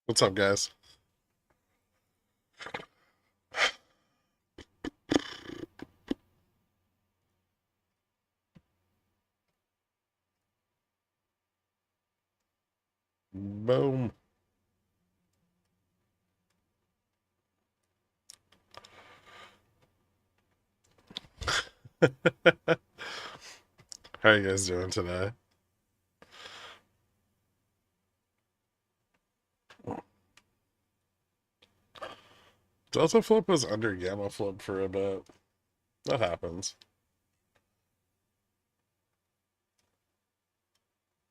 What's up, guys? Boom. How are you guys doing today? Delta flip was under gamma flip for a bit. That happens.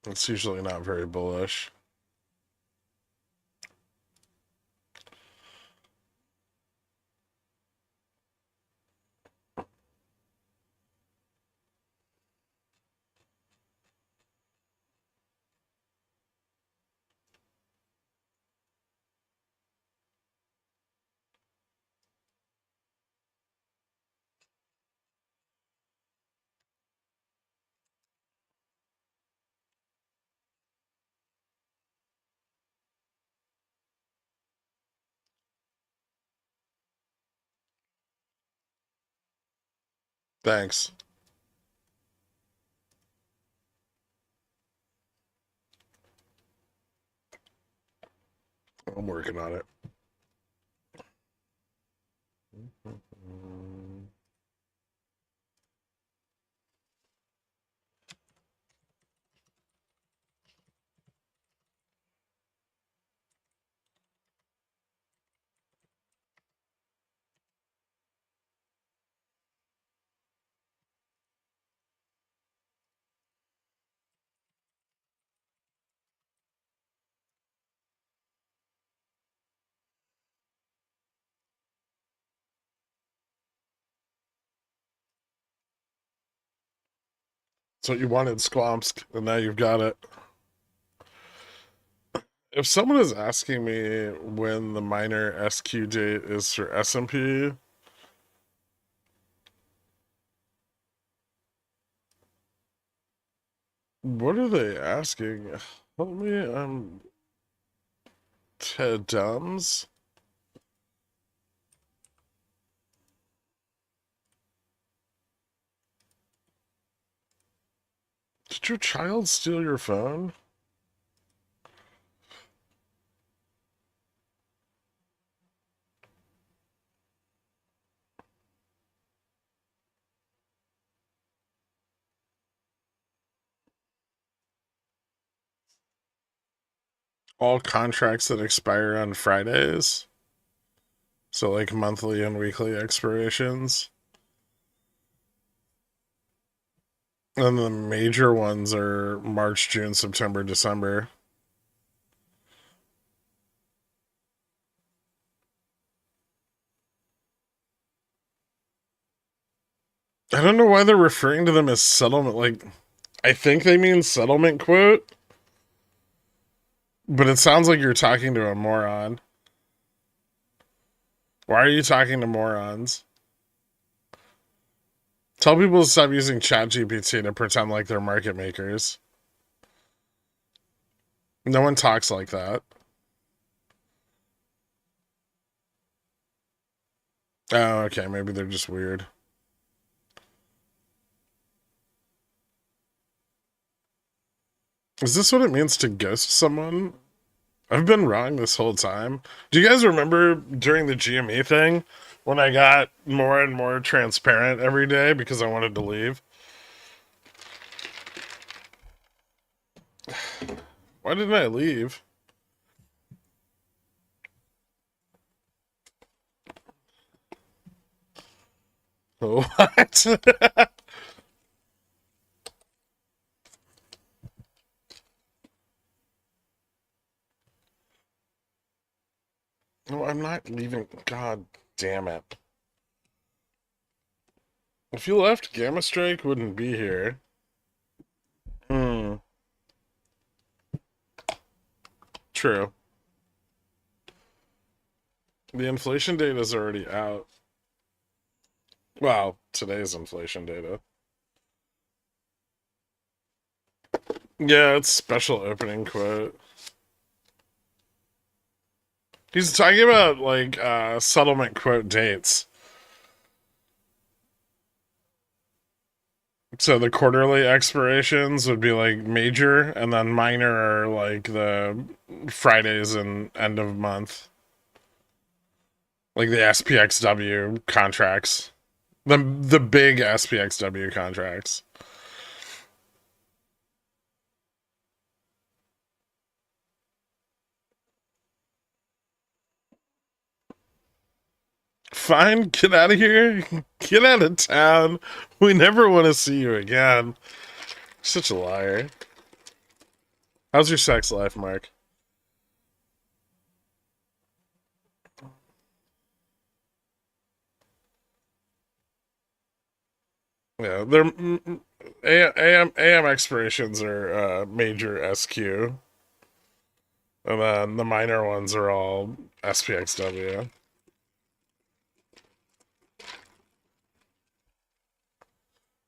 It's usually not very bullish. Thanks. I'm working on it. So you wanted Squamsk, and now you've got it. If someone is asking me when the minor SQ date is for S&P, what are they asking? Help me, I'm Ted Dumbs. Did your child steal your phone? All contracts that expire on Fridays. So like monthly and weekly expirations. And the major ones are March, June, September, December. I don't know why they're referring to them as settlement. Like, I think they mean settlement quote, but it sounds like you're talking to a moron. Why are you talking to morons? Tell people to stop using ChatGPT to pretend like they're market makers. No one talks like that. Oh, okay. Maybe they're just weird. Is this what it means to ghost someone? I've been wrong this whole time. Do you guys remember during the GME thing when I got more and more transparent every day because I wanted to leave? Why didn't I leave? What? No, I'm not leaving. God damn it. If you left, Gamma Strike wouldn't be here. Hmm. True. The inflation data is already out. Well, today's inflation data. Yeah, it's special opening quote. He's talking about like settlement quote dates. So the quarterly expirations would be like major, and then minor are like the Fridays and end of month, like the SPXW contracts, the big SPXW contracts. Fine, get out of here. Get out of town. We never want to see you again. Such a liar. How's your sex life, Mark? Yeah, they're AM expirations are major SQ, and then the minor ones are all SPXW.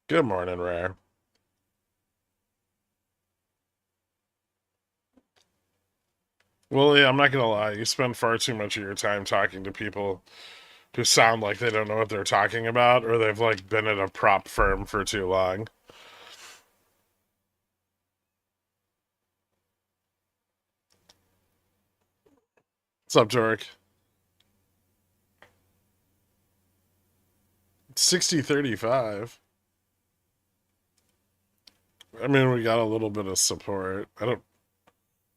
Good morning, Rare. Well, yeah, I'm not gonna lie. You spend far too much of your time talking to people who sound like they don't know what they're talking about, or they've like been at a prop firm for too long. What's up, Dork? 60-35. I mean, we got a little bit of support. I don't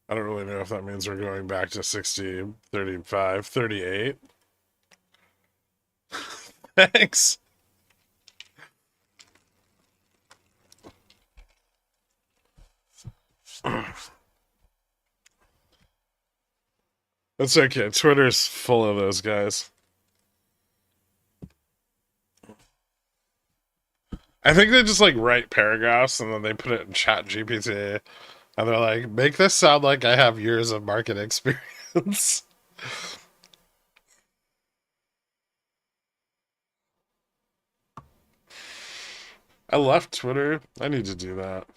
really know if that means we're going back to 60-35, 38. Thanks. That's okay. Twitter's full of those guys. I think they just like write paragraphs and then they put it in Chat GPT and they're like, make this sound like I have years of market experience. I left Twitter. I need to do that.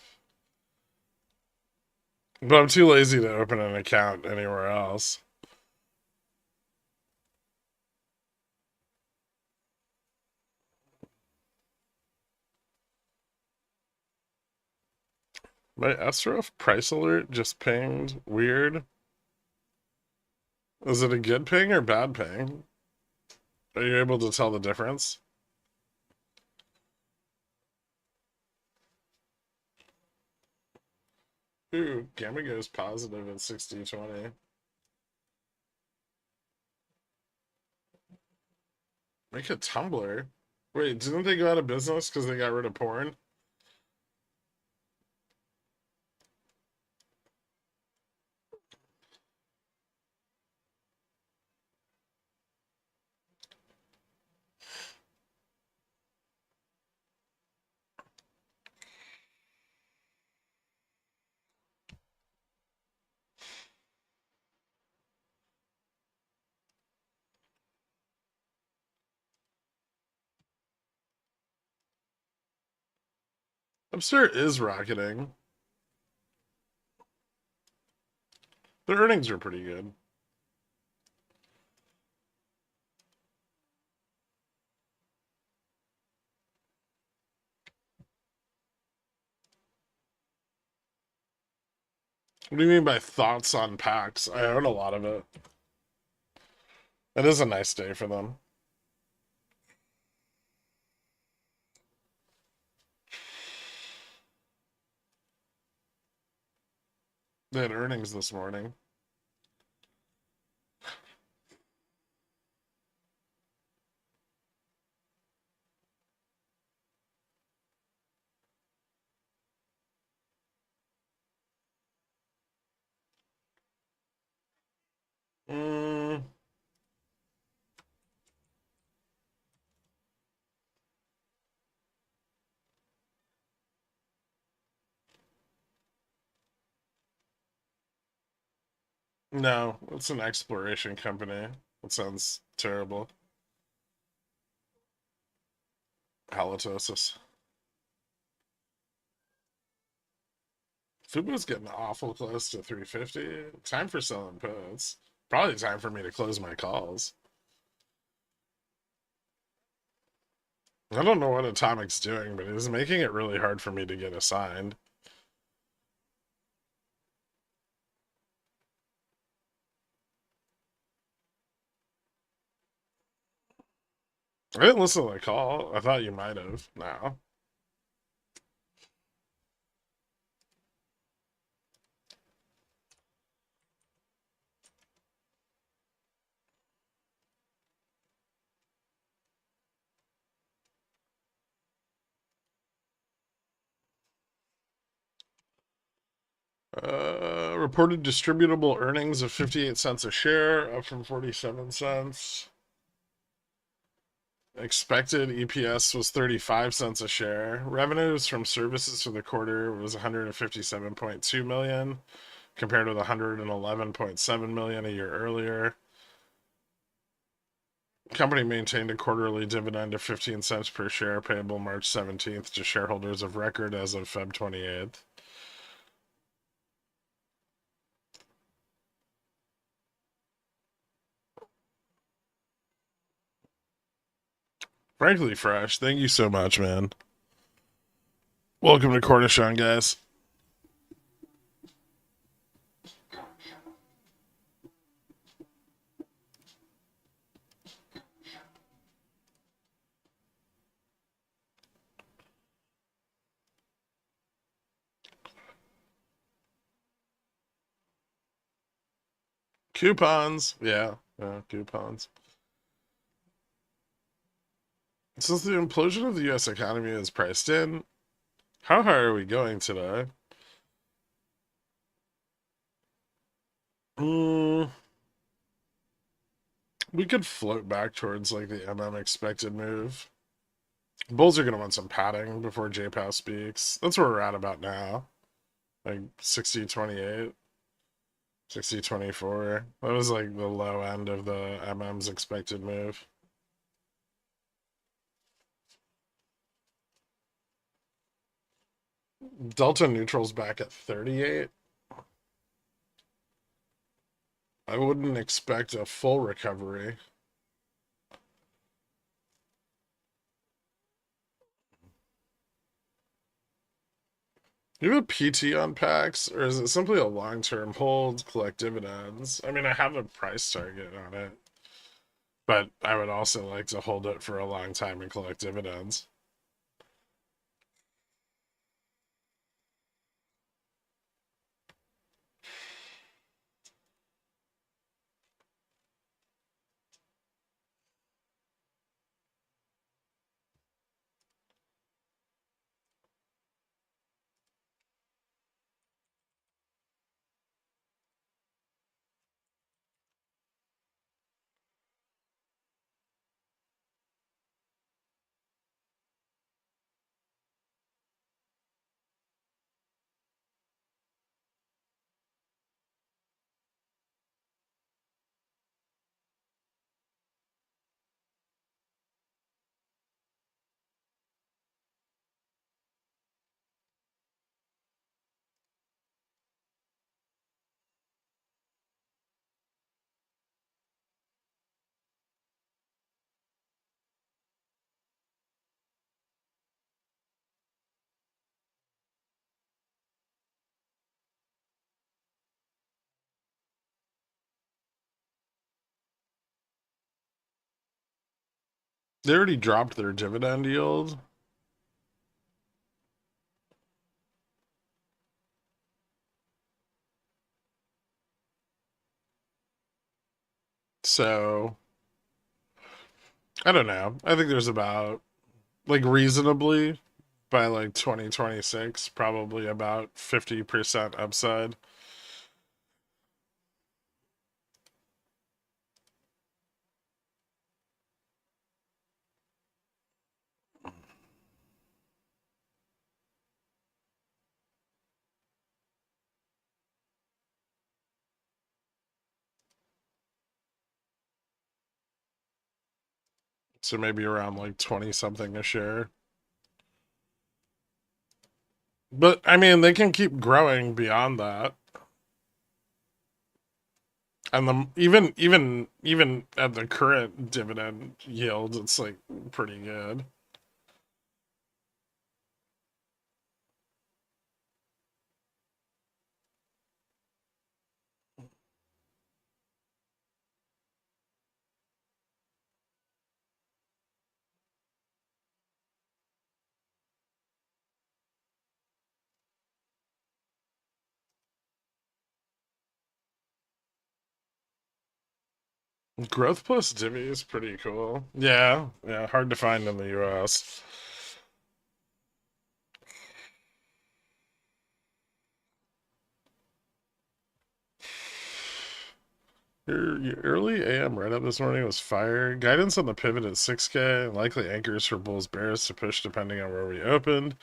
But I'm too lazy to open an account anywhere else. My SRF price alert just pinged. Weird. Is it a good ping or bad ping? Are you able to tell the difference? Ooh, Gamma goes positive at 60-20. Make a Tumblr. Wait, didn't they go out of business because they got rid of porn? Upstart is rocketing. Their earnings are pretty good. What do you mean by thoughts on PAX? I own a lot of it. It is a nice day for them. They had earnings this morning. Mm, no, it's an exploration company. That sounds terrible. Halitosis. Fubo's getting awful close to 350. Time for selling puts. Probably time for me to close my calls. I don't know what Atomic's doing, but it is making it really hard for me to get assigned. I didn't listen to the call. I thought you might have. No. Reported distributable earnings of 58 cents a share, up from 47 cents. Expected EPS was 35 cents a share. Revenues from services for the quarter was 157.2 million, compared with 111.7 million a year earlier. Company maintained a quarterly dividend of 15 cents per share, payable March 17th to shareholders of record as of Feb 28th. Frankly Fresh, thank you so much, man. Welcome to Cornichon, guys. Coupons. Yeah, coupons. Since the implosion of the U.S. economy is priced in, how high are we going today? Mm, we could float back towards like the expected move. Bulls are going to want some padding before J-Pow speaks. That's where we're at about now. Like 60-28, 60-24. That was like the low end of the MM's expected move. Delta neutral's back at 38. I wouldn't expect a full recovery. You have a PT on PAX, or is it simply a long-term hold, collect dividends? I mean, I have a price target on it, but I would also like to hold it for a long time and collect dividends. They already dropped their dividend yield. So, I don't know. I think there's about, like, reasonably, by like 2026, probably about 50% upside. So maybe around like 20 something a share. But I mean, they can keep growing beyond that. And the even at the current dividend yield, it's like pretty good. Growth plus divvy is pretty cool. Yeah, yeah, hard to find in the US. Your early AM write up this morning was fire. Guidance on the pivot at 6K, likely anchors for bulls bears to push depending on where we opened,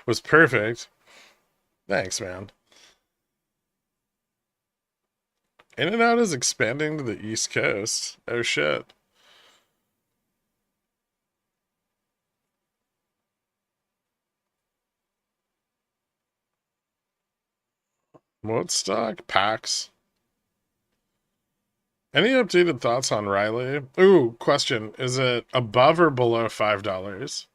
was perfect. Thanks, man. In and Out is expanding to the East Coast. Oh shit. What stock? PAX. Any updated thoughts on Riley? Ooh, question. Is it above or below $5?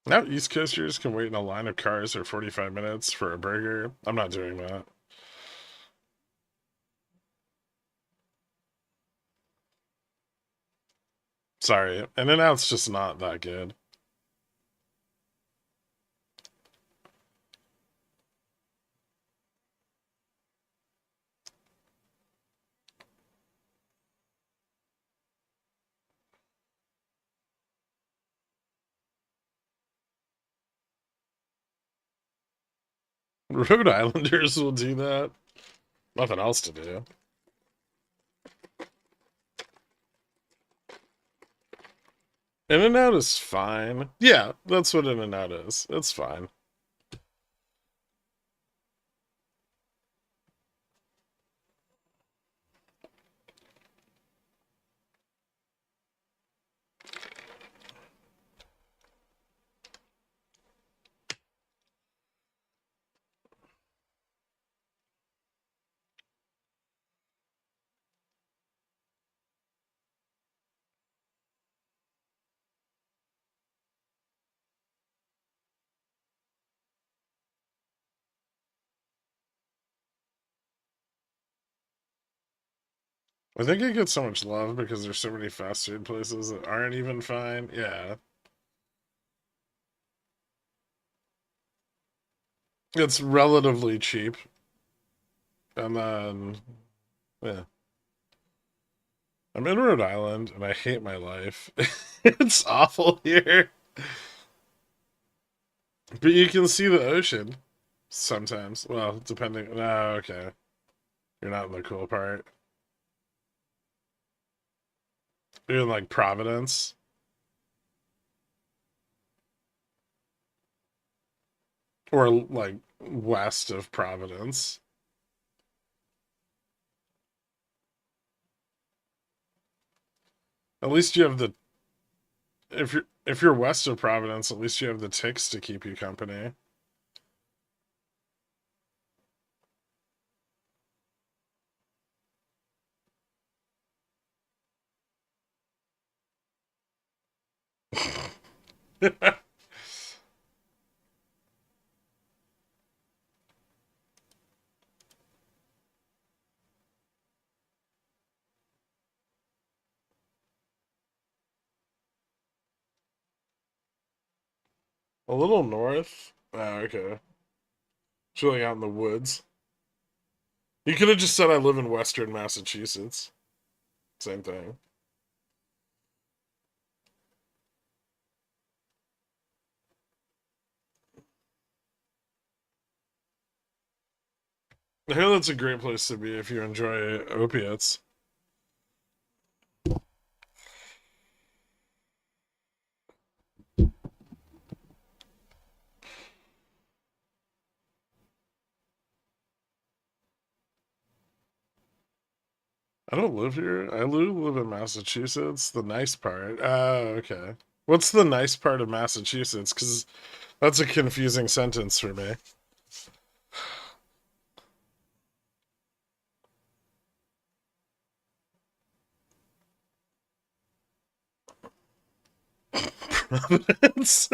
Now East Coasters can wait in a line of cars for 45 minutes for a burger. I'm not doing that. Sorry. In and Out's just not that good. Rhode Islanders will do that. Nothing else to do. In and Out is fine. Yeah, that's what In and Out is. It's fine. I think it gets so much love because there's so many fast food places that aren't even fine. Yeah. It's relatively cheap. And then, yeah. I'm in Rhode Island and I hate my life. It's awful here. But you can see the ocean sometimes. Well, depending. No, okay. You're not in the cool part. You're in like Providence or like west of Providence. At least you have the if you're west of Providence, at least you have the ticks to keep you company. A little north. Oh, okay. Chilling out in the woods. You could have just said I live in Western Massachusetts. Same thing. I hear that's a great place to be if you enjoy opiates. I don't live here. I live in Massachusetts. The nice part. Okay. What's the nice part of Massachusetts? Because that's a confusing sentence for me. Providence.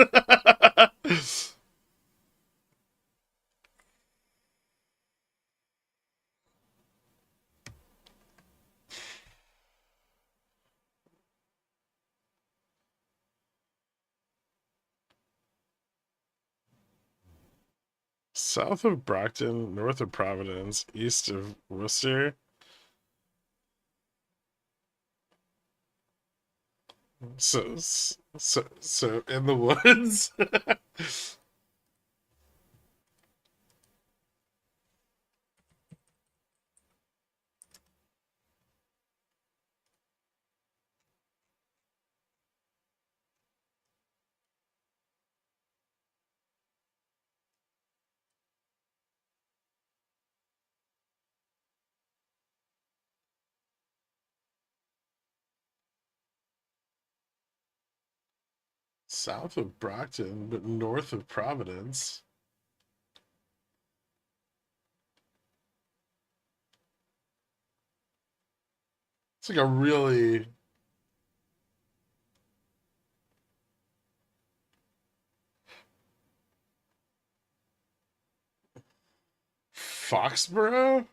South of Brockton, north of Providence, east of Worcester. So in the woods. South of Brockton, but north of Providence. It's like a really Foxborough.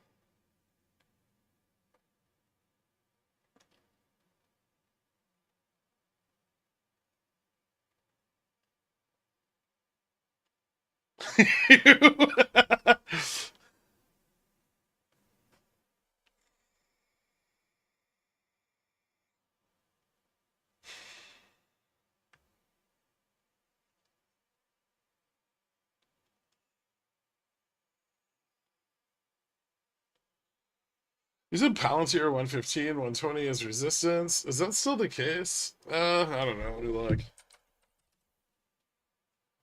You said Palantir 115, 120 is resistance. Is that still the case? I don't know. Let me look.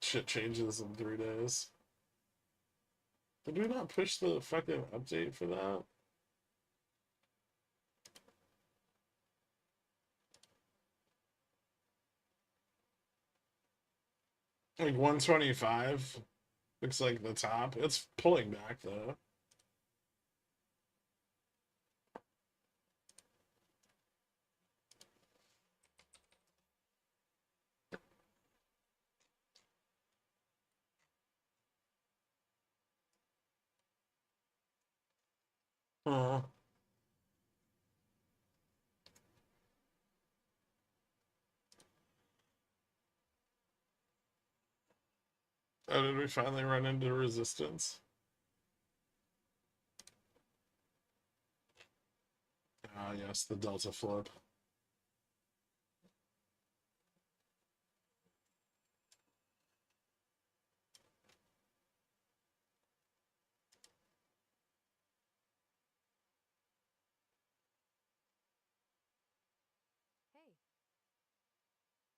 Shit changes in 3 days. Did we not push the fucking update for that? Like 125 looks like the top. It's pulling back though. Huh. Oh, did we finally run into resistance? Ah, yes, the Delta flip. Hey.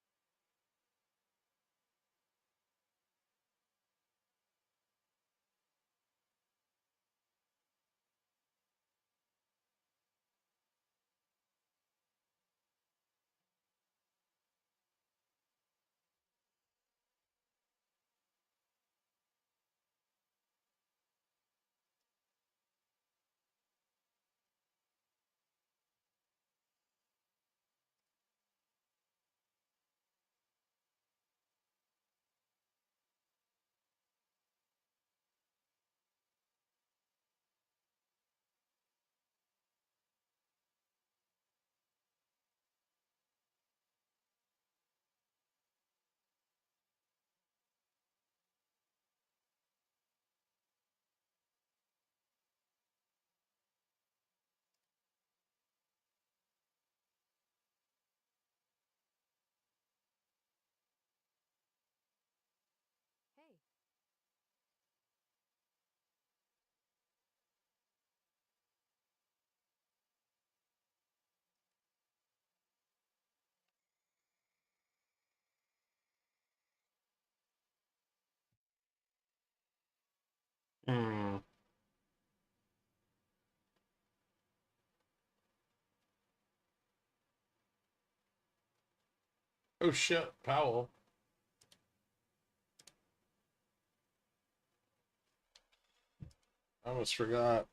Oh shit, Powell. I almost forgot.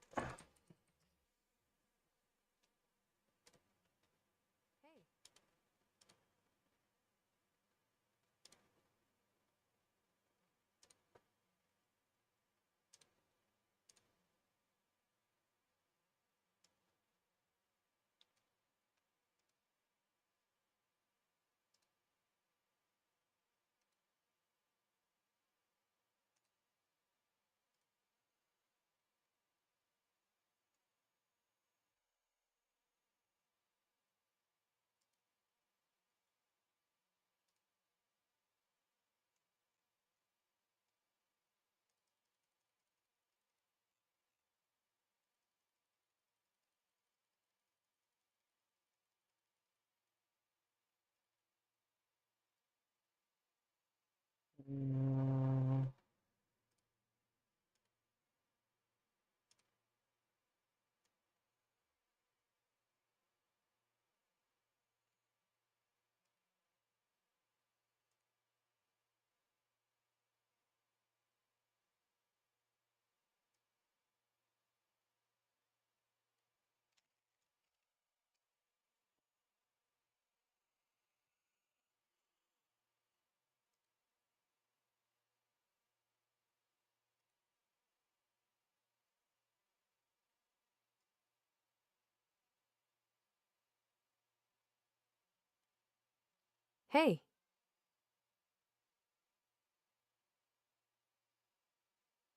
Hey.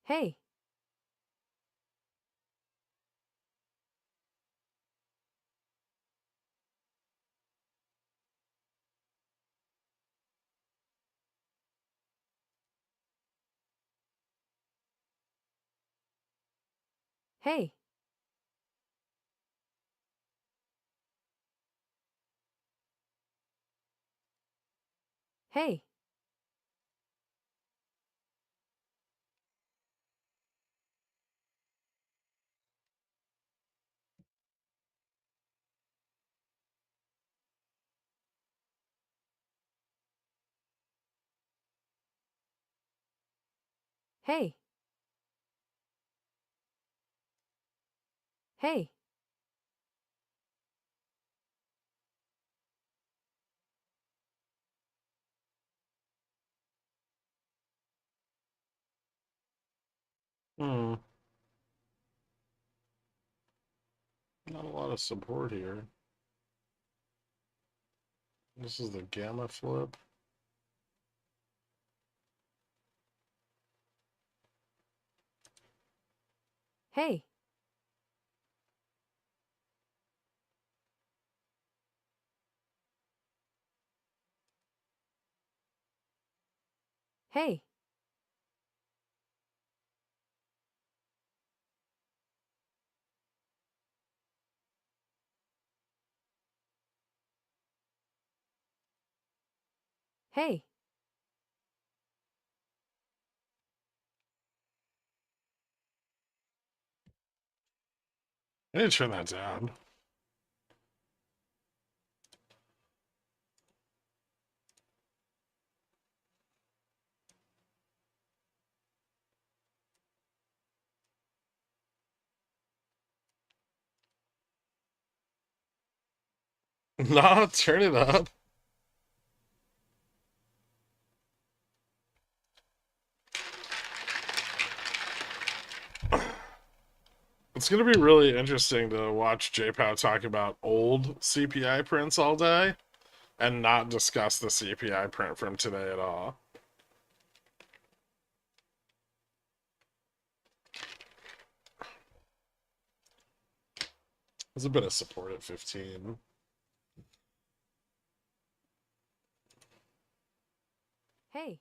Hey. Hey. Hey. Hey. Hey. Hmm. Not a lot of support here. This is the gamma flip. Hey. Hey. Hey. I need to turn that down. Nah, turn it up. It's gonna be really interesting to watch J-Pow talk about old CPI prints all day and not discuss the CPI print from today at all. There's a bit of support at 15. Hey.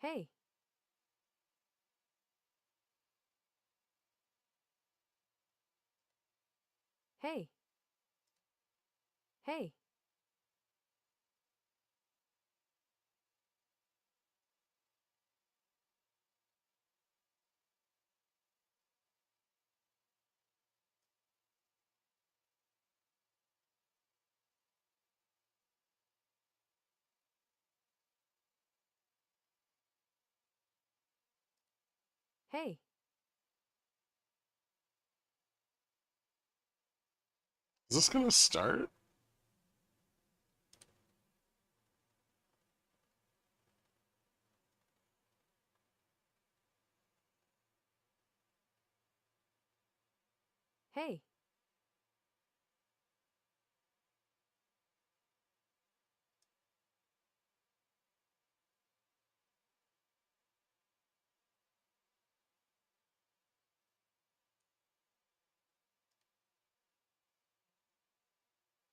Hey. Hey. Hey. Hey. Is this gonna start? Hey.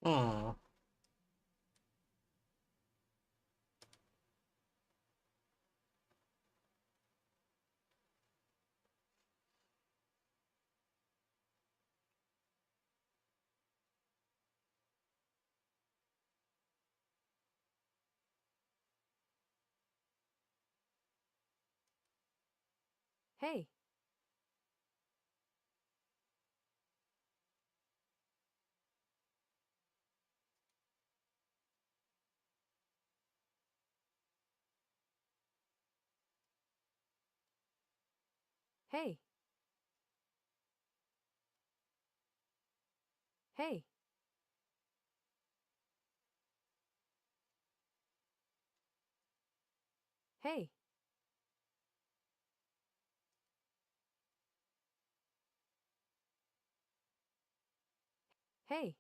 Hmm. Hey. Hey. Hey. Hey. Hey.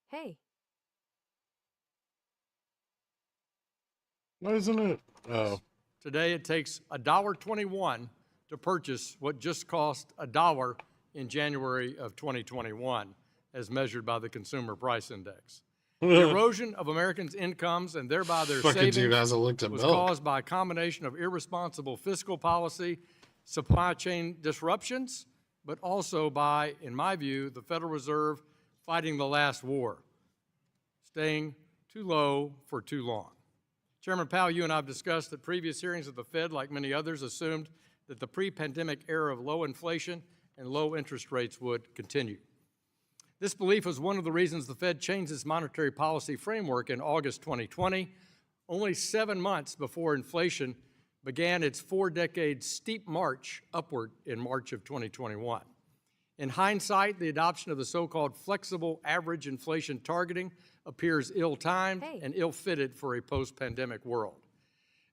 Hey. Why isn't it? Oh. Today it takes $1.21 to purchase what just cost $1 in January of 2021, as measured by the Consumer Price Index. The erosion of Americans' incomes and thereby their Fucking dude savings hasn't looked at was milk. caused by a combination of irresponsible fiscal policy, supply chain disruptions, but also by, in my view, the Federal Reserve fighting the last war, staying too low for too long. Chairman Powell, you and I have discussed that previous hearings of the Fed, like many others, assumed that the pre-pandemic era of low inflation and low interest rates would continue. This belief was one of the reasons the Fed changed its monetary policy framework in August 2020, only 7 months before inflation began its 4-decade steep march upward in March of 2021. In hindsight, the adoption of the so-called flexible average inflation targeting appears ill-timed and ill-fitted for a post-pandemic world.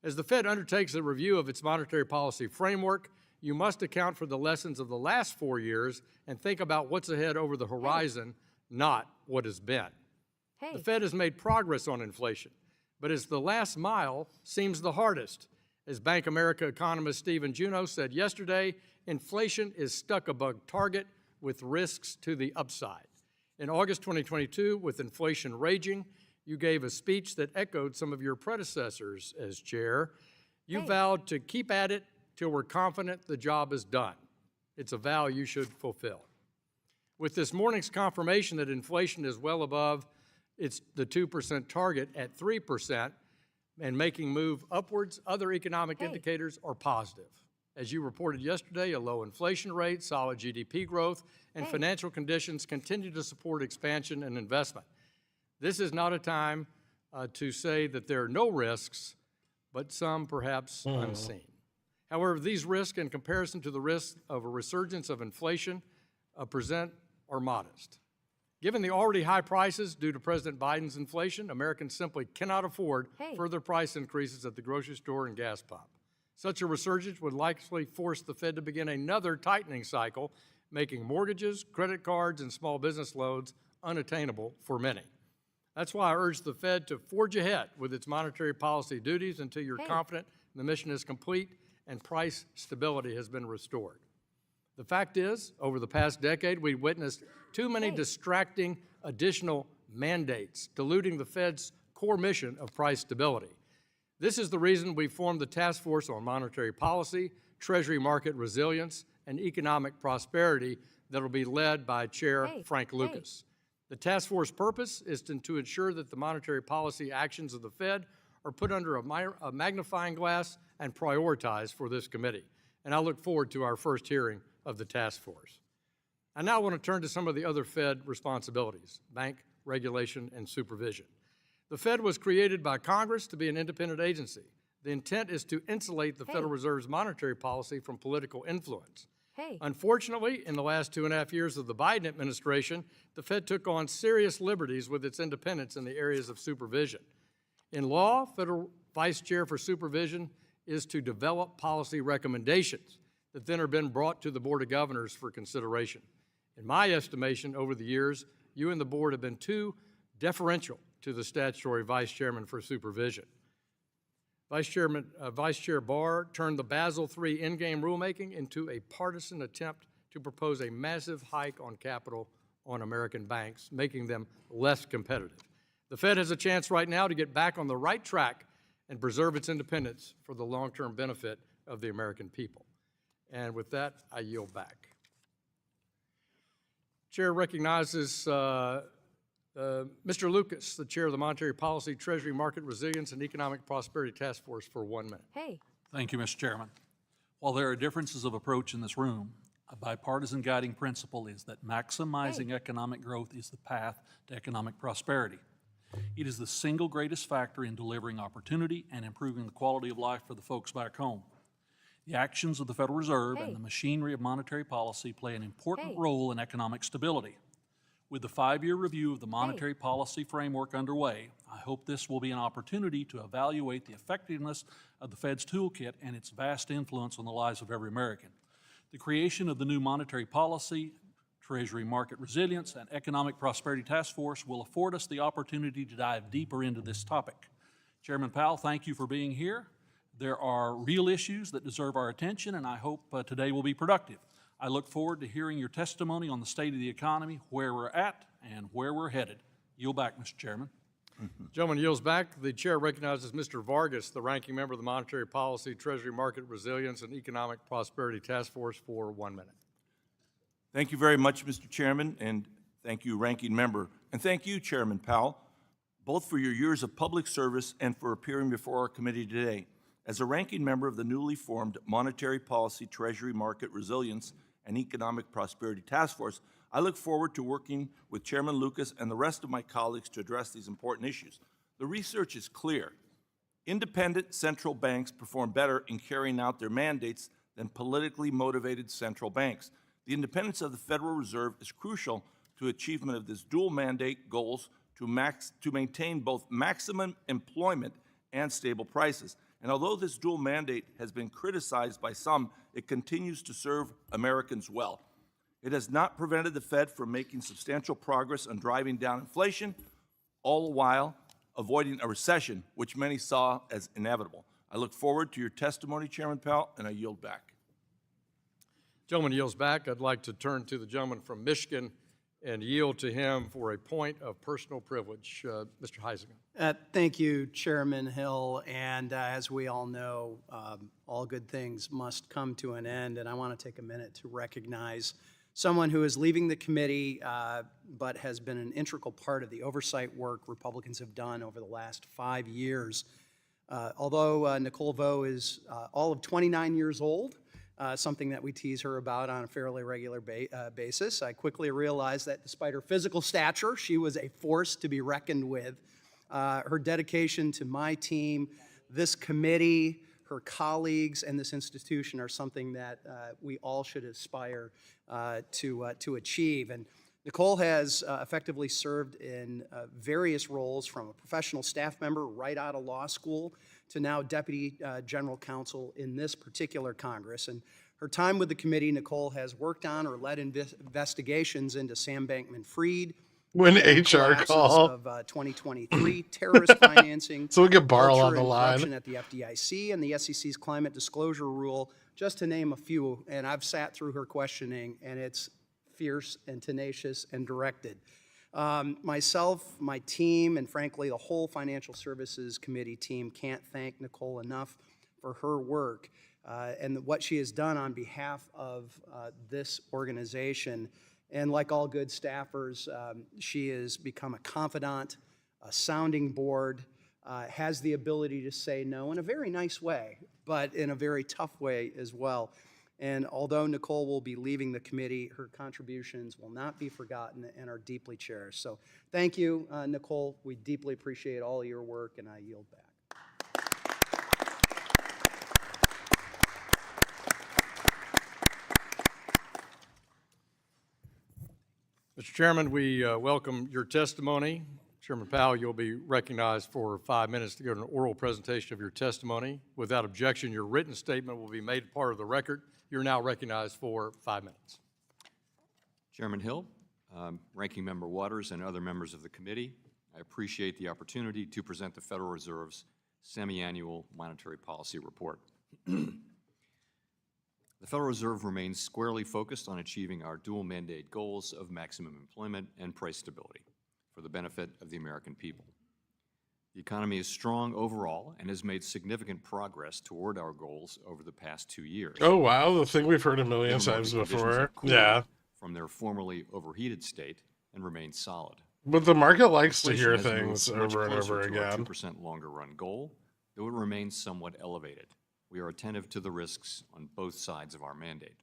As the Fed undertakes a review of its monetary policy framework, you must account for the lessons of the last 4 years and think about what's ahead over the horizon, not what has been. The Fed has made progress on inflation, but as the last mile seems the hardest. As Bank of America economist Stephen Juneau said yesterday, inflation is stuck above target with risks to the upside. In August 2022, with inflation raging, you gave a speech that echoed some of your predecessors as chair. You vowed to keep at it till we're confident the job is done. It's a vow you should fulfill. With this morning's confirmation that inflation is well above the 2% target at 3% and making move upwards, other economic indicators are positive. As you reported yesterday, a low inflation rate, solid GDP growth, and financial conditions continue to support expansion and investment. This is not a time to say that there are no risks, but some perhaps unseen. However, these risks, in comparison to the risks of a resurgence of inflation, present are modest. Given the already high prices due to President Biden's inflation, Americans simply cannot afford further price increases at the grocery store and gas pump. Such a resurgence would likely force the Fed to begin another tightening cycle, making mortgages, credit cards, and small business loans unattainable for many. That's why I urge the Fed to forge ahead with its monetary policy duties until you're confident the mission is complete and price stability has been restored. The fact is, over the past decade, we've witnessed too many distracting additional mandates, diluting the Fed's core mission of price stability. This is the reason we formed the Task Force on Monetary Policy, Treasury Market Resilience, and Economic Prosperity that will be led by Chair Frank Lucas. The task force purpose is to ensure that the monetary policy actions of the Fed are put under a magnifying glass and prioritized for this committee. And I look forward to our first hearing of the task force. I now want to turn to some of the other Fed responsibilities: bank regulation and supervision. The Fed was created by Congress to be an independent agency. The intent is to insulate the Federal Reserve's monetary policy from political influence. Unfortunately, in the last 2.5 years of the Biden administration, the Fed took on serious liberties with its independence in the areas of supervision. In law, Federal Vice Chair for Supervision is to develop policy recommendations that then are been brought to the Board of Governors for consideration. In my estimation, over the years, you and the Board have been too deferential to the statutory Vice Chairman for Supervision. Vice Chair Barr turned the Basel III endgame rulemaking into a partisan attempt to propose a massive hike on capital on American banks, making them less competitive. The Fed has a chance right now to get back on the right track and preserve its independence for the long-term benefit of the American people. And with that, I yield back. Chair recognizes Mr. Lucas, the Chair of the Monetary Policy, Treasury Market Resilience, and Economic Prosperity Task Force, for 1 minute. Thank you, Mr. Chairman. While there are differences of approach in this room, a bipartisan guiding principle is that maximizing economic growth is the path to economic prosperity. It is the single greatest factor in delivering opportunity and improving the quality of life for the folks back home. The actions of the Federal Reserve and the machinery of monetary policy play an important role in economic stability. With the 5-year review of the monetary policy framework underway, I hope this will be an opportunity to evaluate the effectiveness of the Fed's toolkit and its vast influence on the lives of every American. The creation of the new monetary policy, Treasury Market Resilience, and Economic Prosperity Task Force will afford us the opportunity to dive deeper into this topic. Chairman Powell, thank you for being here. There are real issues that deserve our attention, and I hope today will be productive. I look forward to hearing your testimony on the state of the economy, where we're at, and where we're headed. Yield back, Mr. Chairman. Gentleman yields back. The chair recognizes Mr. Vargas, the ranking member of the Monetary Policy, Treasury Market Resilience, and Economic Prosperity Task Force, for 1 minute. Thank you very much, Mr. Chairman, and thank you, ranking member. And thank you, Chairman Powell, both for your years of public service and for appearing before our committee today. As a ranking member of the newly formed Monetary Policy, Treasury Market Resilience, and Economic Prosperity Task Force, I look forward to working with Chairman Lucas and the rest of my colleagues to address these important issues. The research is clear. Independent central banks perform better in carrying out their mandates than politically motivated central banks. The independence of the Federal Reserve is crucial to achievement of this dual mandate goals to maintain both maximum employment and stable prices. And although this dual mandate has been criticized by some, it continues to serve Americans well. It has not prevented the Fed from making substantial progress on driving down inflation, all the while avoiding a recession, which many saw as inevitable. I look forward to your testimony, Chairman Powell, and I yield back. Gentleman yields back. I'd like to turn to the gentleman from Michigan and yield to him for a point of personal privilege. Mr. Heisinger. Thank you, Chairman Hill. And as we all know, all good things must come to an end. And I want to take a minute to recognize someone who is leaving the committee, but has been an integral part of the oversight work Republicans have done over the last 5 years. Although Nicole Vo is all of 29 years old, something that we tease her about on a fairly regular basis, I quickly realized that despite her physical stature, she was a force to be reckoned with. Her dedication to my team, this committee, her colleagues, and this institution are something that we all should aspire to achieve. And Nicole has effectively served in various roles, from a professional staff member right out of law school to now Deputy General Counsel in this particular Congress. And her time with the committee, Nicole has worked on or led investigations into Sam Bankman-Fried, When and HR collapses call. of 2023, terrorist financing, So we get Barl on culture the and line. corruption at the FDIC, and the SEC's climate disclosure rule, just to name a few. And I've sat through her questioning, and it's fierce and tenacious and directed. Myself, my team, and frankly, the whole Financial Services Committee team can't thank Nicole enough for her work and what she has done on behalf of this organization. And like all good staffers, she has become a confidant, a sounding board, has the ability to say no in a very nice way, but in a very tough way as well. And although Nicole will be leaving the committee, her contributions will not be forgotten and are deeply cherished. So thank you, Nicole. We deeply appreciate all your work, and I yield back. Mr. Chairman, we welcome your testimony. Chairman Powell, you'll be recognized for 5 minutes to give an oral presentation of your testimony. Without objection, your written statement will be made part of the record. You're now recognized for 5 minutes. Chairman Hill, Ranking Member Waters, and other members of the committee, I appreciate the opportunity to present the Federal Reserve's semi-annual monetary policy report. The Federal Reserve remains squarely focused on achieving our dual mandate goals of maximum employment and price stability for the benefit of the American people. The economy is strong overall and has made significant progress toward our goals over the past 2 years. Oh, wow. The thing we've heard a million Labor times market conditions before. have cooled Yeah. from their formerly overheated state and remain solid. But the market likes to Inflation hear has things moved much over and closer over to our again. 2% longer run goal, though it remains somewhat elevated. We are attentive to the risks on both sides of our mandate.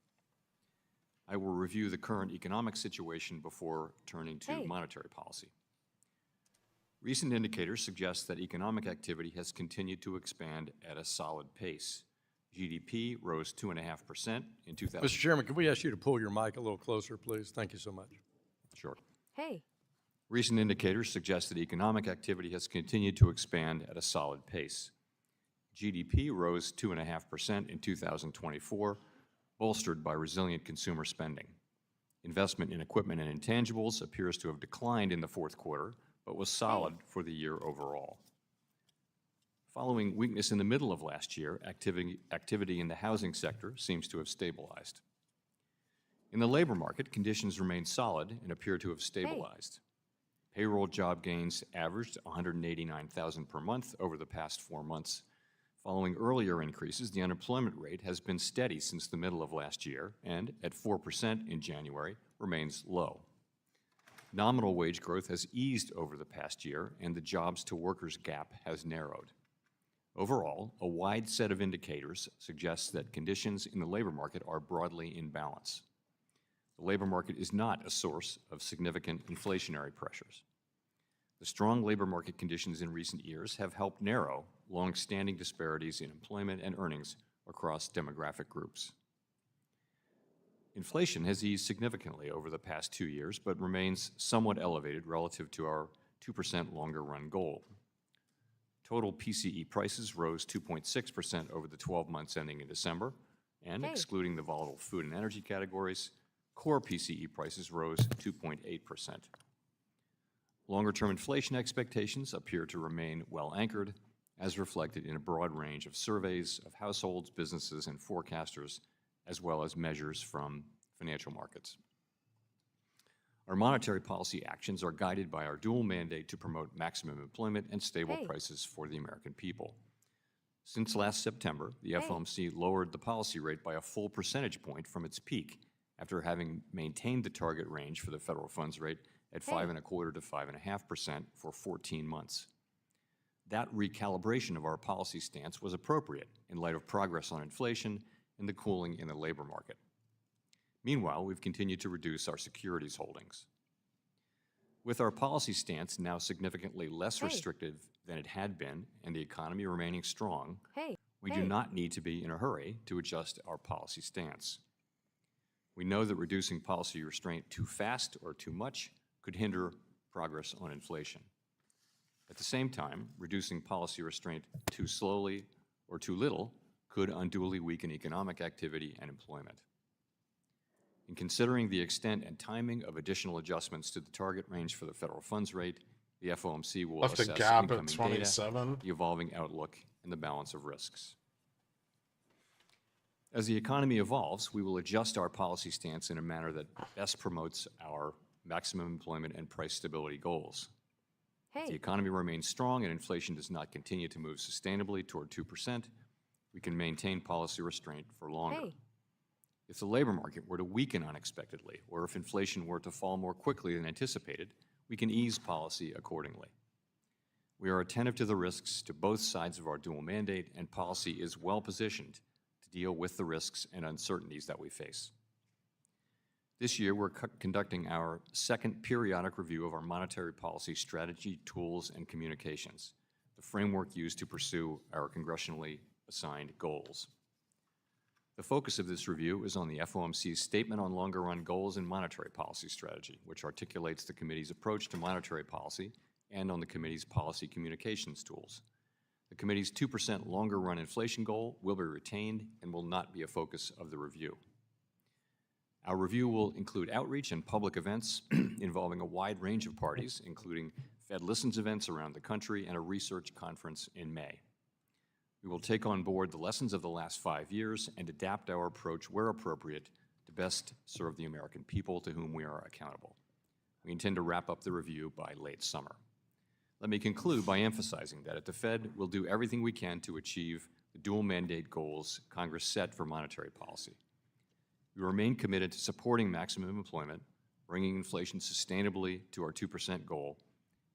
I will review the current economic situation before turning to monetary policy. Recent indicators suggest that economic activity has continued to expand at a solid pace. GDP rose 2.5% in 2000. Mr. Chairman, can we ask you to pull your mic a little closer, please? Thank you so much. Sure. Hey. Recent indicators suggest that economic activity has continued to expand at a solid pace. GDP rose 2.5% in 2024, bolstered by resilient consumer spending. Investment in equipment and intangibles appears to have declined in the fourth quarter, but was solid for the year overall. Following weakness in the middle of last year, activity in the housing sector seems to have stabilized. In the labor market, conditions remain solid and appear to have stabilized. Payroll job gains averaged 189,000 per month over the past 4 months. Following earlier increases, the unemployment rate has been steady since the middle of last year and, at 4% in January, remains low. Nominal wage growth has eased over the past year, and the jobs-to-workers gap has narrowed. Overall, a wide set of indicators suggests that conditions in the labor market are broadly in balance. The labor market is not a source of significant inflationary pressures. The strong labor market conditions in recent years have helped narrow long-standing disparities in employment and earnings across demographic groups. Inflation has eased significantly over the past 2 years, but remains somewhat elevated relative to our 2% longer run goal. Total PCE prices rose 2.6% over the 12 months ending in December, and excluding the volatile food and energy categories, core PCE prices rose 2.8%. Longer-term inflation expectations appear to remain well anchored, as reflected in a broad range of surveys of households, businesses, and forecasters, as well as measures from financial markets. Our monetary policy actions are guided by our dual mandate to promote maximum employment and stable prices for the American people. Since last September, the FOMC lowered the policy rate by a full percentage point from its peak, after having maintained the target range for the federal funds rate at 5.25% to 5.5% for 14 months. That recalibration of our policy stance was appropriate in light of progress on inflation and the cooling in the labor market. Meanwhile, we've continued to reduce our securities holdings. With our policy stance now significantly less restrictive than it had been and the economy remaining strong, we do not need to be in a hurry to adjust our policy stance. We know that reducing policy restraint too fast or too much could hinder progress on inflation. At the same time, reducing policy restraint too slowly or too little could unduly weaken economic activity and employment. In considering the extent and timing of additional adjustments to the target range for the federal funds rate, the FOMC will Left a assess gap at incoming data, 27. the evolving outlook, and the balance of risks. As the economy evolves, we will adjust our policy stance in a manner that best promotes our maximum employment and price stability goals. If the Hey, economy remains strong and inflation does not continue to move sustainably toward 2%, we can maintain policy restraint for longer. hey, If the labor market were to weaken unexpectedly, or if inflation were to fall more quickly than anticipated, we can ease policy accordingly. We are attentive to the risks to both sides of our dual mandate, and policy is well positioned to deal with the risks and uncertainties that we face. This year, we're conducting our second periodic review of our monetary policy strategy, tools, and communications, the framework used to pursue our congressionally assigned goals. The focus of this review is on the FOMC's Statement on Longer-Run Goals and Monetary Policy Strategy, which articulates the committee's approach to monetary policy, and on the committee's policy communications tools. The committee's 2% longer-run inflation goal will be retained and will not be a focus of the review. Our review will include outreach and public events involving a wide range of parties, including Fed Listens events around the country and a research conference in May. We will take on board the lessons of the last 5 years and adapt our approach where appropriate to best serve the American people to whom we are accountable. We intend to wrap up the review by late summer. Let me conclude by emphasizing that at the Fed, we'll do everything we can to achieve the dual mandate goals Congress set for monetary policy. We remain committed to supporting maximum employment, bringing inflation sustainably to our 2% goal,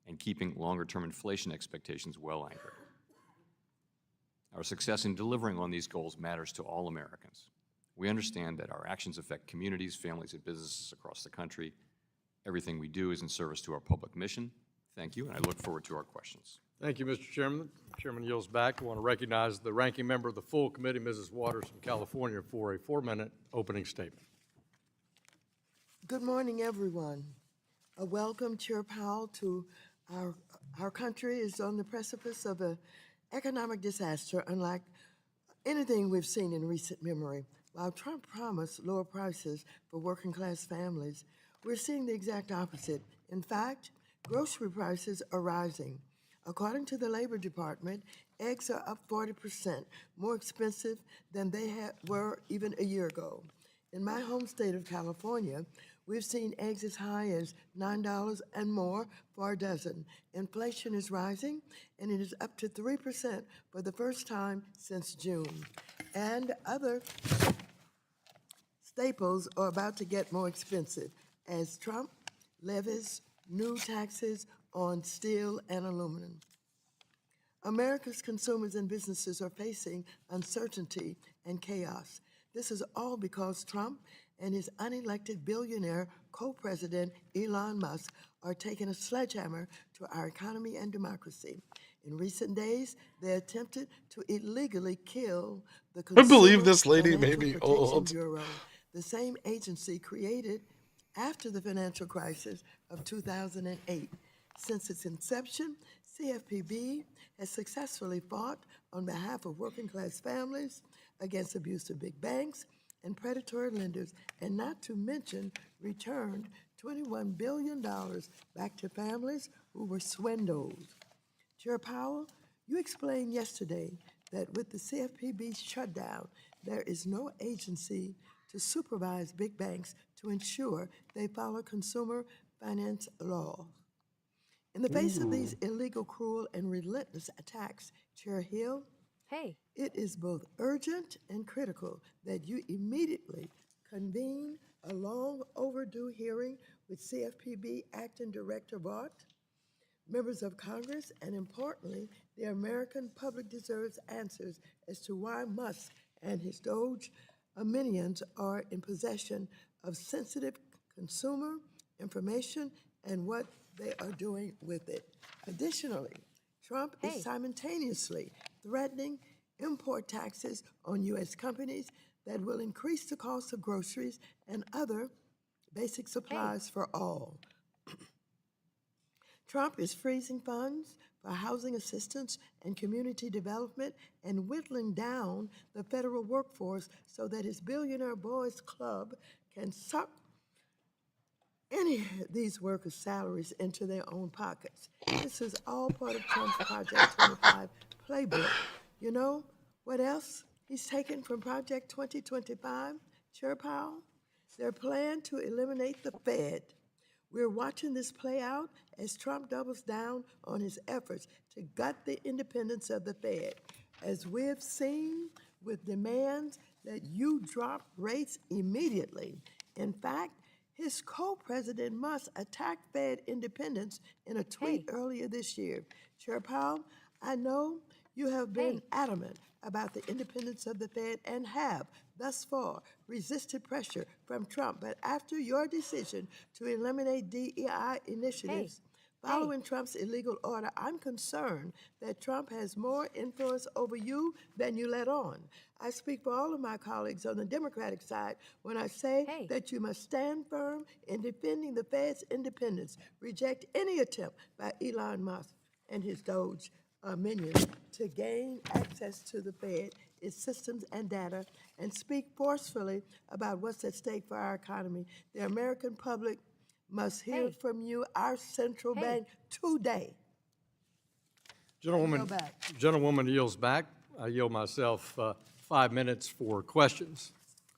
and keeping longer-term inflation expectations well anchored. Our success in delivering on these goals matters to all Americans. We understand that our actions affect communities, families, and businesses across the country. Everything we do is in service to our public mission. Thank you, and I look forward to our questions. Thank you, Mr. Chairman. Chairman yields back. I want to recognize the ranking member of the full committee, Mrs. Waters from California, for a 4-minute opening statement. Good morning, everyone. A welcome, Chair Powell, to our country is on the precipice of an economic disaster unlike anything we've seen in recent memory. While Trump promised lower prices for working-class families, we're seeing the exact opposite. In fact, grocery prices are rising. According to the Labor Department, eggs are up 40%, more expensive than they were even a year ago. In my home state of California, we've seen eggs as high as $9 and more for a dozen. Inflation is rising, and it is up to 3% for the first time since June. And other staples are about to get more expensive as Trump levies new taxes on steel and aluminum. America's consumers and businesses are facing uncertainty and chaos. This is all because Trump and his unelected billionaire co-president Elon Musk are taking a sledgehammer to our economy and democracy. In recent days, they attempted to illegally kill the I believe Consumer this lady may Financial be Protection old. Bureau, the same agency created after the financial crisis of 2008. Since its inception, CFPB has successfully fought on behalf of working-class families against abusive big banks and predatory lenders, and not to mention returned $21 billion back to families who were swindled. Chair Powell, you explained yesterday that with the CFPB shutdown, there is no agency to supervise big banks to ensure they follow consumer finance law. In the face of these illegal, cruel, and relentless attacks, Chair Hill, hey, it is both urgent and critical that you immediately convene a long overdue hearing with CFPB Acting Director Vaught, members of Congress, and importantly, the American public deserves answers as to why Musk and his Doge minions are in possession of sensitive consumer information and what they are doing with it. Additionally, Trump is simultaneously threatening import taxes on U.S. companies that will increase the cost of groceries and other basic supplies for all. Trump is freezing funds for housing assistance and community development and whittling down the federal workforce so that his billionaire boys club can suck any of these workers' salaries into their own pockets. This is all part of Trump's Project 25 playbook. You know what else he's taken from Project 2025, Chair Powell? Their plan to eliminate the Fed. We're watching this play out as Trump doubles down on his efforts to gut the independence of the Fed. As we've seen with demands that you drop rates immediately. In fact, his co-president must attack Fed independence in a tweet earlier this year. Chair Powell, I know you have been adamant about the independence of the Fed and have, thus far, resisted pressure from Trump. But after your decision to eliminate DEI initiatives, following Trump's illegal order, I'm concerned that Trump has more influence over you than you let on. I speak for all of my colleagues on the Democratic side when I say that you must stand firm in defending the Fed's independence, reject any attempt by Elon Musk and his Doge minions to gain access to the Fed, its systems and data, and speak forcefully about what's at stake for our economy. The American public must hear from you, our central bank, today. Gentlewoman yields back. I yield myself 5 minutes for questions.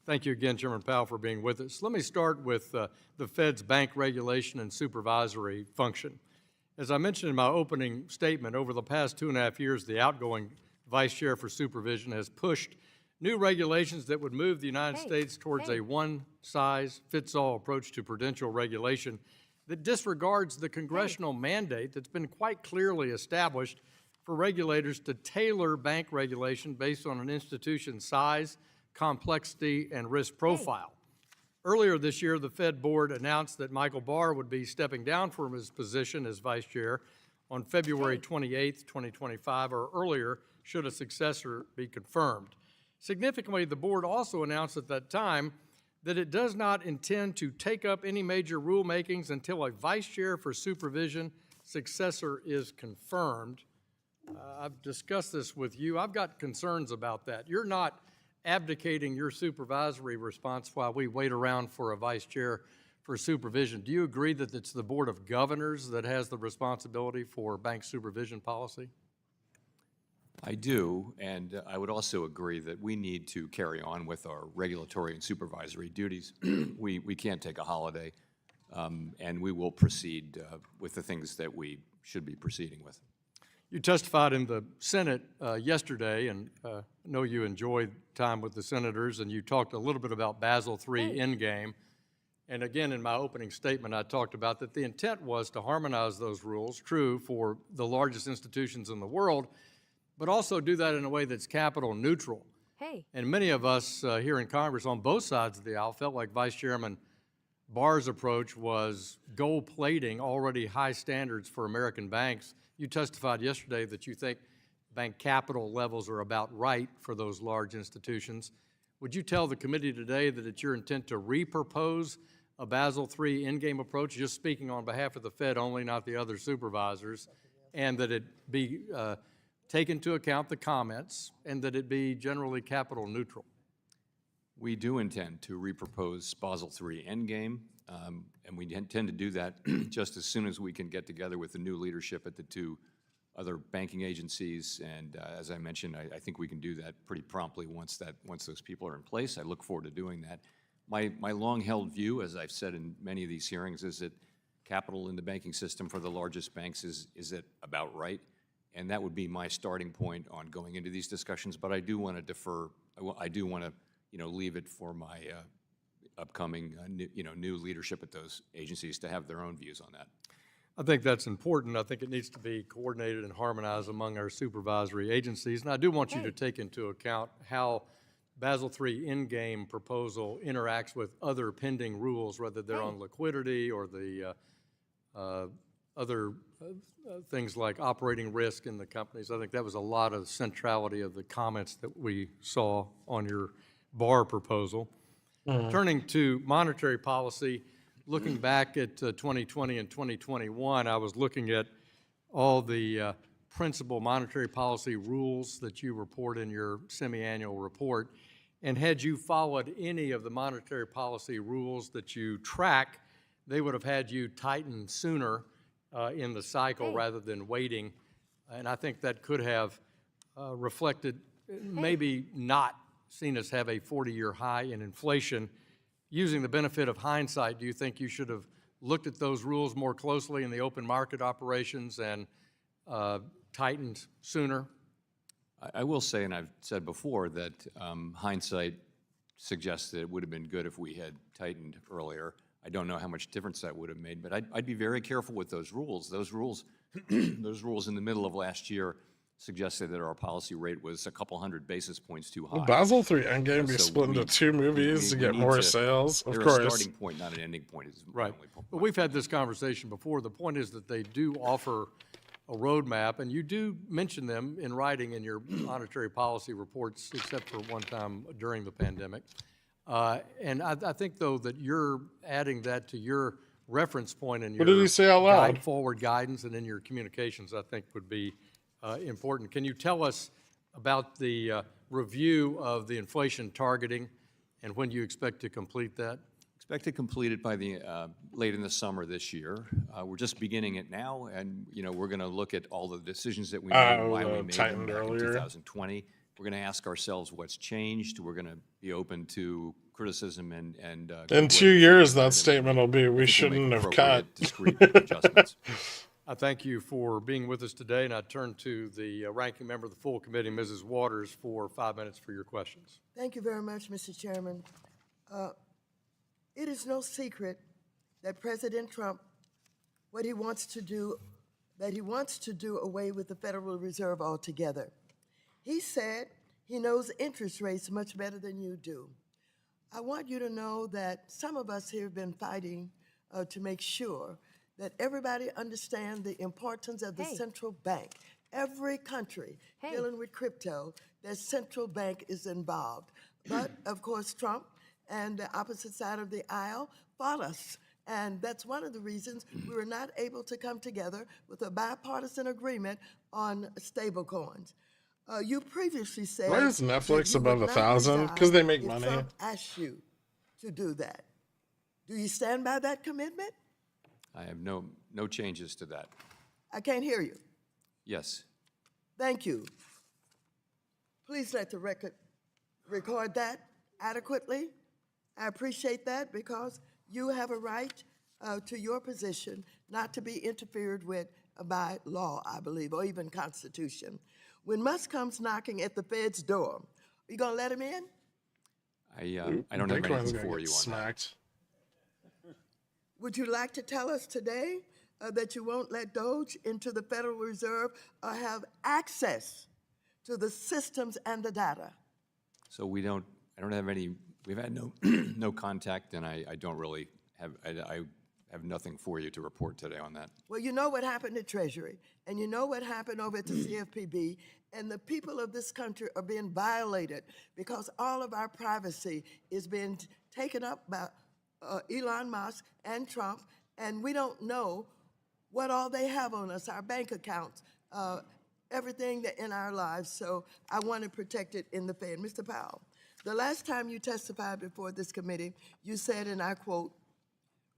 Thank you again, Chairman Powell, for being with us. Let me start with the Fed's bank regulation and supervisory function. As I mentioned in my opening statement, over the past 2.5 years, the outgoing Vice Chair for Supervision has pushed new regulations that would move the United States towards a one-size-fits-all approach to prudential regulation that disregards the congressional mandate that's been quite clearly established for regulators to tailor bank regulation based on an institution's size, complexity, and risk profile. Earlier this year, the Fed board announced that Michael Barr would be stepping down from his position as vice chair on February 28th, 2025, or earlier, should a successor be confirmed. Significantly, the board also announced at that time that it does not intend to take up any major rulemakings until a vice chair for supervision successor is confirmed. I've discussed this with you. I've got concerns about that. You're not abdicating your supervisory response while we wait around for a vice chair for supervision. Do you agree that it's the Board of Governors that has the responsibility for bank supervision policy? I do, and I would also agree that we need to carry on with our regulatory and supervisory duties. We can't take a holiday, and we will proceed with the things that we should be proceeding with. You testified in the Senate yesterday, and I know you enjoyed time with the senators, and you talked a little bit about Basel III Endgame. And again, in my opening statement, I talked about that the intent was to harmonize those rules, true, for the largest institutions in the world, but also do that in a way that's capital neutral. And many of us here in Congress on both sides of the aisle felt like Vice Chairman Barr's approach was gold plating already high standards for American banks. You testified yesterday that you think bank capital levels are about right for those large institutions. Would you tell the committee today that it's your intent to repropose a Basel III endgame approach, just speaking on behalf of the Fed only, not the other supervisors, and that it be take into account the comments and that it be generally capital neutral? We do intend to repropose Basel III Endgame, and we intend to do that just as soon as we can get together with the new leadership at the two other banking agencies. And as I mentioned, I think we can do that pretty promptly once those people are in place. I look forward to doing that. My long-held view, as I've said in many of these hearings, is that capital in the banking system for the largest banks is at about right. And that would be my starting point on going into these discussions. But I do want to defer. I do want to, leave it for my upcoming, new leadership at those agencies to have their own views on that. I think that's important. I think it needs to be coordinated and harmonized among our supervisory agencies. And I do want you to take into account how Basel III Endgame proposal interacts with other pending rules, whether they're on liquidity or the other things like operating risk in the companies. I think that was a lot of centrality of the comments that we saw on your Barr proposal. Turning to monetary policy, looking back at 2020 and 2021, I was looking at all the principal monetary policy rules that you report in your semi-annual report. And had you followed any of the monetary policy rules that you track, they would have had you tighten sooner in the cycle rather than waiting. And I think that could have reflected, maybe not seen us have a 40-year high in inflation. Using the benefit of hindsight, do you think you should have looked at those rules more closely in the open market operations and tightened sooner? I will say, and I've said before, that hindsight suggests that it would have been good if we had tightened earlier. I don't know how much difference that would have made, but I'd be very careful with those rules. Those rules, those rules in the middle of last year suggested that our policy rate was a couple hundred basis points too high. Will Basel III Endgame be So split into two movies to we get need more to- sales? Of they're course. a starting point, not an ending point. Is my Right. only point. But we've had this conversation before. The point is that they do offer a roadmap, and you do mention them in writing in your monetary policy reports, except for one time during the pandemic. And I think, though, that you're adding that to your reference point in your What did he say out loud? forward guidance and in your communications, I think would be important. Can you tell us about the review of the inflation targeting and when you expect to complete that? Expect to complete it by the late in the summer this year. We're just beginning it now, and we're going to look at all the decisions that we made, and why we made them tightened back in earlier. 2020. We're going to ask ourselves what's changed. We're going to be open to criticism and In 2 years, that statement will be, we shouldn't have cut. discrete adjustments. I thank you for being with us today, and I turn to the ranking member of the full committee, Mrs. Waters, for 5 minutes for your questions. Thank you very much, Mr. Chairman. It is no secret that President Trump, that he wants to do away with the Federal Reserve altogether. He said he knows interest rates much better than you do. I want you to know that some of us here have been fighting to make sure that everybody understand the importance of the central bank. Every country dealing with crypto, their central bank is involved. But, of course, Trump and the opposite side of the aisle fought us. And that's one of the reasons we were not able to come together with a bipartisan agreement on stablecoins. You previously said Why is that Netflix you would above not 1,000? resign 'Cause they make if money. Trump asked you to do that. Do you stand by that commitment? I have no changes to that. I can't hear you. Yes. Thank you. Please let the record that adequately. I appreciate that because you have a right to your position not to be interfered with by law, I believe, or even Constitution. When Musk comes knocking at the Fed's door, are you going to let him in? I don't have Bitcoin's anything gonna for get you on that. smacked. Would you like to tell us today that you won't let Doge into the Federal Reserve or have access to the systems and the data? So I don't have any, we've had no contact, and I don't really have, I have nothing for you to report today on that. Well, you know what happened at Treasury, and you know what happened over at the CFPB, and the people of this country are being violated because all of our privacy is being taken up by Elon Musk and Trump, and we don't know what all they have on us, our bank accounts, everything that in our lives. So I want to protect it in the Fed. Mr. Powell, the last time you testified before this committee, you said, and I quote,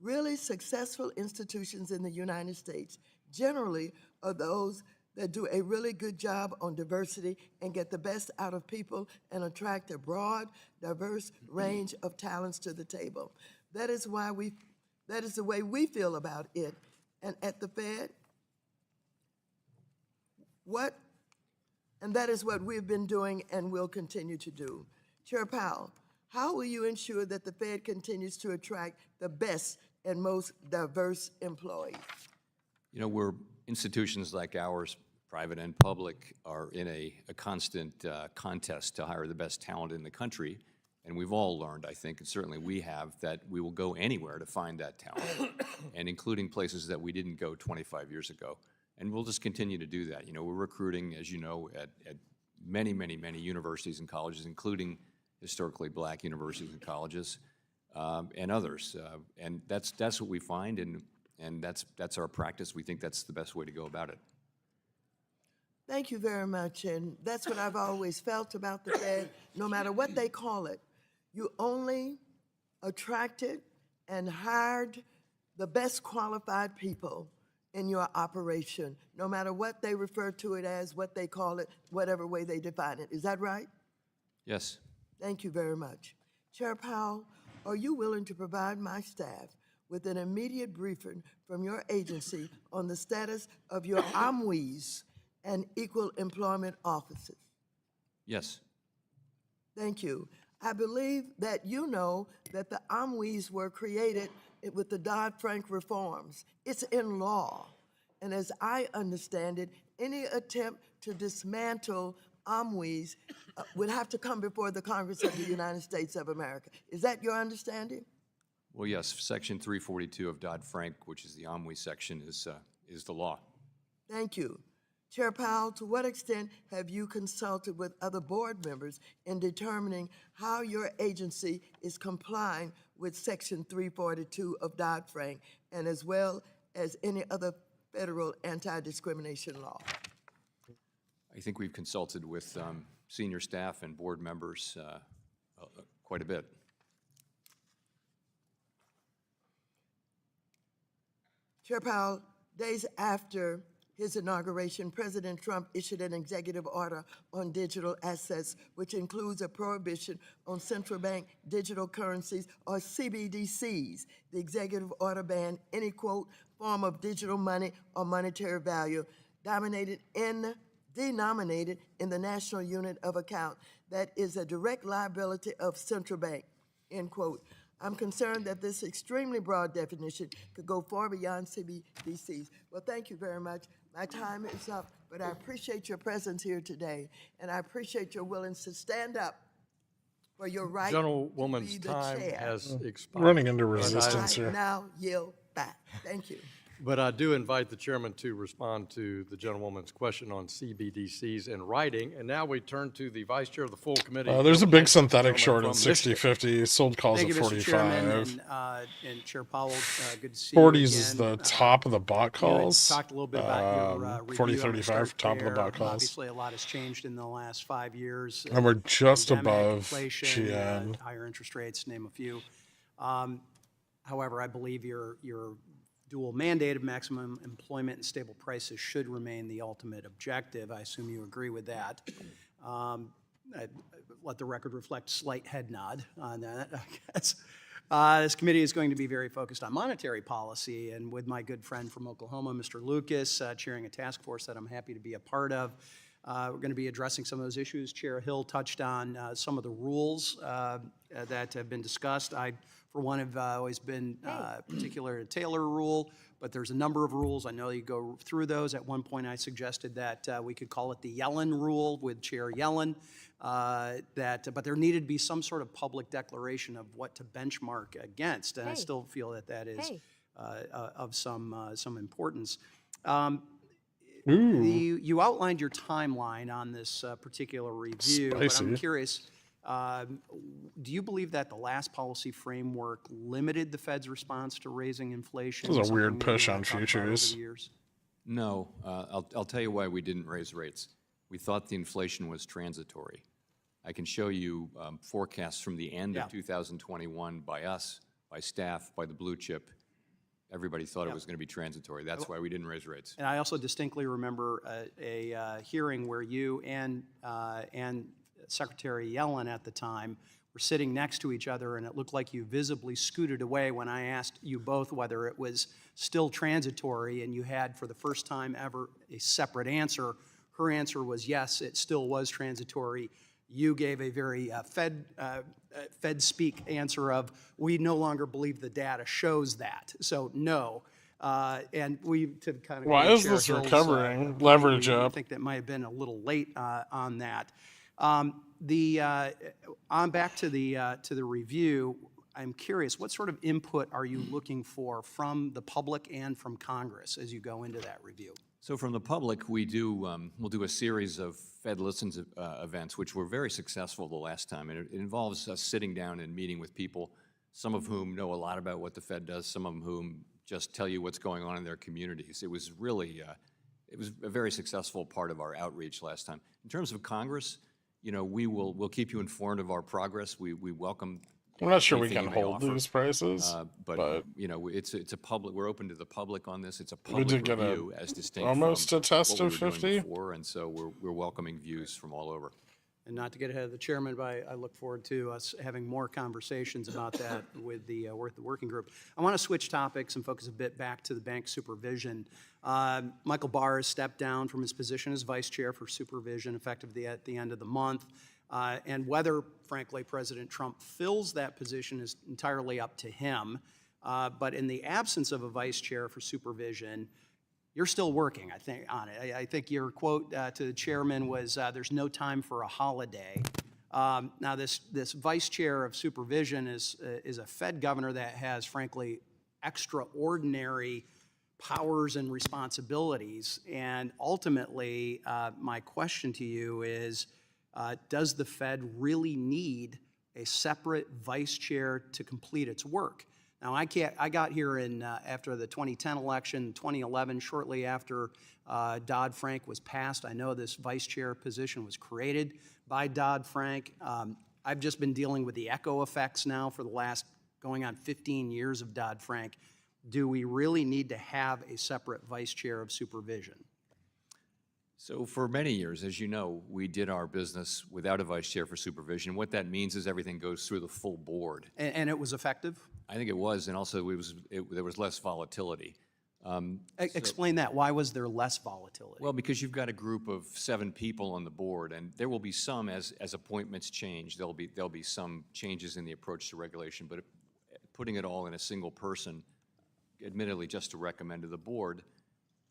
"Really successful institutions in the United States generally are those that do a really good job on diversity and get the best out of people and attract a broad, diverse range of talents to the table. That is the way we feel about it. And at the Fed, and that is what we've been doing and will continue to do. Chair Powell, how will you ensure that the Fed continues to attract the best and most diverse employees?" We're institutions like ours, private and public, are in a constant contest to hire the best talent in the country. And we've all learned, I think, and certainly we have, that we will go anywhere to find that talent, and including places that we didn't go 25 years ago. And we'll just continue to do that. We're recruiting, as you know, at many, many, many universities and colleges, including historically black universities and colleges, and others. And that's what we find, and that's our practice. We think that's the best way to go about it. Thank you very much. And that's what I've always felt about the Fed. No matter what they call it, you only attracted and hired the best qualified people in your operation, no matter what they refer to it as, what they call it, whatever way they define it. Is that right? Yes. Thank you very much. Chair Powell, are you willing to provide my staff with an immediate briefing from your agency on the status of your OMWEs and equal employment offices? Yes. Thank you. I believe that you know that the OMWEs were created with the Dodd-Frank reforms. It's in law. And as I understand it, any attempt to dismantle OMWEs would have to come before the Congress of the United States of America. Is that your understanding? Well, yes, Section 342 of Dodd-Frank, which is the OMWE section, is the law. Thank you. Chair Powell, to what extent have you consulted with other board members in determining how your agency is complying with Section 342 of Dodd-Frank and as well as any other federal anti-discrimination law? I think we've consulted with senior staff and board members quite a bit. Chair Powell, days after his inauguration, President Trump issued an executive order on digital assets, which includes a prohibition on central bank digital currencies, or CBDCs. The executive order banned any, quote, form of digital money or monetary value denominated in the national unit of account that is a direct liability of central bank, end quote. I'm concerned that this extremely broad definition could go far beyond CBDCs. Well, thank you very much. My time is up, but I appreciate your presence here today, and I appreciate your willingness to stand up for your right to be Gentlewoman's the time chair. has expired. Running into I resistance here. now yield back. Thank you. But I do invite the chairman to respond to the gentlewoman's question on CBDCs in writing. And now we turn to the vice chair of the full committee. There's a big synthetic Gentleman short at from Michigan. 60-50, sold calls Thank at you, Mr. Chairman, 45. and Chair Powell, good to see you again. 40s is the top of the bot You had calls. talked a little bit about your review. 40, I'm gonna 35, start top of the there. bot calls. Obviously, a lot has changed in the last 5 years. And we're just Pandemic, above inflation, GN. higher interest rates, name a few. However, I believe your dual mandate of maximum employment and stable prices should remain the ultimate objective. I assume you agree with that. I let the record reflect slight head nod on that, I guess. This committee is going to be very focused on monetary policy, and with my good friend from Oklahoma, Mr. Lucas, chairing a task force that I'm happy to be a part of. We're going to be addressing some of those issues. Chair Hill touched on some of the rules that have been discussed. I, for one, have always been particular to Taylor rule, but there's a number of rules. I know you go through those. At one point, I suggested that we could call it the Yellen rule with Chair Yellen, but there needed to be some sort of public declaration of what to benchmark against, and I still feel that that is of some importance. You outlined your timeline on this particular review, but I'm Spicy. curious, do you believe that the last policy framework limited the Fed's response to raising inflation? This is a something weird that push you on talked about over futures. the years? No, I'll tell you why we didn't raise rates. We thought the inflation was transitory. I can show you forecasts from the end of 2021 by us, by staff, by the blue chip. Everybody thought it was going to be transitory. That's why we didn't raise rates. And I also distinctly remember a hearing where you and Secretary Yellen at the time were sitting next to each other, and it looked like you visibly scooted away when I asked you both whether it was still transitory, and you had, for the first time ever, a separate answer. Her answer was yes, it still was transitory. You gave a very Fed speak answer of, we no longer believe the data shows that, so no. And we, to kind of. Why go is Chair this Hill's, recovering? Leverage I up. think that might have been a little late on that. On back to the review, I'm curious, what sort of input are you looking for from the public and from Congress as you go into that review? So from the public, we'll do a series of Fed Listens events, which were very successful the last time. And it involves us sitting down and meeting with people, some of whom know a lot about what the Fed does, some of whom just tell you what's going on in their communities. It was really, it was a very successful part of our outreach last time. In terms of Congress, you know, we'll keep you informed of our progress. We welcome. I'm not sure we anything can you may hold offer. these prices, But you know, it's a public. We're open to the public on this. It's a did public get a review as distinct almost from a test what of we were doing 50. before, and so we're welcoming views from all over. And not to get ahead of the chairman, but I look forward to us having more conversations about that with the working group. I want to switch topics and focus a bit back to the bank supervision. Michael Barr has stepped down from his position as vice chair for supervision effective at the end of the month. And whether, frankly, President Trump fills that position is entirely up to him. But in the absence of a vice chair for supervision, you're still working, I think, on it. I think your quote to the chairman was, "There's no time for a holiday." Now, this vice chair of supervision is a Fed governor that has, frankly, extraordinary powers and responsibilities. And ultimately, my question to you is, does the Fed really need a separate vice chair to complete its work? Now, I got here after the 2010 election, 2011, shortly after Dodd-Frank was passed. I know this vice chair position was created by Dodd-Frank. I've just been dealing with the echo effects now for the last going on 15 years of Dodd-Frank. Do we really need to have a separate vice chair of supervision? So for many years, as you know, we did our business without a vice chair for supervision. What that means is everything goes through the full board. And it was effective? I think it was, and also there was less volatility. Explain that. Why was there less volatility? Well, because you've got a group of 7 people on the board, and there will be some as appointments change. There'll be some changes in the approach to regulation, but putting it all in a single person, admittedly just to recommend to the board,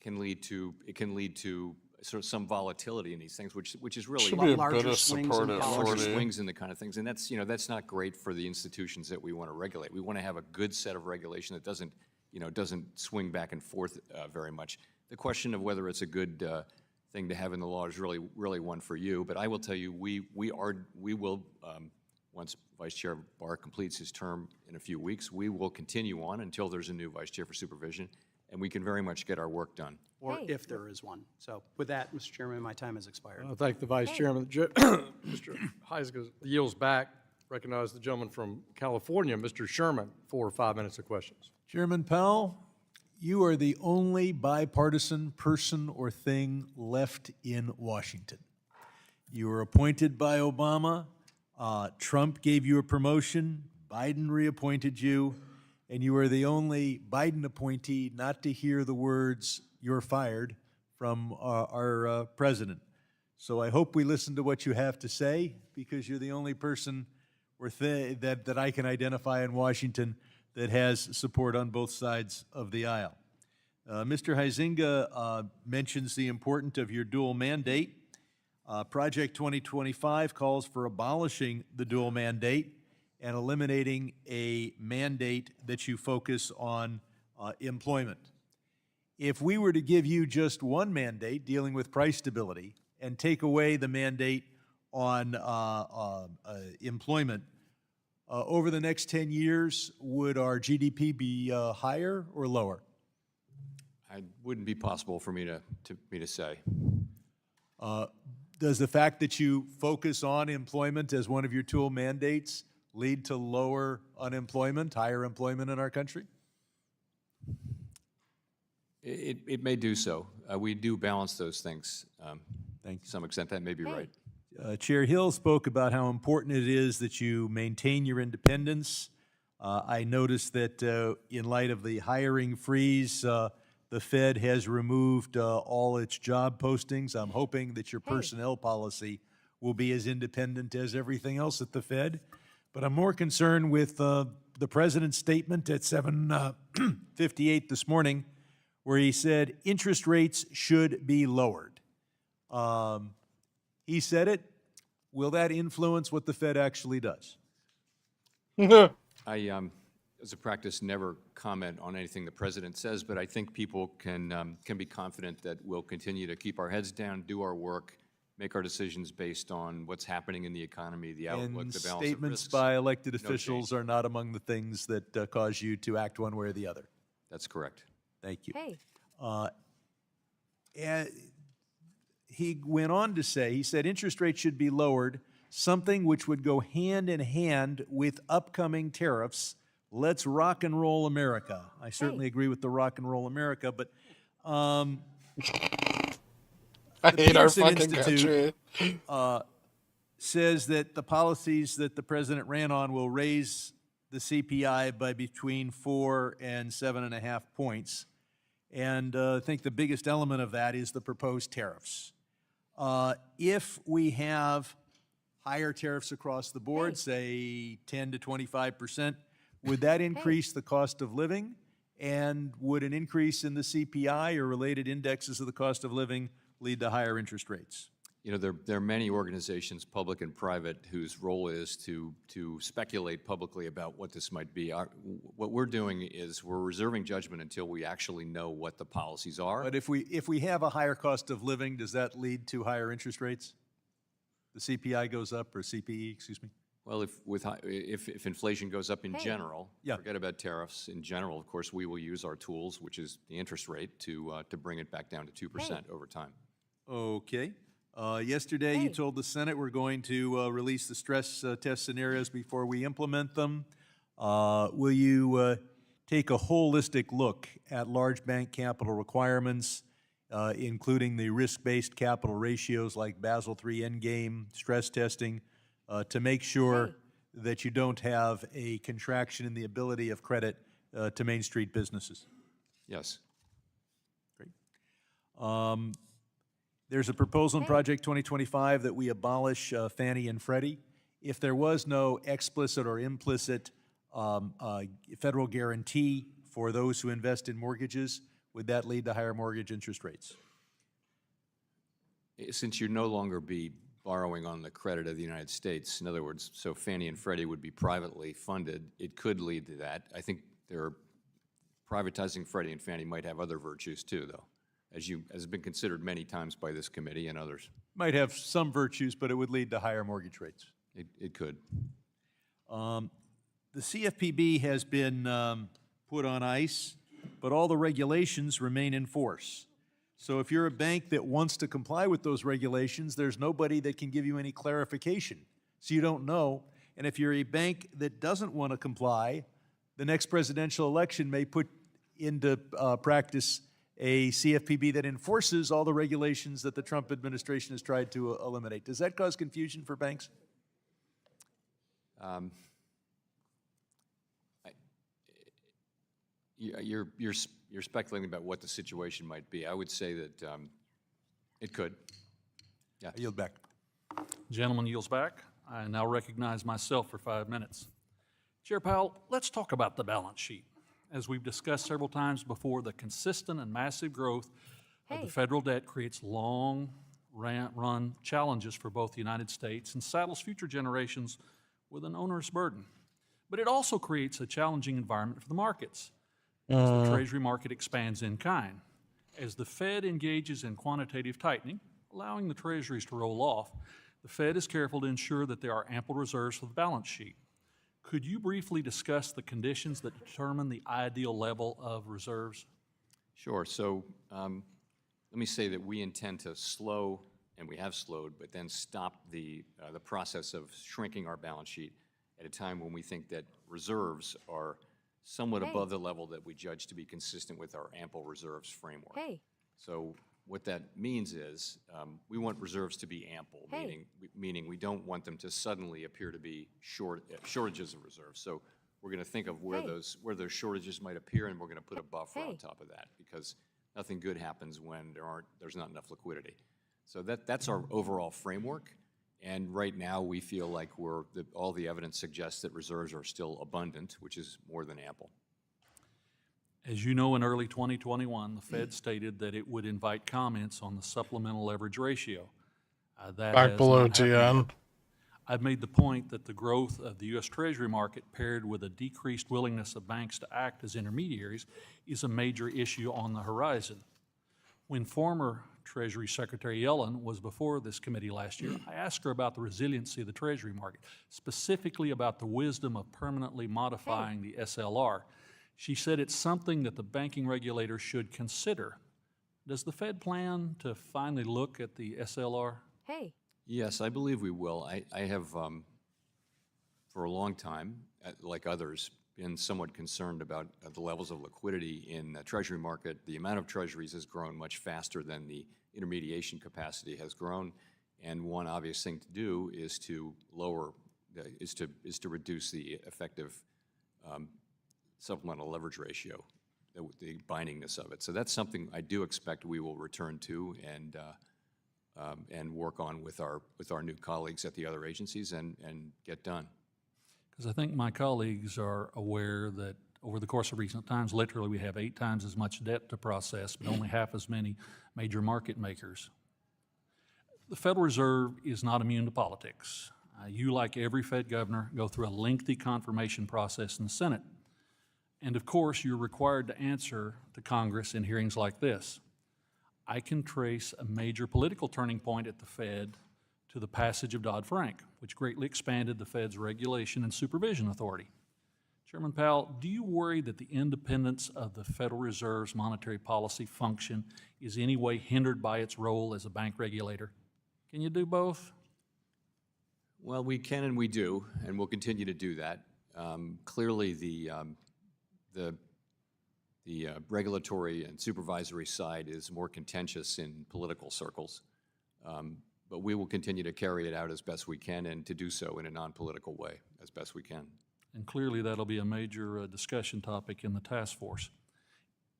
can lead to sort of some volatility in these things, which is really Should be a larger bit of swings support in at policy. larger 40. swings in the kind of things, and that's not great for the institutions that we want to regulate. We want to have a good set of regulation that doesn't swing back and forth very much. The question of whether it's a good thing to have in the law is really one for you. But I will tell you, we will once Vice Chair Barr completes his term in a few weeks, we will continue on until there's a new Vice Chair for supervision, and we can very much get our work done. Or Hey. if there is one. So with that, Mr. Chairman, my time has expired. I thank the Vice Chairman. Mr. Heisger yields back. Recognize the gentleman from California, Mr. Sherman, 4 or 5 minutes of questions. Chairman Powell, you are the only bipartisan person or thing left in Washington. You were appointed by Obama. Trump gave you a promotion. Biden reappointed you. And you are the only Biden appointee not to hear the words, "You're fired," from our president. So I hope we listen to what you have to say, because you're the only person or that I can identify in Washington that has support on both sides of the aisle. Mr. Huizenga mentions the importance of your dual mandate. Project 2025 calls for abolishing the dual mandate and eliminating a mandate that you focus on employment. If we were to give you just one mandate dealing with price stability and take away the mandate on employment, over the next 10 years, would our GDP be higher or lower? It wouldn't be possible for me to say. Does the fact that you focus on employment as one of your dual mandates lead to lower unemployment, higher employment in our country? It may do so. We do balance those things to some extent. That may be right. Chair Hill spoke about how important it is that you maintain your independence. I noticed that in light of the hiring freeze, the Fed has removed all its job postings. I'm hoping that your personnel policy will be as independent as everything else at the Fed. But I'm more concerned with the president's statement at 7:58 this morning, where he said interest rates should be lowered. He said it. Will that influence what the Fed actually does? I, as a practice, never comment on anything the president says, but I think people can be confident that we'll continue to keep our heads down, do our work, make our decisions based on what's happening in the economy, the outlook, And the balance of statements risks. by elected No officials change. are not among the things that cause you to act one way or the other. That's correct. Thank you. Hey. he went on to say, he said, interest rates should be lowered, something which would go hand in hand with upcoming tariffs. Let's rock and roll America. I certainly agree with the rock and roll America, but I hate our Peterson fucking Institute, country. says that the policies that the president ran on will raise the CPI by between 4 and 7.5 points. And I think the biggest element of that is the proposed tariffs. If we have higher tariffs across the board, say 10 to 25%, would that increase the cost of living? And would an increase in the CPI or related indexes of the cost of living lead to higher interest rates? You know, there are many organizations, public and private, whose role is to speculate publicly about what this might be. What we're doing is we're reserving judgment until we actually know what the policies are. But if we have a higher cost of living, does that lead to higher interest rates? The CPI goes up, or CPE, excuse me? Well, if inflation goes up in general, Yeah. forget about tariffs. In general, of course, we will use our tools, which is the interest rate, to bring it back down to 2% over time. Okay. Yesterday, you told the Senate we're going to release the stress test scenarios before we implement them. Will you take a holistic look at large bank capital requirements, including the risk-based capital ratios like Basel III Endgame, stress testing, to make sure that you don't have a contraction in the ability of credit to Main Street businesses? Yes. Great. There's a proposal in Project 2025 that we abolish Fannie and Freddie. If there was no explicit or implicit federal guarantee for those who invest in mortgages, would that lead to higher mortgage interest rates? Since you'd no longer be borrowing on the credit of the United States, in other words, so Fannie and Freddie would be privately funded, it could lead to that. I think privatizing Freddie and Fannie might have other virtues too, though, as has been considered many times by this committee and others. Might have some virtues, but it would lead to higher mortgage rates. It could. The CFPB has been put on ice, but all the regulations remain in force. So if you're a bank that wants to comply with those regulations, there's nobody that can give you any clarification. So you don't know. And if you're a bank that doesn't want to comply, the next presidential election may put into practice a CFPB that enforces all the regulations that the Trump administration has tried to eliminate. Does that cause confusion for banks? You're speculating about what the situation might be. I would say that it could. Yeah. I yield back. Gentleman yields back. I now recognize myself for 5 minutes. Chair Powell, let's talk about the balance sheet. As we've discussed several times before, the consistent and massive growth of the federal debt creates long-run challenges for both the United States and saddles future generations with an onerous burden. But it also creates a challenging environment for the markets as the Treasury market expands in kind. As the Fed engages in quantitative tightening, allowing the Treasuries to roll off, the Fed is careful to ensure that there are ample reserves for the balance sheet. Could you briefly discuss the conditions that determine the ideal level of reserves? Sure. So let me say that we intend to slow, and we have slowed, but then stop the process of shrinking our balance sheet at a time when we think that reserves are somewhat above the level that we judge to be consistent with our ample reserves framework. So what that means is we want reserves to be ample, meaning we don't want them to suddenly appear to be shortages of reserves. So we're going to think of where those shortages might appear, and we're going to put a buffer on top of that, because nothing good happens when there's not enough liquidity. So that's our overall framework. And right now we feel like all the evidence suggests that reserves are still abundant, which is more than ample. As you know, in early 2021, the Fed stated that it would invite comments on the supplemental leverage ratio. That Back has below not happened. TN. I've made the point that the growth of the U.S. Treasury market paired with a decreased willingness of banks to act as intermediaries is a major issue on the horizon. When former Treasury Secretary Yellen was before this committee last year, I asked her about the resiliency of the Treasury market, specifically about the wisdom of permanently modifying the SLR. She said it's something that the banking regulator should consider. Does the Fed plan to finally look at the SLR? Hey, Yes, I believe we will. I have, for a long time, like others, been somewhat concerned about the levels of liquidity in the Treasury market. The amount of Treasuries has grown much faster than the intermediation capacity has grown, and one obvious thing to do is to reduce the effective supplemental leverage ratio, the bindingness of it. So that's something I do expect we will return to and work on with our new colleagues at the other agencies and get done. Because I think my colleagues are aware that over the course of recent times, literally we have 8 times as much debt to process, but only half as many major market makers. The Federal Reserve is not immune to politics. You, like every Fed governor, go through a lengthy confirmation process in the Senate. And of course, you're required to answer to Congress in hearings like this. I can trace a major political turning point at the Fed to the passage of Dodd-Frank, which greatly expanded the Fed's regulation and supervision authority. Chairman Powell, do you worry that the independence of the Federal Reserve's monetary policy function is in any way hindered by its role as a bank regulator? Can you do both? Well, we can and we do, and we'll continue to do that. Clearly, the regulatory and supervisory side is more contentious in political circles. But we will continue to carry it out as best we can and to do so in a non-political way as best we can. And clearly that'll be a major discussion topic in the task force.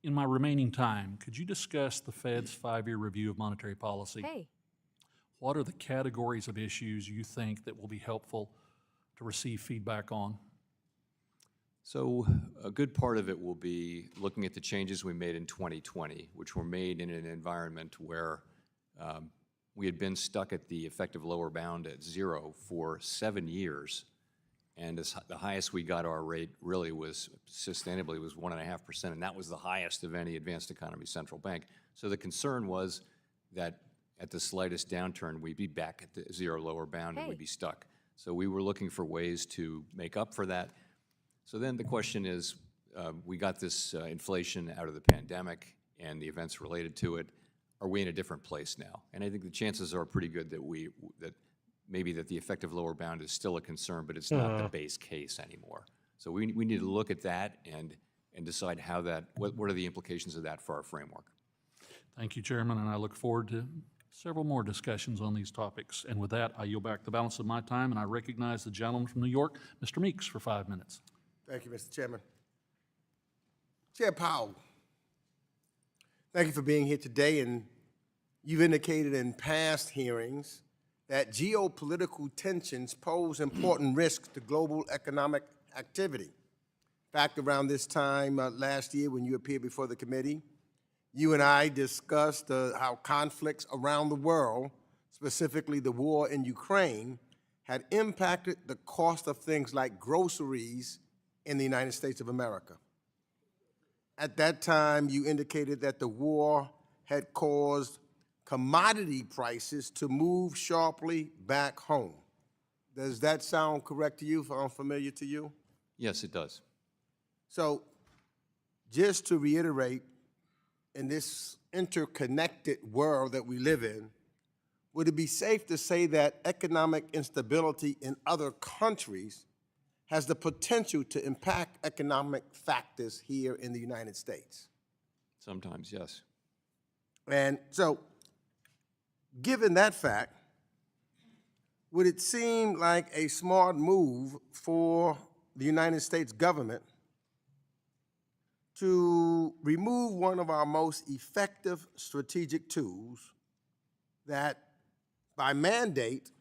In my remaining time, could you discuss the Fed's 5-year review of monetary policy? hey, What are the categories of issues you think that will be helpful to receive feedback on? So a good part of it will be looking at the changes we made in 2020, which were made in an environment where we had been stuck at the effective lower bound at 0 for 7 years. And the highest we got our rate really was sustainably was 1.5%, and that was the highest of any advanced economy central bank. So the concern was that at the slightest downturn, we'd be back at the 0 lower bound and we'd be stuck. So we were looking for ways to make up for that. So then the question is, we got this inflation out of the pandemic and the events related to it. Are we in a different place now? And I think the chances are pretty good that maybe the effective lower bound is still a concern, but it's not the base case anymore. So we need to look at that and decide how what are the implications of that for our framework. Thank you, Chairman, and I look forward to several more discussions on these topics. And with that, I yield back the balance of my time, and I recognize the gentleman from New York, Mr. Meeks, for 5 minutes. Thank you, Mr. Chairman. Chair Powell, thank you for being here today, and you've indicated in past hearings that geopolitical tensions pose important risks to global economic activity. In fact, around this time last year when you appeared before the committee, you and I discussed how conflicts around the world, specifically the war in Ukraine, had impacted the cost of things like groceries in the United States of America. At that time, you indicated that the war had caused commodity prices to move sharply back home. Does that sound correct to you, familiar to you? Yes, it does. So, just to reiterate, in this interconnected world that we live in, would it be safe to say that economic instability in other countries has the potential to impact economic factors here in the United States? Sometimes, yes. And so, given that fact, would it seem like a smart move for the United States government to remove one of our most effective strategic tools that, by mandate,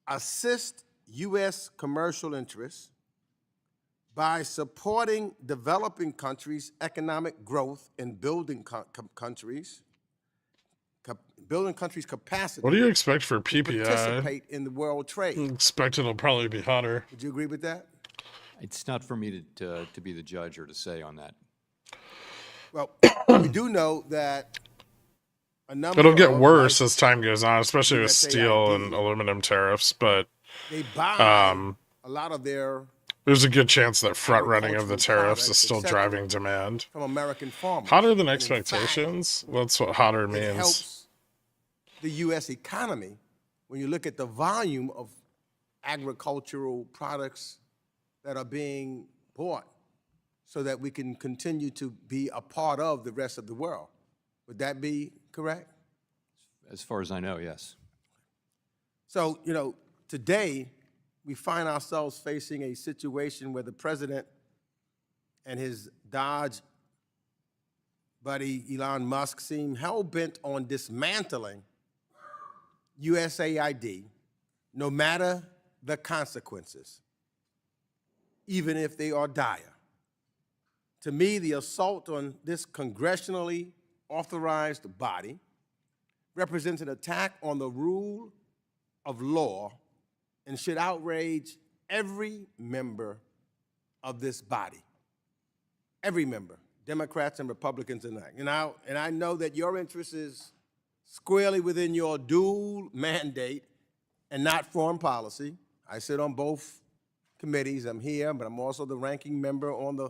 assist U.S. commercial interests by supporting developing countries' economic growth and building countries' capacity? What do you expect for to PPI? participate in the world trade? Expect it'll probably be hotter. Would you agree with that? It's not for me to be the judge or to say on that. Well, we do know that a number It'll get of, worse like, as time goes on, especially with USAID, steel and aluminum tariffs. But they buy um, a lot of their There's a good chance that front running of the agricultural tariffs is products, still etc., driving demand. from American farmers. Hotter than And in fact, expectations? That's what hotter it means. helps the U.S. economy when you look at the volume of agricultural products that are being bought so that we can continue to be a part of the rest of the world. Would that be correct? As far as I know, yes. So, today we find ourselves facing a situation where the president and his Dodge buddy Elon Musk seem hell-bent on dismantling USAID, no matter the consequences, even if they are dire. To me, the assault on this congressionally authorized body represents an attack on the rule of law and should outrage every member of this body. Every member, Democrats and Republicans alike. And I know that your interest is squarely within your dual mandate and not foreign policy. I sit on both committees. I'm here, but I'm also the ranking member on the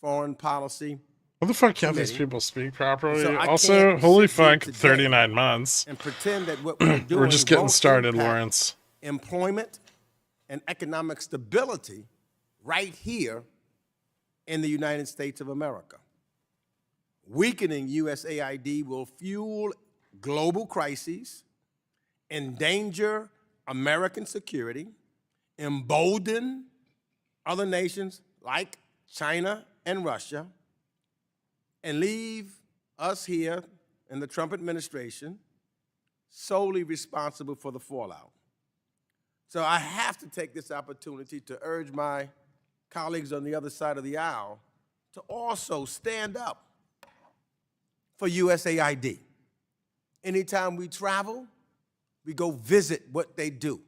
foreign policy. What the fuck can't these committee. people speak properly? So I Also, can't holy sit here fuck, today 39 months. and pretend that what we're doing We're just getting won't started, impact Lawrence. employment and economic stability right here in the United States of America. Weakening USAID will fuel global crises, endanger American security, embolden other nations like China and Russia, and leave us here in the Trump administration solely responsible for the fallout. So I have to take this opportunity to urge my colleagues on the other side of the aisle to also stand up for USAID. Anytime we travel, we go visit what they do.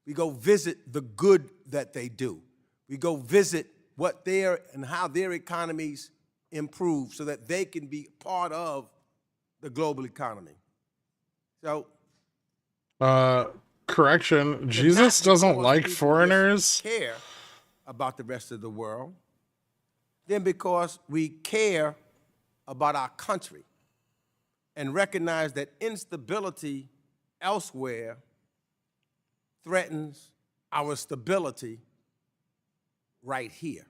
We go visit the good that they do. We go visit what their and how their economies improve so that they can be part of the global economy. So, Correction, Jesus doesn't because like people foreigners. care about the rest of the world, then because we care about our country and recognize that instability elsewhere threatens our stability right here.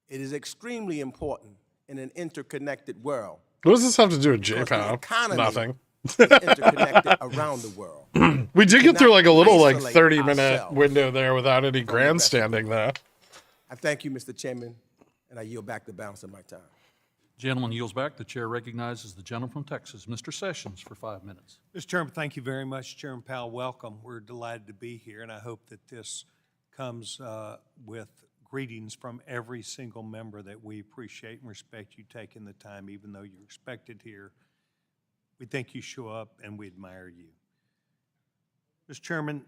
It is extremely important in an interconnected world. What does this have to do with because the JPOW? economy Nothing. is interconnected around the world. We did get cannot through like a little like isolate 30-minute ourselves window there without any from the rest of grandstanding though. I thank you, Mr. Chairman, and I yield back the balance of my time. Gentleman yields back. The chair recognizes the gentleman from Texas, Mr. Sessions, for 5 minutes. Mr. Chairman, thank you very much. Chairman Powell, welcome. We're delighted to be here, and I hope that this comes with greetings from every single member that we appreciate and respect you taking the time, even though you're expected here. We think you show up, and we admire you. Mr. Chairman,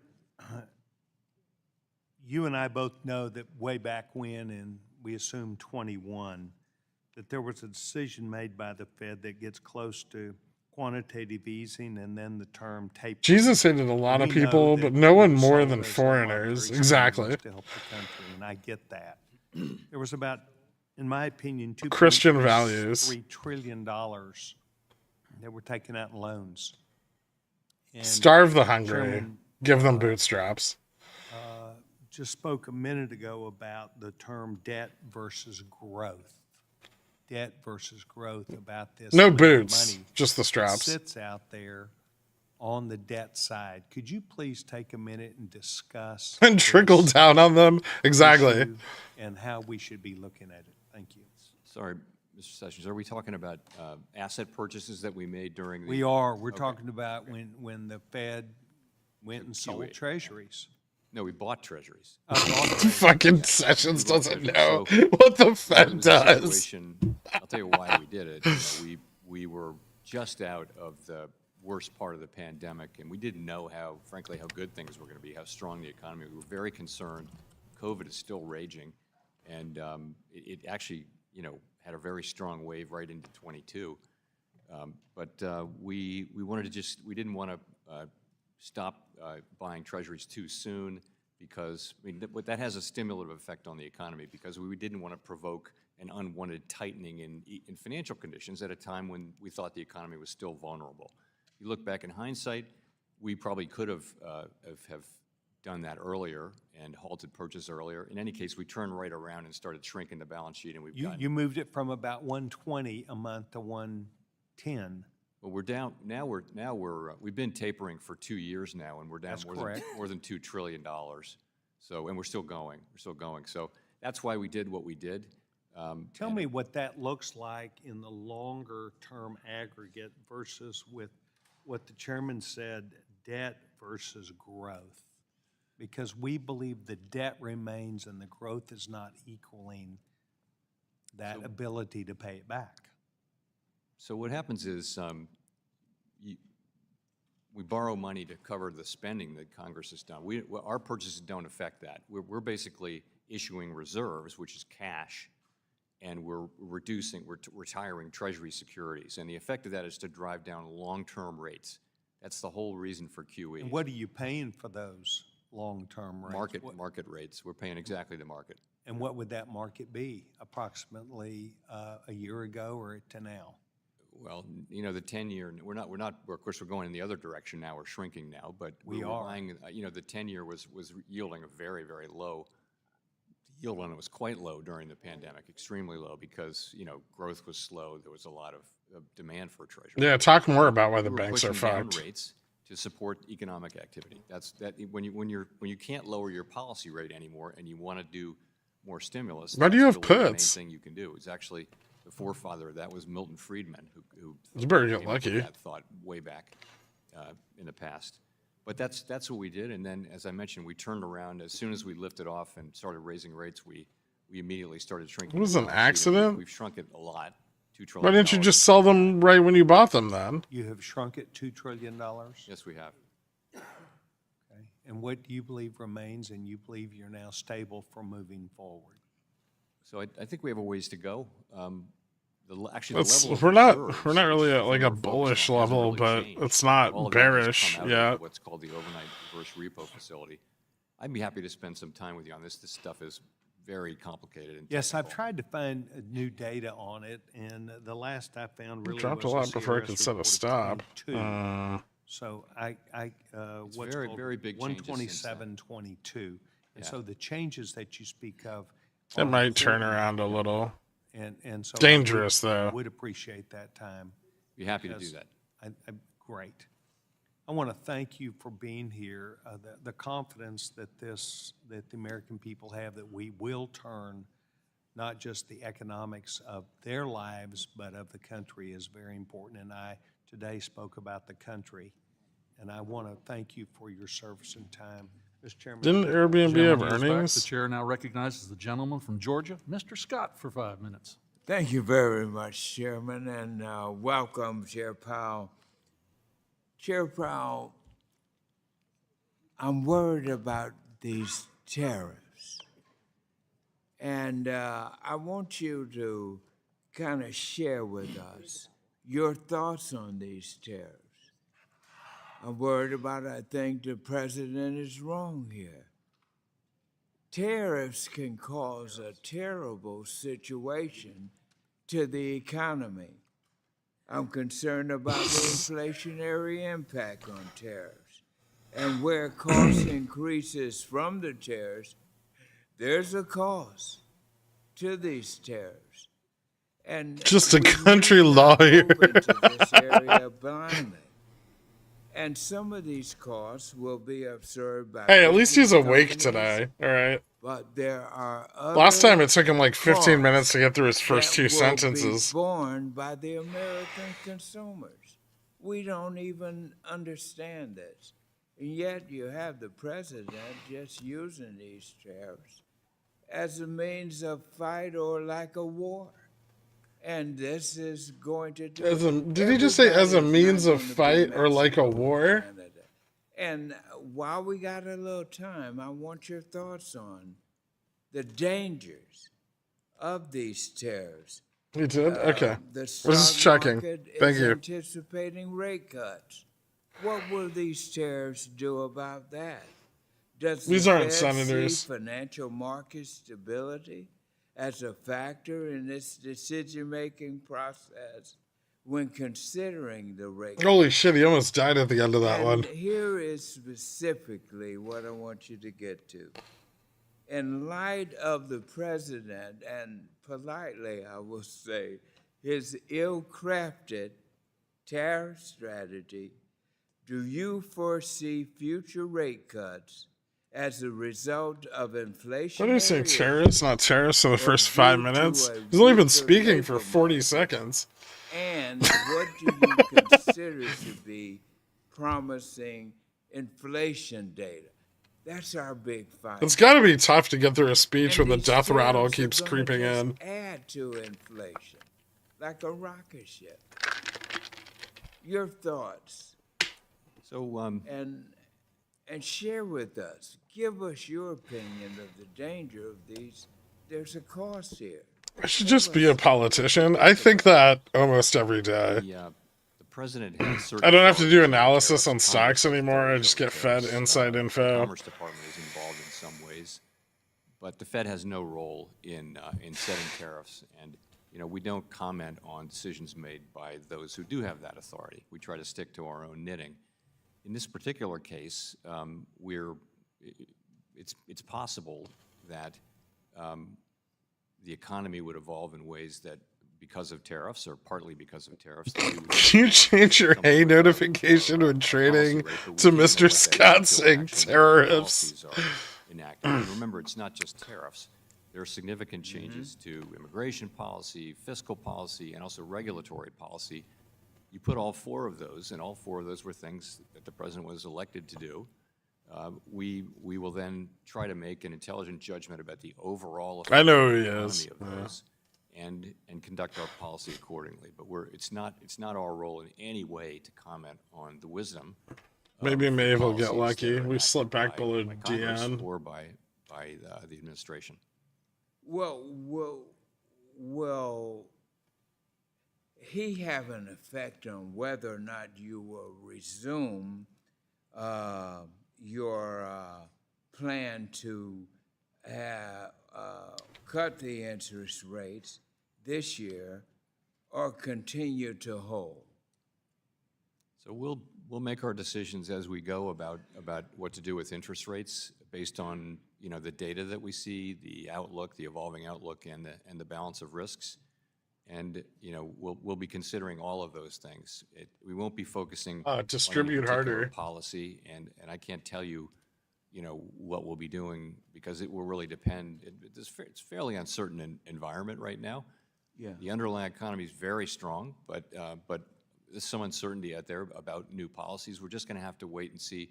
you and I both know that way back when, and we assume 21, that there was a decision made by the Fed that gets close to quantitative easing and then the term tapering. Jesus hated a lot of We know people, that but no one we more saw than those foreigners. monetary Exactly. stimulus to help the country, and I get that. There was about, in my opinion, Christian values. $2.3 trillion that were taken out in loans. And Starve the hungry. Chairman, Give them bootstraps. just spoke a minute ago about the term debt versus growth. Debt versus growth, about this. No amount of boots, money just the that straps. sits out there on the debt side. Could you please take a minute and discuss And trickle this down on them. Exactly. issue and how we should be looking at it? Thank you. Sorry, Mr. Sessions, are we talking about asset purchases that we made during the? We are. We're talking about when the Fed went and sold wait. treasuries. No, we bought treasuries. Fucking Sessions doesn't know So- what the It Fed was a does. situation- I'll tell you why we did it. You know, we were just out of the worst part of the pandemic, and we didn't know how, frankly, how good things were going to be, how strong the economy. We were very concerned. COVID is still raging, and it actually, you know, had a very strong wave right into 22. But we wanted to just, we didn't want to stop buying treasuries too soon. because that has a stimulative effect on the economy, because we didn't want to provoke an unwanted tightening in financial conditions at a time when we thought the economy was still vulnerable. You look back in hindsight, we probably could have done that earlier and halted purchase earlier. In any case, we turned right around and started shrinking the balance sheet, and we've gotten. You moved it from about 120 a month to 110. Well, we're down now. We've been tapering for 2 years now, and we're down That's more correct. than $2 trillion. So, and we're still going. So that's why we did what we did. Tell me what that looks like in the longer term aggregate versus with what the chairman said, debt versus growth. Because we believe the debt remains and the growth is not equaling that ability to pay it back. So what happens is we borrow money to cover the spending that Congress has done. Our purchases don't affect that. We're basically issuing reserves, which is cash, and we're retiring Treasury securities. And the effect of that is to drive down long-term rates. That's the whole reason for QE. And what are you paying for those long-term rates? Market rates. We're paying exactly the market. And what would that market be approximately a year ago or to now? Well, you know, the 10-year, of course, we're going in the other direction now. We're shrinking now, but We we're are. buying, the 10-year was yielding a very, very low. The yield on it was quite low during the pandemic, extremely low, because, growth was slow. There was a lot of demand for Treasury. Yeah, talk more about why the We were banks are pushing down fucked. rates to support economic activity. When you can't lower your policy rate anymore and you want to do more stimulus. Why do you that's have really the main puts? thing you can do. It's actually the forefather of that was Milton Friedman, who You better get came up with lucky. that thought way back in the past. But that's what we did, and then, as I mentioned, we turned around as soon as we lifted off and started raising rates. We immediately started shrinking. It was the an balance sheet, and accident? We've shrunk it a lot. $2 trillion. Why didn't you just sell them right when you bought them then? You have shrunk it $2 trillion? Yes, we have. Okay. And what do you believe remains, and you believe you're now stable for moving forward? So I think we have a ways to go. Actually, the It's, level of we're not reserves, really at which like a we're focused bullish on, hasn't level, really but changed. it's All not of that has bearish come out of yet. What's called the overnight reverse repo facility. I'd be happy to spend some time with you on this. This stuff is very complicated. And Yes, I've technical. tried to find new data on it, and the last I found really Dropped was a lot the before I CRS could set a report of stop. 22. So what's very, called very big changes since then. 127.22. And Yeah. so the changes that you speak of It are might turn important, around a little. and so Dangerous, though. I would appreciate that time. Be happy to do because that. Great. I want to thank you for being here. The confidence that the American people have that we will turn not just the economics of their lives, but of the country is very important. And I today spoke about the country, and I want to thank you for your service and time. Mr. Chairman. Didn't Airbnb have Gentleman goes back. The earnings? chair now recognizes the gentleman from Georgia, Mr. Scott, for 5 minutes. Thank you very much, Chairman, and welcome, Chair Powell. Chair Powell, I'm worried about these tariffs, and I want you to kind of share with us your thoughts on these tariffs. I'm worried about it. I think the president is wrong here. Tariffs can cause a terrible situation to the economy. I'm concerned about the inflationary impact on tariffs. And where cost increases from the tariffs, there's a cost to these tariffs. And Just a we country need not lawyer. move into this area blindly. And some of these costs will be absorbed by Hey, at least he's business awake companies, today. All right. But there are other Last time it took him like 15 costs minutes to get through his first that two will sentences. be borne by the American consumers. We don't even understand this. And yet you have the president just using these tariffs as a means of fight or like a war. And this is going to do Did he just say as a everybody's means not of gonna be fight or like a Mexico or war? Canada. And while we got a little time, I want your thoughts on the dangers of these tariffs. He did? Okay. The Was just stock checking. market Thank is you. anticipating rate cuts. What will these tariffs do about that? Does These the aren't Fed senators. see financial market stability as a factor in its decision-making process when considering the rate? Holy shit, he almost died at the end of that And one. here is specifically what I want you to get to. In light of the president, and politely I will say, his ill-crafted tariff strategy, do you foresee future rate cuts as a result of inflation? What did he say, terrorists, not terrorists, in the first 5 minutes? He's only been speaking for 40 seconds. And what do you consider to be promising inflation data? That's our big fight. It's got to be tough to get through a speech when the these death rattle tariffs are keeps gonna creeping just in. Add to inflation, like a rocket ship. Your thoughts, So, and share with us. Give us your opinion of the danger of these. There's a cost here. I should just be a politician. I think that almost every day. the president has certain I don't have to do authorities over analysis tariffs. on Congress stocks has anymore. I authorities just over get fed tariffs. inside The info. Commerce Department is involved in some ways, but the Fed has no role in setting tariffs. And we don't comment on decisions made by those who do have that authority. We try to stick to our own knitting. In this particular case, it's possible that the economy would evolve in ways that, because of tariffs, or partly because of tariffs, that we would Can you change your hey notification when trading to Mr. Scott saying tariffs? Enacted. And remember, it's not just tariffs. There are significant changes to immigration policy, fiscal policy, and also regulatory policy. You put all four of those, and all four of those were things that the president was elected to do. We will then try to make an intelligent judgment about the overall effect I know of who the he economy is. of those, and conduct our policy accordingly. But it's not our role in any way to comment on the wisdom. Maybe of Maeve will get policies that lucky. are We enacted slip back by below Congress DN. or by the administration. Will he have an effect on whether or not you will resume your plan to cut the interest rates this year or continue to hold? So we'll make our decisions as we go about what to do with interest rates based on the data that we see, the outlook, the evolving outlook, and the balance of risks. And we'll be considering all of those things. We won't be focusing distribute on any particular harder. policy, and I can't tell you what we'll be doing, because it will really depend. It's a fairly uncertain environment right now. Yeah. The underlying economy is very strong, but there's some uncertainty out there about new policies. We're just going to have to wait and see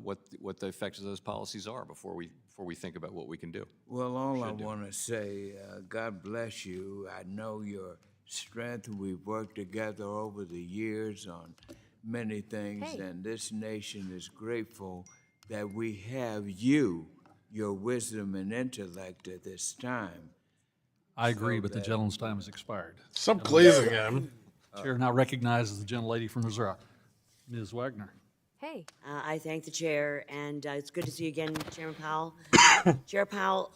what the effects of those policies are before we think about what we can do. Well, all I want to say, God bless you. I know your strength. We've worked together over the years on many things, Hey. and this nation is grateful that we have you, your wisdom and intellect at this time. I agree, but the gentleman's time has expired. Stop glazing him. Chair now recognizes the gentlelady from Missouri, Ms. Wagner. Hey, I thank the chair, and it's good to see you again, Chairman Powell. Chair Powell,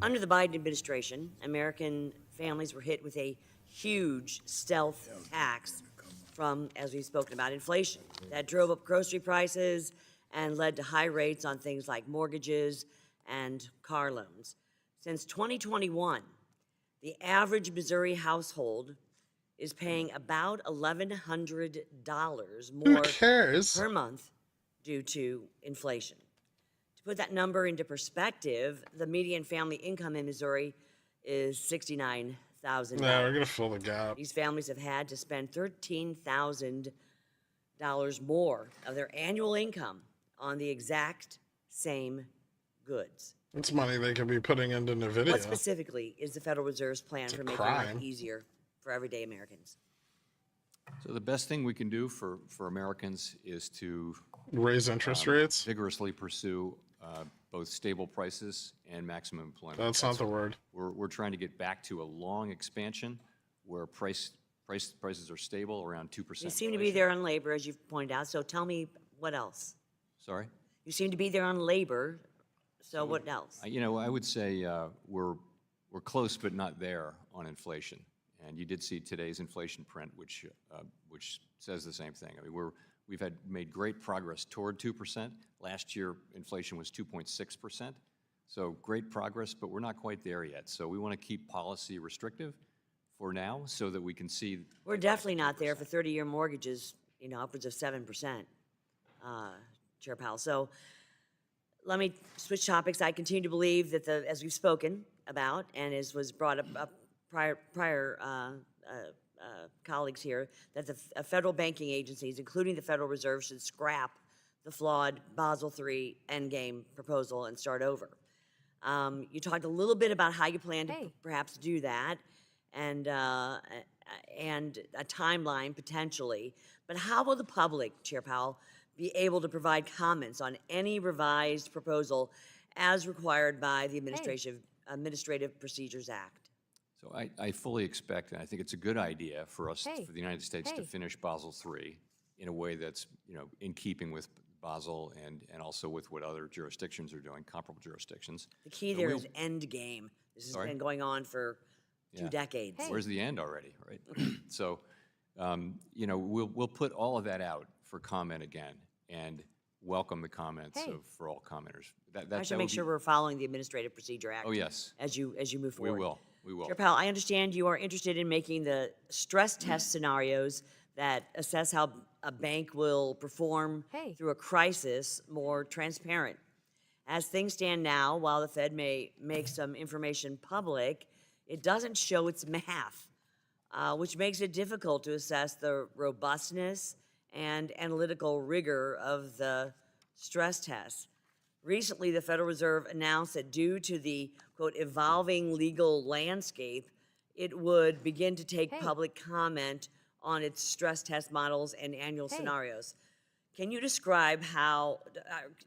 under the Biden administration, American families were hit with a huge stealth tax from, as we've spoken about, inflation that drove up grocery prices and led to high rates on things like mortgages and car loans. Since 2021, the average Missouri household is paying about $1,100 Who more cares? per month due to inflation. To put that number into perspective, the median family income in Missouri is $69,000. No, we're gonna fill the gap. These families have had to spend $13,000 more of their annual income on the exact same goods. It's money they could be putting into NVIDIA. What specifically is the Federal Reserve's plan for making crime. life easier for everyday Americans? So the best thing we can do for Americans is to Raise interest rates? vigorously pursue both stable prices and maximum employment. That's not the word. We're trying to get back to a long expansion where prices are stable around 2%. You seem to be there on labor, as you've pointed out, so tell me what else. Sorry? You seem to be there on labor, so what else? You know, I would say we're close but not there on inflation. And you did see today's inflation print, which says the same thing. I mean, we've made great progress toward 2%. Last year, inflation was 2.6%. So great progress, but we're not quite there yet. So we want to keep policy restrictive for now so that we can see. We're definitely not there for 30-year mortgages, you know, upwards of 7%, Chair Powell. So let me switch topics. I continue to believe that as we've spoken about, and as was brought up prior colleagues here, that the federal banking agencies, including the Federal Reserve, should scrap the flawed Basel III endgame proposal and start over. You talked a little bit about how you plan to perhaps do that, and a timeline potentially. But how will the public, Chair Powell, be able to provide comments on any revised proposal as required by the Administrative Procedures Act? So I fully expect, and I think it's a good idea for us, for the United States, to finish Basel III in a way that's, you know, in keeping with Basel and also with what other jurisdictions are doing, comparable jurisdictions. The key there is end game. This has been going on for 2 decades. Where's the end already, right? So, you know, we'll put all of that out for comment again and welcome the comments for all commenters. I should make sure we're following the Administrative Procedure Act. Oh, yes. As you move forward. We will. Chair Powell, I understand you are interested in making the stress test scenarios that assess how a bank will perform through a crisis more transparent. As things stand now, while the Fed may make some information public, it doesn't show its math, which makes it difficult to assess the robustness and analytical rigor of the stress tests. Recently, the Federal Reserve announced that due to the, quote, evolving legal landscape, it would begin to take public comment on its stress test models and annual scenarios. Can you describe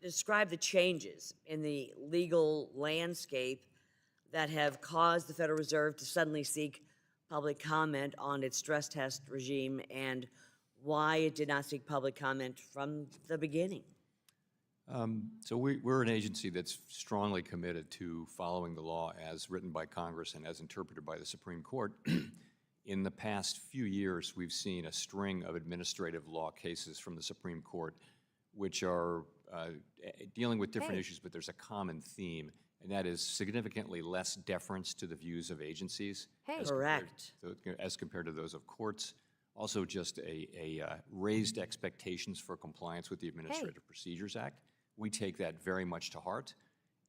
describe the changes in the legal landscape that have caused the Federal Reserve to suddenly seek public comment on its stress test regime and why it did not seek public comment from the beginning? So we're an agency that's strongly committed to following the law as written by Congress and as interpreted by the Supreme Court. In the past few years, we've seen a string of administrative law cases from the Supreme Court which are dealing with different issues, but there's a common theme, and that is significantly less deference to the views of agencies as compared to those of courts. Also just a raised expectations for compliance with the Administrative Procedures Act. We take that very much to heart,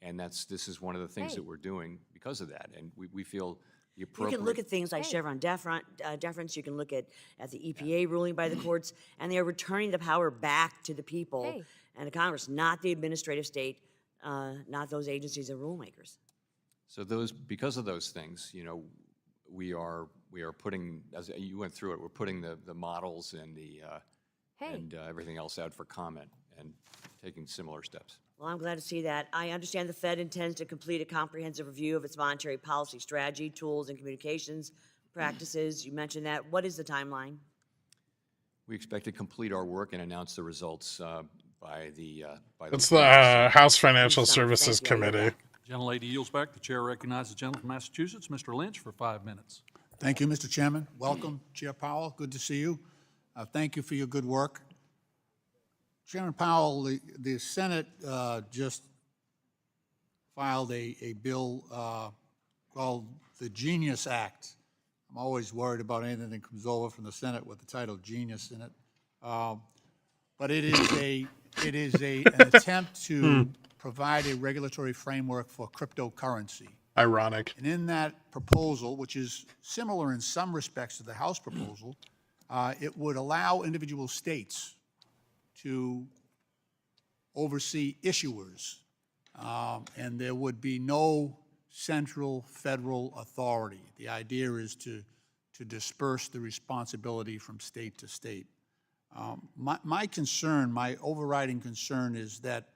and this is one of the things that we're doing because of that, and we feel the appropriate... You can look at things like Chevron deference, you can look at the EPA ruling by the courts, and they're returning the power back to the people and the Congress, not the administrative state, not those agencies and rulemakers. So because of those things, you know, we are putting, as you went through it, we're putting the models and and everything else out for comment and taking similar steps. Well, I'm glad to see that. I understand the Fed intends to complete a comprehensive review of its monetary policy strategy, tools, and communications practices. You mentioned that. What is the timeline? We expect to complete our work and announce the results by the. It's the House Financial Services Committee. Gentlelady yields back. The chair recognizes the gentleman from Massachusetts, Mr. Lynch, for 5 minutes. Thank you, Mr. Chairman. Welcome, Chair Powell. Good to see you. Thank you for your good work. Chairman Powell, the Senate just filed a bill called the Genius Act. I'm always worried about anything that comes over from the Senate with the title Genius in it. But it is an attempt to provide a regulatory framework for cryptocurrency. Ironic. And in that proposal, which is similar in some respects to the House proposal, it would allow individual states to oversee issuers, and there would be no central federal authority. The idea is to disperse the responsibility from state to state. My concern, my overriding concern is that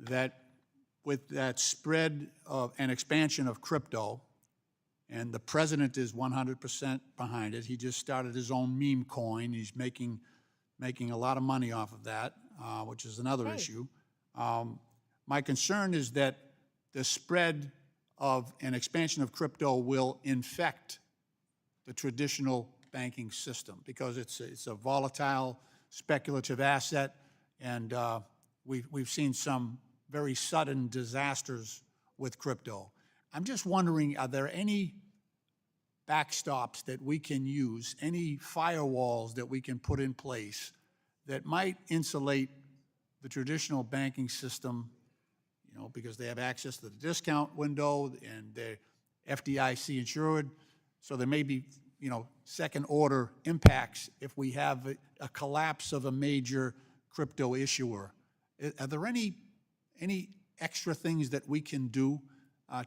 that with that spread of an expansion of crypto, and the president is 100% behind it. He just started his own meme coin. He's making a lot of money off of that. which is another Hey. issue. My concern is that the spread of an expansion of crypto will infect the traditional banking system because it's a volatile, speculative asset, and we've seen some very sudden disasters with crypto. I'm just wondering, are there any backstops that we can use, any firewalls that we can put in place that might insulate the traditional banking system, you know, because they have access to the discount window and they're FDIC insured, so there may be, you know, second-order impacts if we have a collapse of a major crypto issuer. Are there any extra things that we can do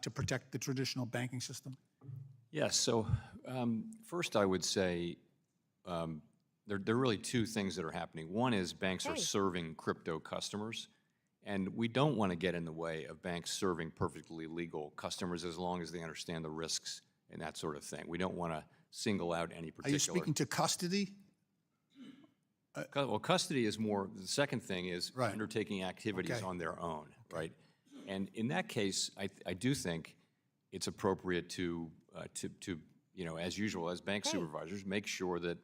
to protect the traditional banking system? Yes, so first I would say there are really two things that are happening. One is banks are Hey. serving crypto customers, and we don't want to get in the way of banks serving perfectly legal customers as long as they understand the risks and that sort of thing. We don't want to single out any Are particular. you speaking to custody? Well, custody is more, the second thing is Right. undertaking activities Okay. on their own, right? And in that case, I do think it's appropriate to, you know, as usual, as bank Hey. supervisors, make sure that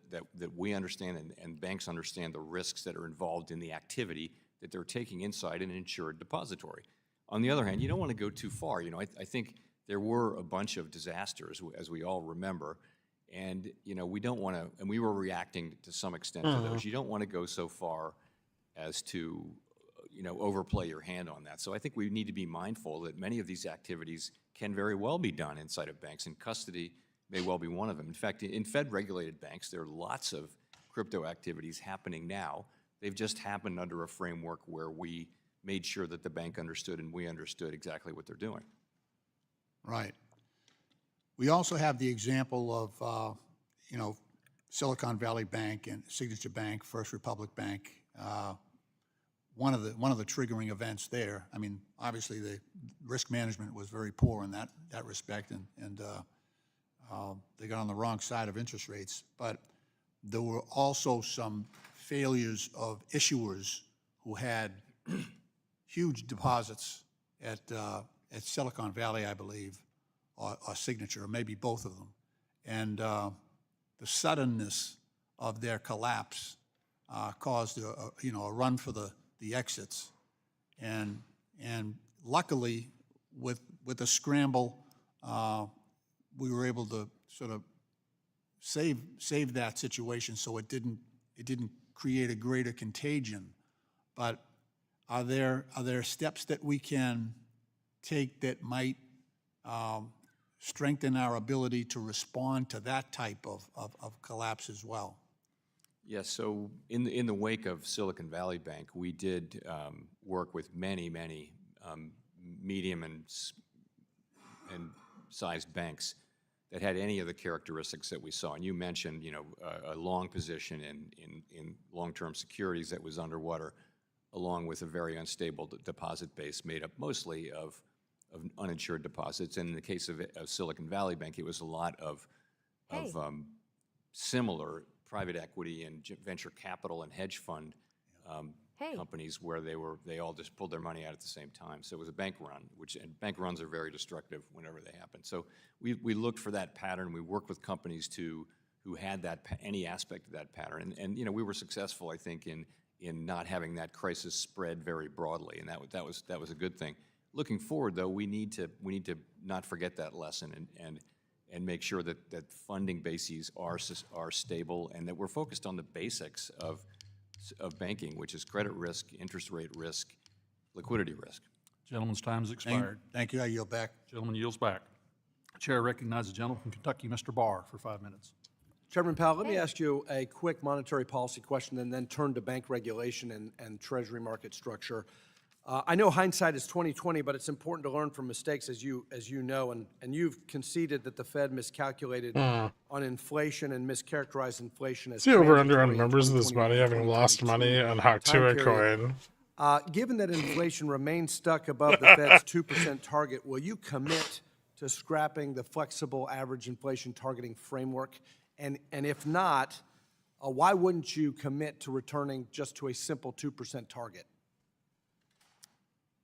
we understand and banks understand the risks that are involved in the activity that they're taking inside an insured depository. On the other hand, you don't want to go too far. You know, I think there were a bunch of disasters, as we all remember, and, you know, we don't want to, and we were reacting to some extent to those. You don't want to go so far as to, you know, overplay your hand on that. So I think we need to be mindful that many of these activities can very well be done inside of banks, and custody may well be one of them. In fact, in Fed-regulated banks, there are lots of crypto activities happening now. They've just happened under a framework where we made sure that the bank understood and we understood exactly what they're doing. Right. We also have the example of, you know, Silicon Valley Bank and Signature Bank, First Republic Bank. One of the triggering events there. I mean, obviously the risk management was very poor in that respect, and they got on the wrong side of interest rates. But there were also some failures of issuers who had huge deposits at Silicon Valley, I believe, or Signature, or maybe both of them. And the suddenness of their collapse caused a run for the exits. And luckily, with the scramble, we were able to sort of save that situation so it didn't create a greater contagion. But are there steps that we can take that might strengthen our ability to respond to that type of collapse as well? Yes, so in the wake of Silicon Valley Bank, we did work with many medium and sized banks that had any of the characteristics that we saw. And you mentioned, you know, a long position in long-term securities that was underwater, along with a very unstable deposit base made up mostly of uninsured deposits. And in the case of Silicon Valley Bank, it was a lot of Hey. similar private equity and venture capital and hedge fund Hey. companies where they all just pulled their money out at the same time. So it was a bank run, and bank runs are very destructive whenever they happen. So we looked for that pattern. We worked with companies who had any aspect of that pattern, and you know, we were successful, I think, in not having that crisis spread very broadly, and that was a good thing. Looking forward, though, we need to not forget that lesson and make sure that funding bases are stable and that we're focused on the basics of banking, which is credit risk, interest rate risk, liquidity risk. Gentleman's time has expired. Thank you. I yield back. Gentleman yields back. Chair recognizes the gentleman from Kentucky, Mr. Barr, for 5 minutes. Chairman Powell, let me ask you a quick monetary policy question and then turn to bank regulation and Treasury market structure. I know hindsight is 20/20, but it's important to learn from mistakes, as you know, and you've conceded that the Fed miscalculated on inflation and mischaracterized inflation as See over under on transitory in members of this 2021, money having lost money on Haktua period. coin. Given that inflation remains stuck above the Fed's 2% target, will you commit to scrapping the flexible average inflation targeting framework? And if not, why wouldn't you commit to returning just to a simple 2% target?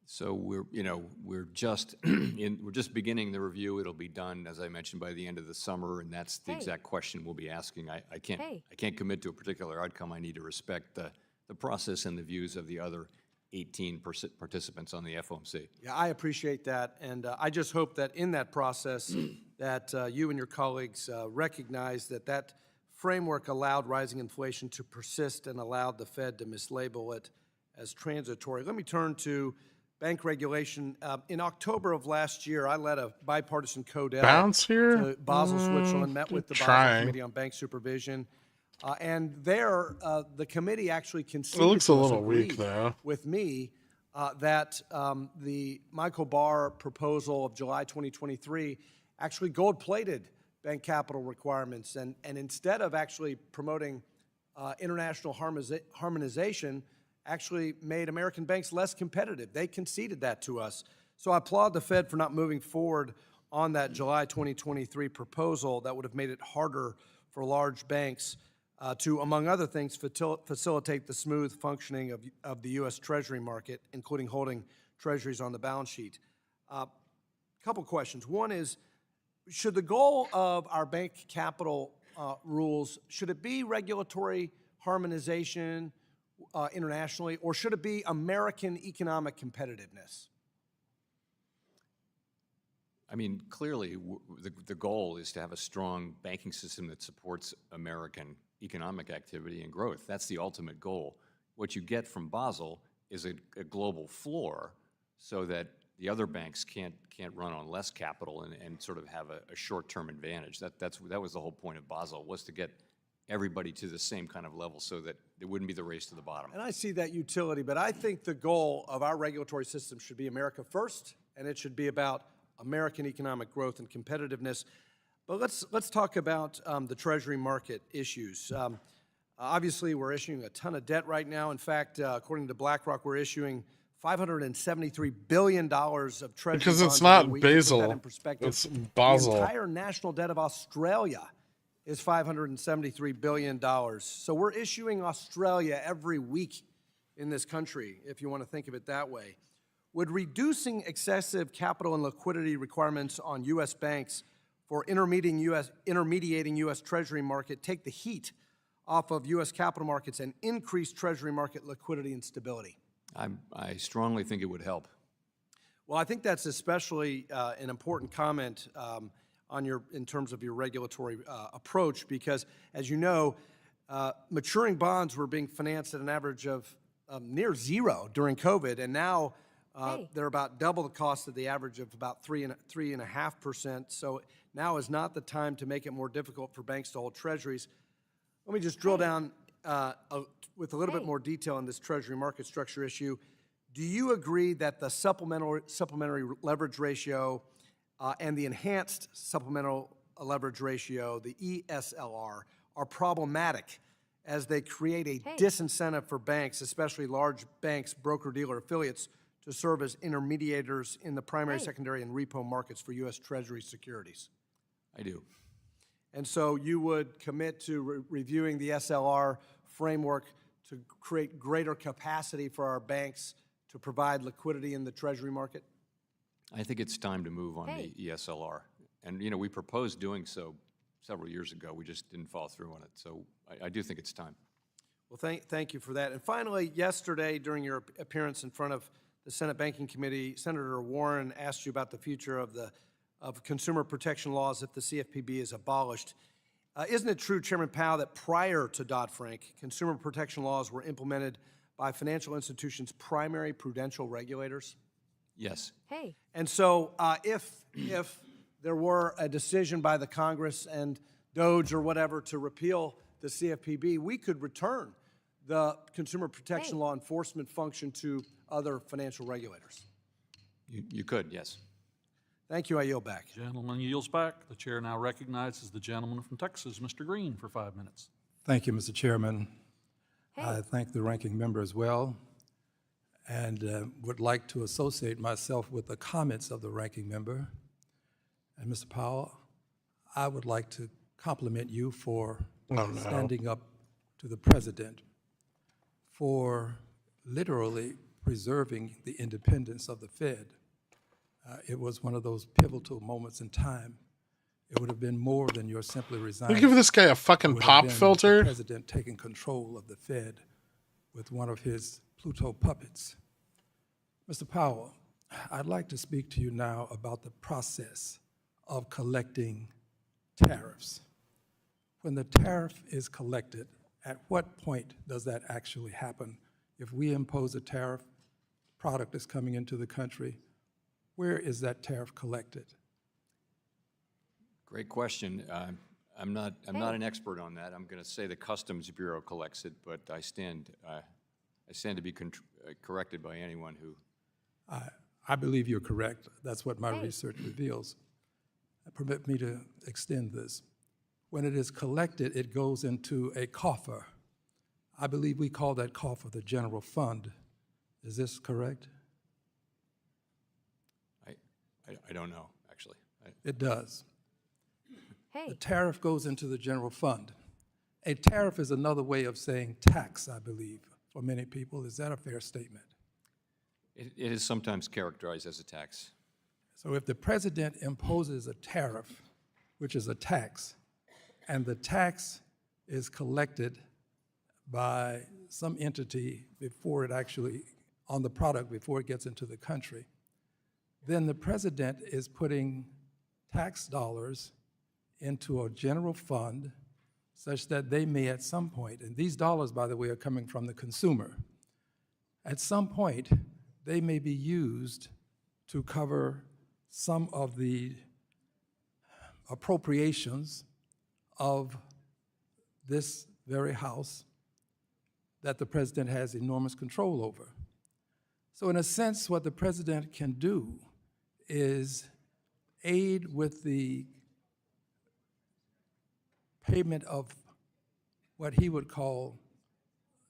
So we're just we're just beginning the review. It'll be done, as I mentioned, by the end of the summer, and that's the exact question we'll be asking. I can't commit to a particular outcome. I need to respect the process and the views of the other 18 participants on the FOMC. Yeah, I appreciate that, and I just hope that in that process that you and your colleagues recognize that framework allowed rising inflation to persist and allowed the Fed to mislabel it as transitory. Let me turn to bank regulation. In October of last year, I led a bipartisan CODEL Bounce here? to Basel, Switzerland, met with the Basel Committee on Bank Supervision. And there, the committee actually conceded It looks a to us, little weak, agreed though. with me that the Michael Barr proposal of July 2023 actually gold-plated bank capital requirements. And instead of actually promoting international harmonization, actually made American banks less competitive. They conceded that to us. So I applaud the Fed for not moving forward on that July 2023 proposal that would have made it harder for large banks to, among other things, facilitate the smooth functioning of the U.S. Treasury market, including holding treasuries on the balance sheet. Couple questions. One is, should the goal of our bank capital rules, should it be regulatory harmonization internationally, or should it be American economic competitiveness? I mean, clearly, the goal is to have a strong banking system that supports American economic activity and growth. That's the ultimate goal. What you get from Basel is a global floor so that the other banks can't run on less capital and sort of have a short-term advantage. That was the whole point of Basel, was to get everybody to the same kind of level so that it wouldn't be the race to the bottom. And I see that utility, but I think the goal of our regulatory system should be America first, and it should be about American economic growth and competitiveness. But let's talk about the Treasury market issues. Obviously, we're issuing a ton of debt right now. In fact, according to BlackRock, we're issuing $573 billion of Treasury Because it's bonds not every week. To put that Basel, in perspective, it's Basel. The entire national debt of Australia is $573 billion. So we're issuing Australia every week in this country, if you want to think of it that way. Would reducing excessive capital and liquidity requirements on U.S. banks for intermediating U.S. Treasury market take the heat off of U.S. capital markets and increase Treasury market liquidity and stability? I strongly think it would help. Well, I think that's especially an important comment in terms of your regulatory approach, because, as you know, maturing bonds were being financed at an average of near zero during COVID, and now they're about double the cost of the average of about 3.5%. So now is not the time to make it more difficult for banks to hold treasuries. Let me just drill down with a little bit more detail on this Treasury market structure issue. Do you agree that the supplementary leverage ratio and the enhanced supplemental leverage ratio, the ESLR, are problematic as they create a disincentive for banks, especially large banks, broker-dealer affiliates, to serve as intermediators in the primary, secondary, and repo markets for U.S. Treasury securities? I do. And so you would commit to reviewing the SLR framework to create greater capacity for our banks to provide liquidity in the Treasury market? I think it's time to move on the ESLR. And, we proposed doing so several years ago. We just didn't follow through on it. So I do think it's time. Well, thank you for that. And finally, yesterday, during your appearance in front of the Senate Banking Committee, Senator Warren asked you about the future of consumer protection laws if the CFPB is abolished. Isn't it true, Chairman Powell, that prior to Dodd-Frank, consumer protection laws were implemented by financial institutions' primary prudential regulators? Yes. And so if there were a decision by the Congress and DOJ or whatever to repeal the CFPB, we could return the consumer protection law enforcement function to other financial regulators. You could, yes. Thank you. I yield back. Gentleman yields back. The chair now recognizes the gentleman from Texas, Mr. Green, for 5 minutes. Thank you, Mr. Chairman. I thank the ranking member as well, and would like to associate myself with the comments of the ranking member. And Mr. Powell, I would like to compliment you for standing up to the president for literally preserving the independence of the Fed. It was one of those pivotal moments in time. It would have been more than your simply resign. They give this guy a fucking pop filter. The president taking control of the Fed with one of his Pluto puppets. Mr. Powell, I'd like to speak to you now about the process of collecting tariffs. When the tariff is collected, at what point does that actually happen? If we impose a tariff, product is coming into the country, where is that tariff collected? Great question. I'm not an expert on that. I'm going to say the Customs Bureau collects it, but I stand to be corrected by anyone who. I believe you're correct. That's what my research reveals. Permit me to extend this. When it is collected, it goes into a coffer. I believe we call that coffer the general fund. Is this correct? I don't know, actually. It does. The tariff goes into the general fund. A tariff is another way of saying tax, I believe, for many people. Is that a fair statement? It is sometimes characterized as a tax. So if the president imposes a tariff, which is a tax, and the tax is collected by some entity before it actually, on the product before it gets into the country, then the president is putting tax dollars into a general fund such that they may at some point, and these dollars, by the way, are coming from the consumer, at some point, they may be used to cover some of the appropriations of this very House that the president has enormous control over. So in a sense, what the president can do is aid with the payment of what he would call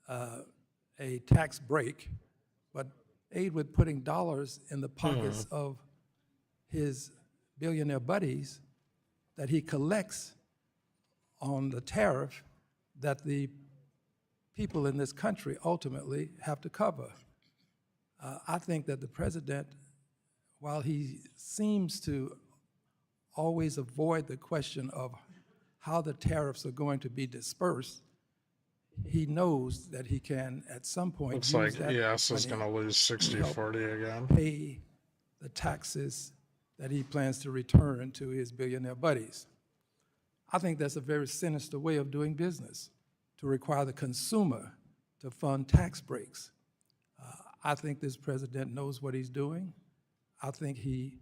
a tax break, but aid with putting dollars in the pockets of his billionaire buddies that he collects on the tariff that the people in this country ultimately have to cover. I think that the president, while he seems to always avoid the question of how the tariffs are going to be dispersed, he knows that he can at some point Looks use like that ES is money going to lose to help 60-40 again. pay the taxes that he plans to return to his billionaire buddies. I think that's a very sinister way of doing business, to require the consumer to fund tax breaks. I think this president knows what he's doing. I think he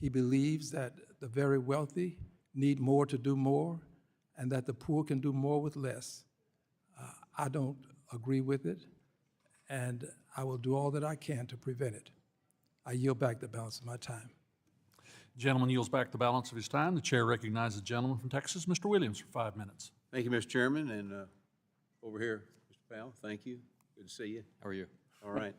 believes that the very wealthy need more to do more, and that the poor can do more with less. I don't agree with it, and I will do all that I can to prevent it. I yield back the balance of my time. Gentleman yields back the balance of his time. The chair recognizes the gentleman from Texas, Mr. Williams, for 5 minutes. Thank you, Mr. Chairman, and over here, Mr. Powell, thank you. Good to see you. How are you? All right.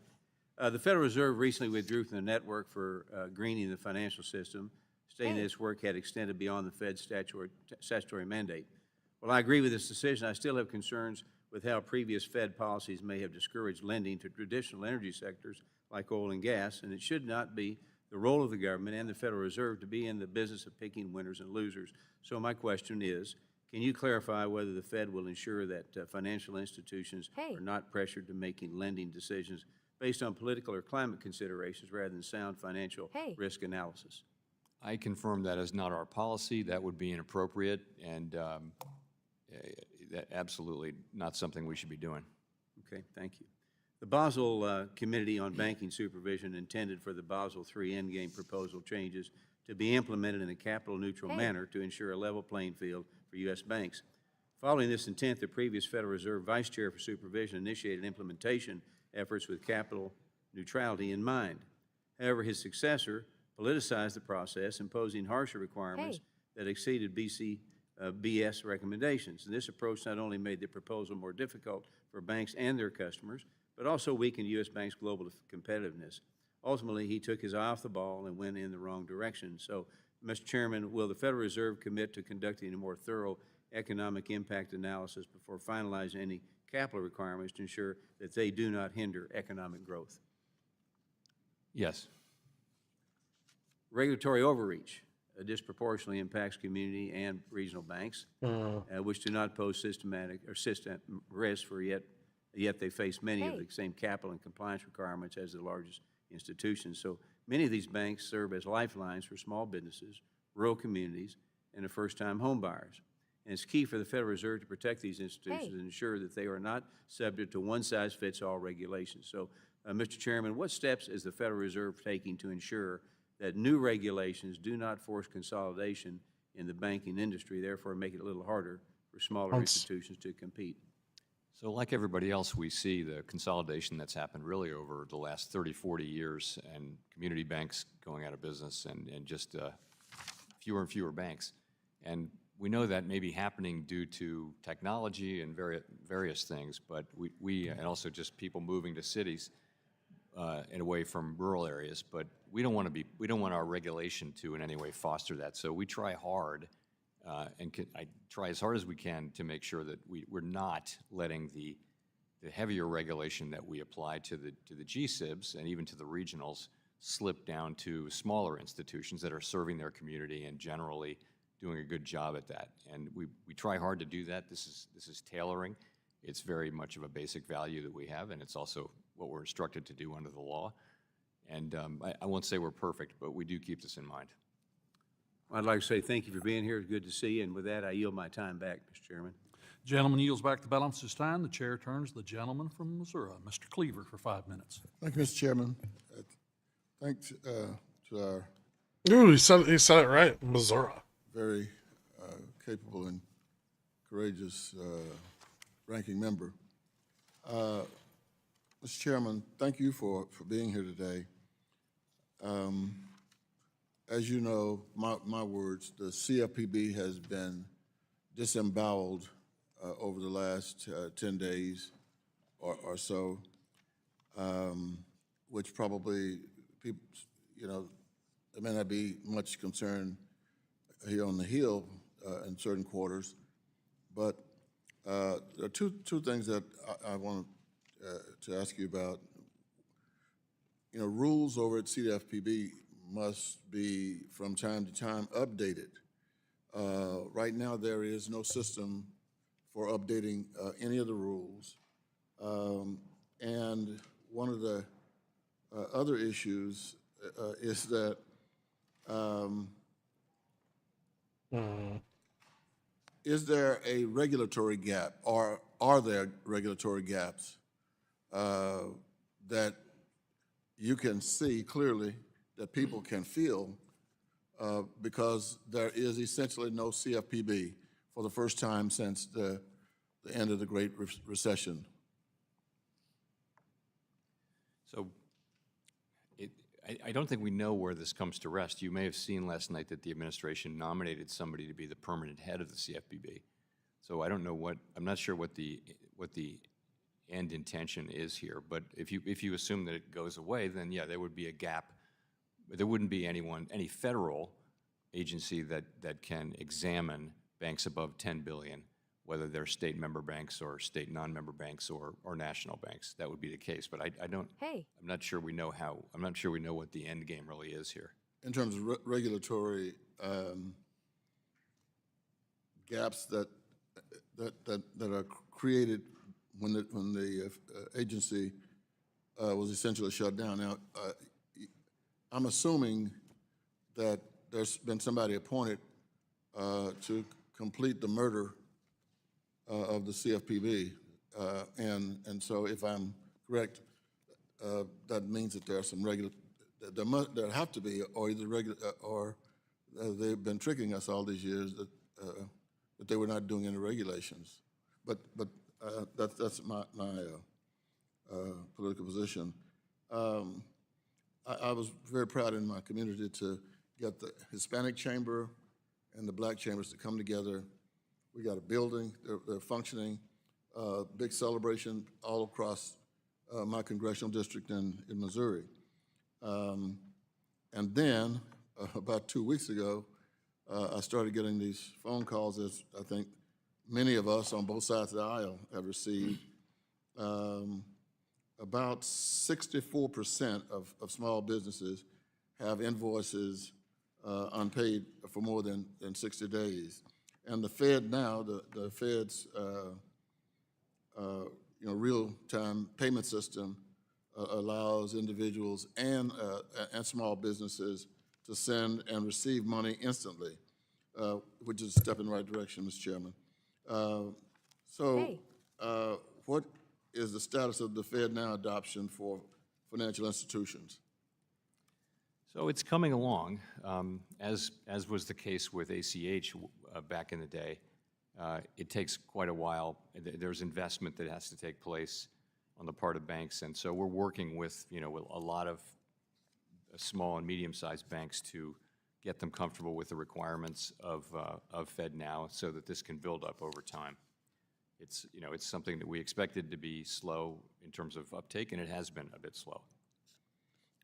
The Federal Reserve recently withdrew from the network for greening the financial system, stating that its work had extended beyond the Fed's statutory mandate. While I agree with this decision, I still have concerns with how previous Fed policies may have discouraged lending to traditional energy sectors like oil and gas, and it should not be the role of the government and the Federal Reserve to be in the business of picking winners and losers. So my question is, can you clarify whether the Fed will ensure that financial institutions are not pressured to making lending decisions based on political or climate considerations rather than sound financial risk analysis? I confirm that is not our policy. That would be inappropriate, and absolutely not something we should be doing. Okay, thank you. The Basel Committee on Banking Supervision intended for the Basel III Endgame proposal changes to be implemented in a capital-neutral manner to ensure a level playing field for U.S. banks. Following this intent, the previous Federal Reserve Vice Chair for Supervision initiated implementation efforts with capital neutrality in mind. However, his successor politicized the process, imposing harsher requirements that exceeded BS recommendations. And this approach not only made the proposal more difficult for banks and their customers, but also weakened U.S. banks' global competitiveness. Ultimately, he took his eye off the ball and went in the wrong direction. So, Mr. Chairman, will the Federal Reserve commit to conducting a more thorough economic impact analysis before finalizing any capital requirements to ensure that they do not hinder economic growth. Yes. Regulatory overreach disproportionately impacts community and regional banks, which do not pose systematic or system risk, for yet they face many of the same capital and compliance requirements as the largest institutions. So many of these banks serve as lifelines for small businesses, rural communities, and the first-time home buyers. And it's key for the Federal Reserve to protect these institutions and ensure that they are not subject to one-size-fits-all regulations. So, Mr. Chairman, what steps is the Federal Reserve taking to ensure that new regulations do not force consolidation in the banking industry, therefore make it a little harder for smaller institutions to compete? So like everybody else, we see the consolidation that's happened really over the last 30, 40 years, and community banks going out of business, and just fewer and fewer banks. And we know that may be happening due to technology and various things, but we and also just people moving to cities and away from rural areas. But we don't want our regulation to in any way foster that. So we try hard, I try as hard as we can to make sure that we're not letting the heavier regulation that we apply to the GSIBs and even to the regionals slip down to smaller institutions that are serving their community and generally doing a good job at that. And we try hard to do that. This is tailoring. It's very much of a basic value that we have, and it's also what we're instructed to do under the law. And I won't say we're perfect, but we do keep this in mind. I'd like to say thank you for being here. It's good to see you. And with that, I yield my time back, Mr. Chairman. Gentleman yields back the balance of his time. The chair turns to the gentleman from Missouri, Mr. Cleaver, for 5 minutes. Thank you, Mr. Chairman. Thanks to our Ooh, he said it right, Missouri. very capable and courageous ranking member. Mr. Chairman, thank you for being here today. As you know, my words, the CFPB has been disemboweled over the last 10 days or so, which probably people, there may not be much concern here on the Hill in certain quarters, but there are two things that I want to ask you about. Rules over at CFPB must be from time to time updated. Right now, there is no system for updating any of the rules. And one of the other issues is that is there a regulatory gap, or are there regulatory gaps that you can see clearly, that people can feel, because there is essentially no CFPB for the first time since the end of the Great Recession? So I don't think we know where this comes to rest. You may have seen last night that the administration nominated somebody to be the permanent head of the CFPB. So I don't know I'm not sure what the end intention is here. But if you assume that it goes away, then yeah, there would be a gap. There wouldn't be any federal agency that can examine banks above 10 billion, whether they're state member banks or state non-member banks or national banks. That would be the case. But I don't. I'm not sure we know how. I'm not sure we know what the end game really is here. In terms of regulatory gaps that are created when the agency was essentially shut down. Now, I'm assuming that there's been somebody appointed to complete the murder of the CFPB, and so if I'm correct, that means that there are some there have to be, or either or they've been tricking us all these years that they were not doing any regulations. But that's my political position. I was very proud in my community to get the Hispanic Chamber and the Black Chambers to come together. We got a building, they're functioning, big celebration all across my congressional district in Missouri. And then, about 2 weeks ago, I started getting these phone calls, as I think many of us on both sides of the aisle have received, about 64% of small businesses have invoices unpaid for more than 60 days. And the Fed now, the Fed's real-time payment system allows individuals and small businesses to send and receive money instantly, which is a step in the right direction, Mr. Chairman. What is the status of the FedNow adoption for financial institutions? So it's coming along, as was the case with ACH back in the day. It takes quite a while. There's investment that has to take place on the part of banks, and so we're working with with a lot of small and medium-sized banks to get them comfortable with the requirements of FedNow, so that this can build up over time. It's it's something that we expected to be slow in terms of uptake, and it has been a bit slow.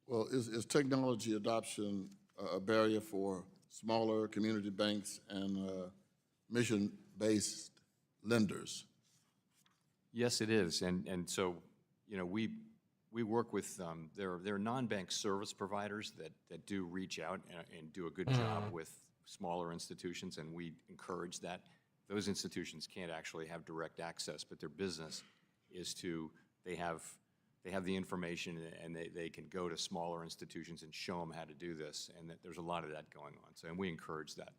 Well, is technology adoption a barrier for smaller community banks and mission-based lenders? Yes, it is, and so we work with there are non-bank service providers that do reach out and do a good job with smaller institutions, and we encourage that. Those institutions can't actually have direct access, but their business is they have the information, and they can go to smaller institutions and show them how to do this, and there's a lot of that going on. So, and we encourage that.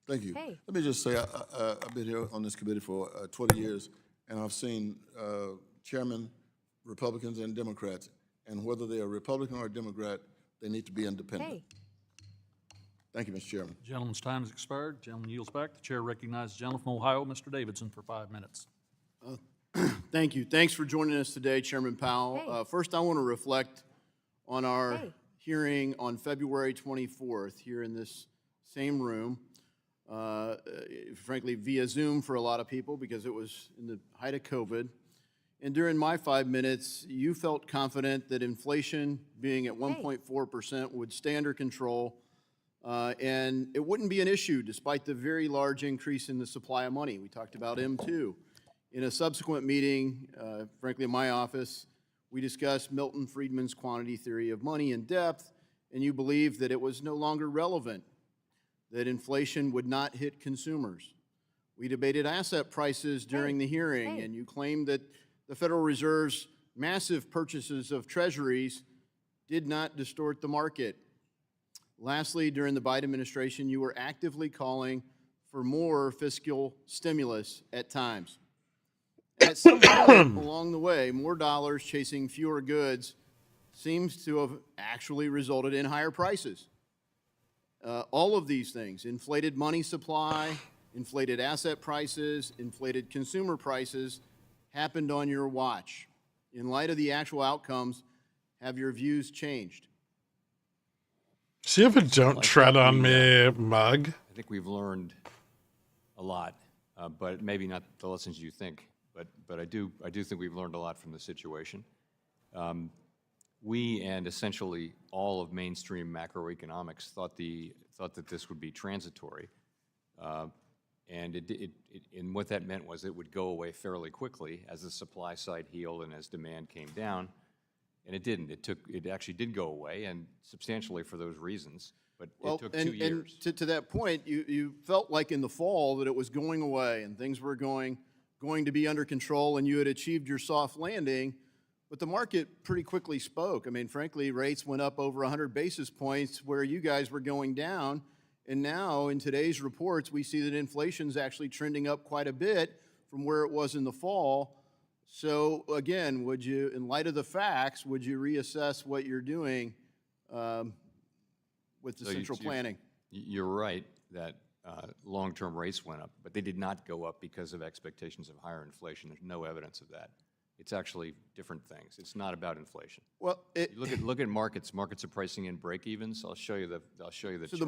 Thank you. Let me just say, I've been here on this committee for 20 years, and I've seen chairmen, Republicans and Democrats, and whether they are Republican or Democrat, they need to be independent. Thank you, Mr. Chairman. The gentleman's time has expired. Gentleman yields back. The chair recognizes the gentleman from Ohio, Mr. Davidson, for 5 minutes. Thank you. Thanks for joining us today, Chairman Powell. First, I want to reflect on our hearing on February 24th here in this same room, frankly, via Zoom for a lot of people because it was in the height of COVID. And during my 5 minutes, you felt confident that inflation being at 1.4% would stay under control, and it wouldn't be an issue despite the very large increase in the supply of money. We talked about M2. In a subsequent meeting, frankly, in my office, we discussed Milton Friedman's quantity theory of money in depth, and you believed that it was no longer relevant, that inflation would not hit consumers. We debated asset prices during the hearing, and you claimed that the Federal Reserve's massive purchases of treasuries did not distort the market. Lastly, during the Biden administration, you were actively calling for more fiscal stimulus at times. At some point along the way, more dollars chasing fewer goods seems to have actually resulted in higher prices. All of these things, inflated money supply, inflated asset prices, inflated consumer prices, happened on your watch. In light of the actual outcomes, have your views changed? So you have a "Don't tread on me" mug? I think we've learned a lot, but maybe not the lessons you think. But I do think we've learned a lot from the situation. We and essentially all of mainstream macroeconomics thought that this would be transitory, and and what that meant was it would go away fairly quickly as the supply side healed and as demand came down. And it didn't. It actually did go away, and substantially for those reasons. But it took 2 years. And to that point, you felt like in the fall that it was going away and things were going to be under control, and you had achieved your soft landing. But the market pretty quickly spoke. I mean, frankly, rates went up over 100 basis points where you guys were going down. And now, in today's reports, we see that inflation's actually trending up quite a bit from where it was in the fall. So again, would you, in light of the facts, would you reassess what you're doing with the central planning? You're right that long-term rates went up, but they did not go up because of expectations of higher inflation. There's no evidence of that. It's actually different things. It's not about inflation. Well, look at markets. Markets are pricing in break-evens. I'll show you the. So chart.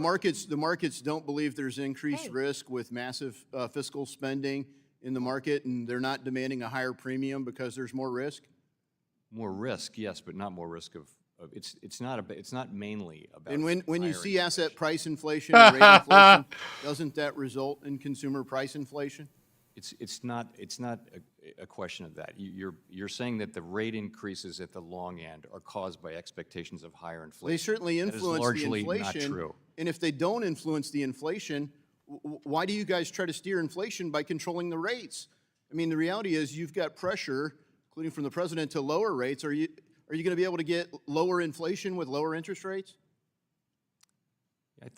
the markets don't believe there's increased risk with massive fiscal spending in the market, and they're not demanding a higher premium because there's more risk? More risk, yes, but not more risk of it's not mainly about. And when you see asset price inflation and rate inflation, doesn't that result in consumer price inflation? It's not a question of that. You're saying that the rate increases at the long end are caused by expectations of higher inflation. They certainly That is influence the largely inflation. not true. And if they don't influence the inflation, why do you guys try to steer inflation by controlling the rates? I mean, the reality is you've got pressure, including from the president, to lower rates. Are you going to be able to get lower inflation with lower interest rates?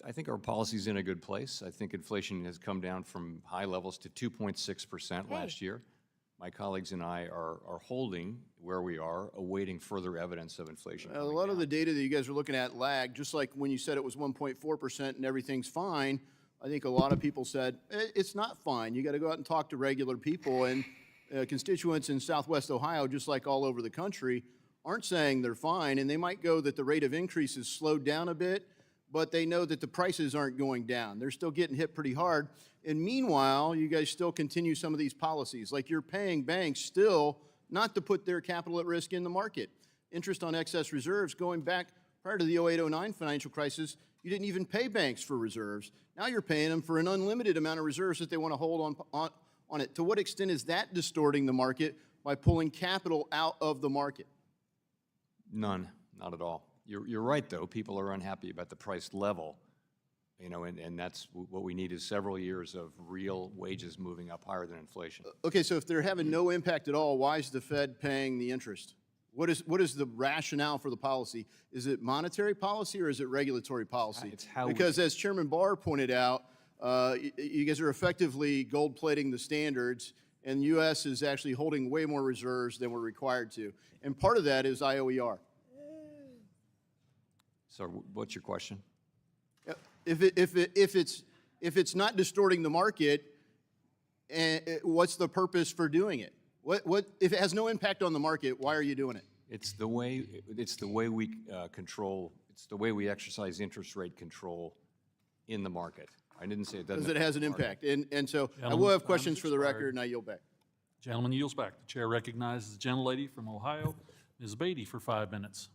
I think our policy's in a good place. I think inflation has come down from high levels to 2.6% last year. My colleagues and I are holding where we are, awaiting further evidence of inflation. A lot of the data that you guys are looking at lagged, just like when you said it was 1.4% and everything's fine. I think a lot of people said, it's not fine. You got to go out and talk to regular people. And constituents in Southwest Ohio, just like all over the country, aren't saying they're fine. And they might go that the rate of increase has slowed down a bit, but they know that the prices aren't going down. They're still getting hit pretty hard. And meanwhile, you guys still continue some of these policies. Like you're paying banks still not to put their capital at risk in the market. Interest on excess reserves going back prior to the 08-09 financial crisis, you didn't even pay banks for reserves. Now you're paying them for an unlimited amount of reserves that they want to hold on it. To what extent is that distorting the market by pulling capital out of the market? None, not at all. You're right, though. People are unhappy about the price level, and that's what we need is several years of real wages moving up higher than inflation. Okay, so if they're having no impact at all, why is the Fed paying the interest? What is the rationale for the policy? Is it monetary policy or is it regulatory policy? It's how because as Chairman Barr pointed out, you guys are effectively gold-plating the standards, and the U.S. is actually holding way more reserves than we're required to. And part of that is IOER. So what's your question? If it's not distorting the market, what's the purpose for doing it? What if it has no impact on the market? Why are you doing it? It's the way we control. It's the way we exercise interest rate control in the market. I didn't say it doesn't. Because it has an impact, and so I Gentlemen, will have time's questions for the expired. record, and I yield back. Gentleman yields back. The chair recognizes the gentlelady from Ohio, Ms. Beatty, for 5 minutes.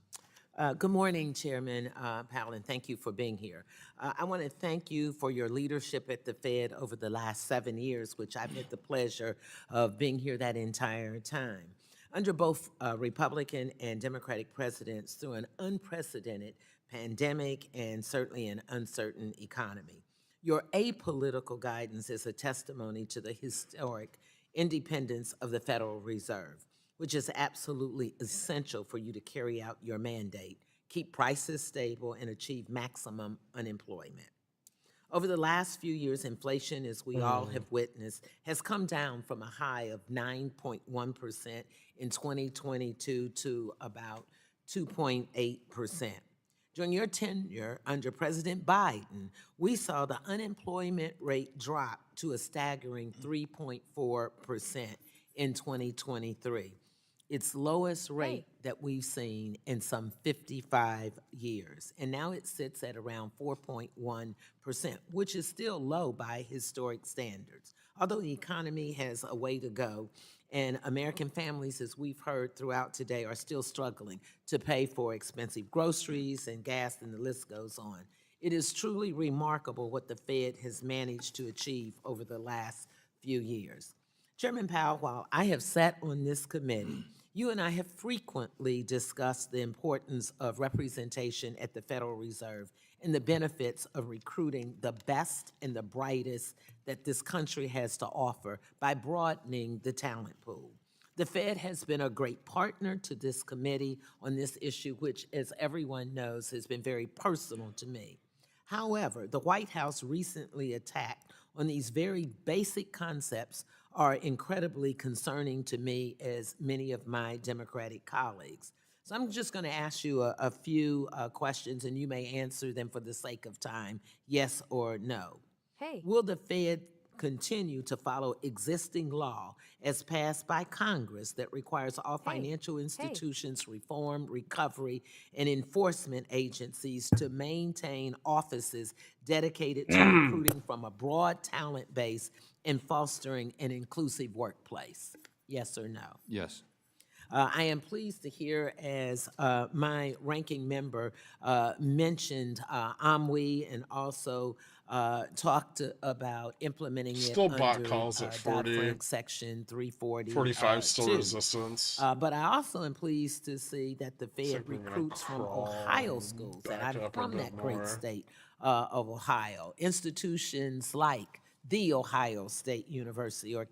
Good morning, Chairman Powell, and thank you for being here. I want to thank you for your leadership at the Fed over the last 7 years, which I've had the pleasure of being here that entire time. Under both Republican and Democratic presidents through an unprecedented pandemic and certainly an uncertain economy. Your apolitical guidance is a testimony to the historic independence of the Federal Reserve, which is absolutely essential for you to carry out your mandate, keep prices stable, and achieve maximum unemployment. Over the last few years, inflation, as we all have witnessed, has come down from a high of 9.1% in 2022 to about 2.8%. During your tenure under President Biden, we saw the unemployment rate drop to a staggering 3.4% in 2023. Its lowest rate that we've seen in some 55 years. And now it sits at around 4.1%, which is still low by historic standards. Although the economy has a way to go, and American families, as we've heard throughout today, are still struggling to pay for expensive groceries and gas, and the list goes on. It is truly remarkable what the Fed has managed to achieve over the last few years. Chairman Powell, while I have sat on this committee, you and I have frequently discussed the importance of representation at the Federal Reserve and the benefits of recruiting the best and the brightest that this country has to offer by broadening the talent pool. The Fed has been a great partner to this committee on this issue, which, as everyone knows, has been very personal to me. However, the White House recently attacked on these very basic concepts are incredibly concerning to me, as many of my Democratic colleagues. So I'm just going to ask you a few questions, and you may answer them for the sake of time, yes or no. Will the Fed continue to follow existing law as passed by Congress that requires all financial institutions, reform, recovery, and enforcement agencies to maintain offices dedicated to recruiting from a broad talent base and fostering an inclusive workplace? Yes or no? Yes. I am pleased to hear, as my ranking member mentioned OMWI and also talked about implementing it Still bot under calls at 40. Dodd-Frank Section 340. 45 still resistance. But I also am pleased to see that the Fed we're gonna recruits from crawl Ohio schools, and back I'm up a from bit that great more. state of Ohio. Institutions like the Ohio State University or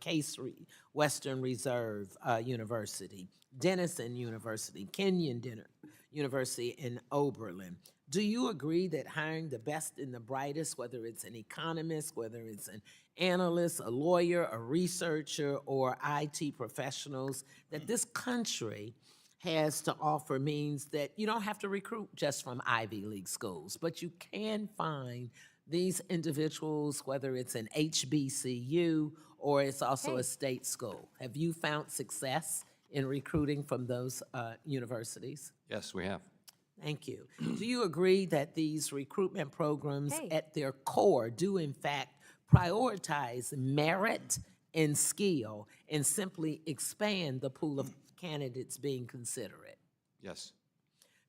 Western Reserve University, Denison University, Kenyon University, and Oberlin. Do you agree that hiring the best and the brightest, whether it's an economist, whether it's an analyst, a lawyer, a researcher, or IT professionals, that this country has to offer means that you don't have to recruit just from Ivy League schools, but you can find these individuals, whether it's an HBCU or it's also a state school? Have you found success in recruiting from those universities? Yes, we have. Thank you. Do you agree that these recruitment programs at their core do in fact prioritize merit and skill and simply expand the pool of candidates being considered? Yes.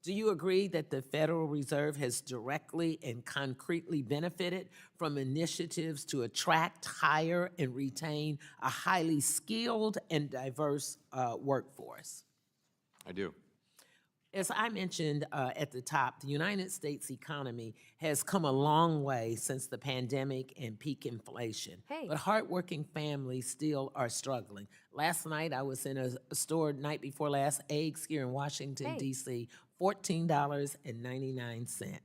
Do you agree that the Federal Reserve has directly and concretely benefited from initiatives to attract, hire, and retain a highly skilled and diverse workforce? I do. As I mentioned at the top, the United States economy has come a long way since the pandemic and peak inflation. But hardworking families still are struggling. Last night, I was in a store night before last, eggs here in Washington, D.C., $14.99.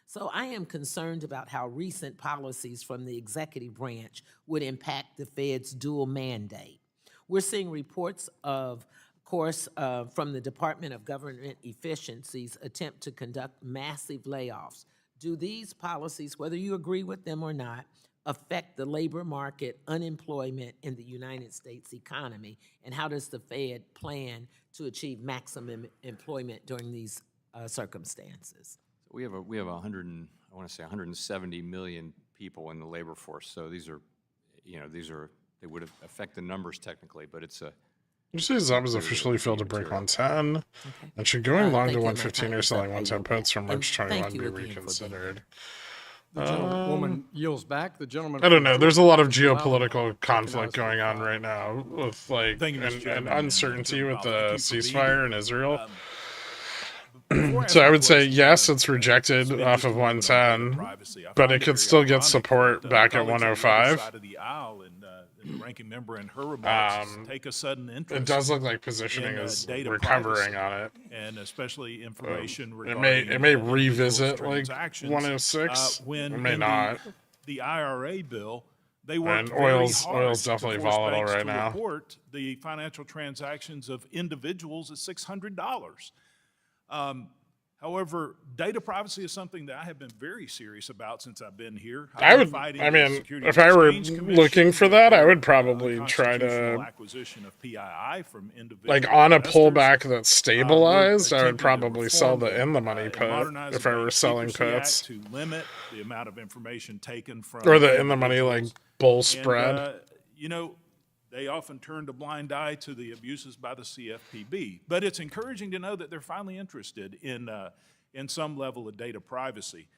So I am concerned about how recent policies from the executive branch would impact the Fed's dual mandate. We're seeing reports of course, from the Department of Government Efficiency's attempt to conduct massive layoffs. Do these policies, whether you agree with them or not, affect the labor market, unemployment, in the United States economy? And how does the Fed plan to achieve maximum employment during these circumstances? We have 170 million people in the labor force. So these are, they would affect the numbers technically, but it's a, You say Zombies officially failed to break 110, and should going long to 115 or selling 110 puts from March 21 be reconsidered? The gentlewoman yields back. The gentleman. I don't know. There's a lot of geopolitical conflict going on right now with and uncertainty with the ceasefire in Israel. So I would say yes, it's rejected off of 110, but it could still get support back at 105. The ranking member in her remarks take a sudden interest. It does look like positioning is recovering on it, and especially information regarding it may revisit like transactions, 106. When it may not. The IRA bill, they worked and very oil's hard definitely to force volatile banks right to now. report the financial transactions of individuals at $600. However, data privacy is something that I have been very serious about since I've been here. If I were looking for that, I would probably try to, acquisition of PII from individual like on a investors. pullback that's stabilized, I would probably sell the in the money put if I were selling puts. To limit the amount of information taken from Or the in the money like bull spread. And, they often turned a blind eye to the abuses by the CFPB. But it's encouraging to know that they're finally interested in some level of data privacy.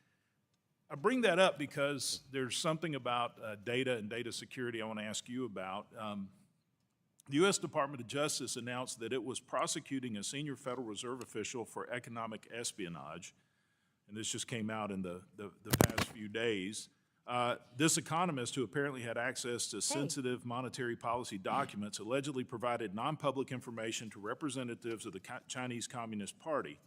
I bring that up because there's something about data and data security I want to ask you about. The U.S. Department of Justice announced that it was prosecuting a senior Federal Reserve official for economic espionage, and this just came out in the past few days. This economist, who apparently had access to sensitive monetary policy documents, allegedly provided non-public information to representatives of the Chinese Communist Party.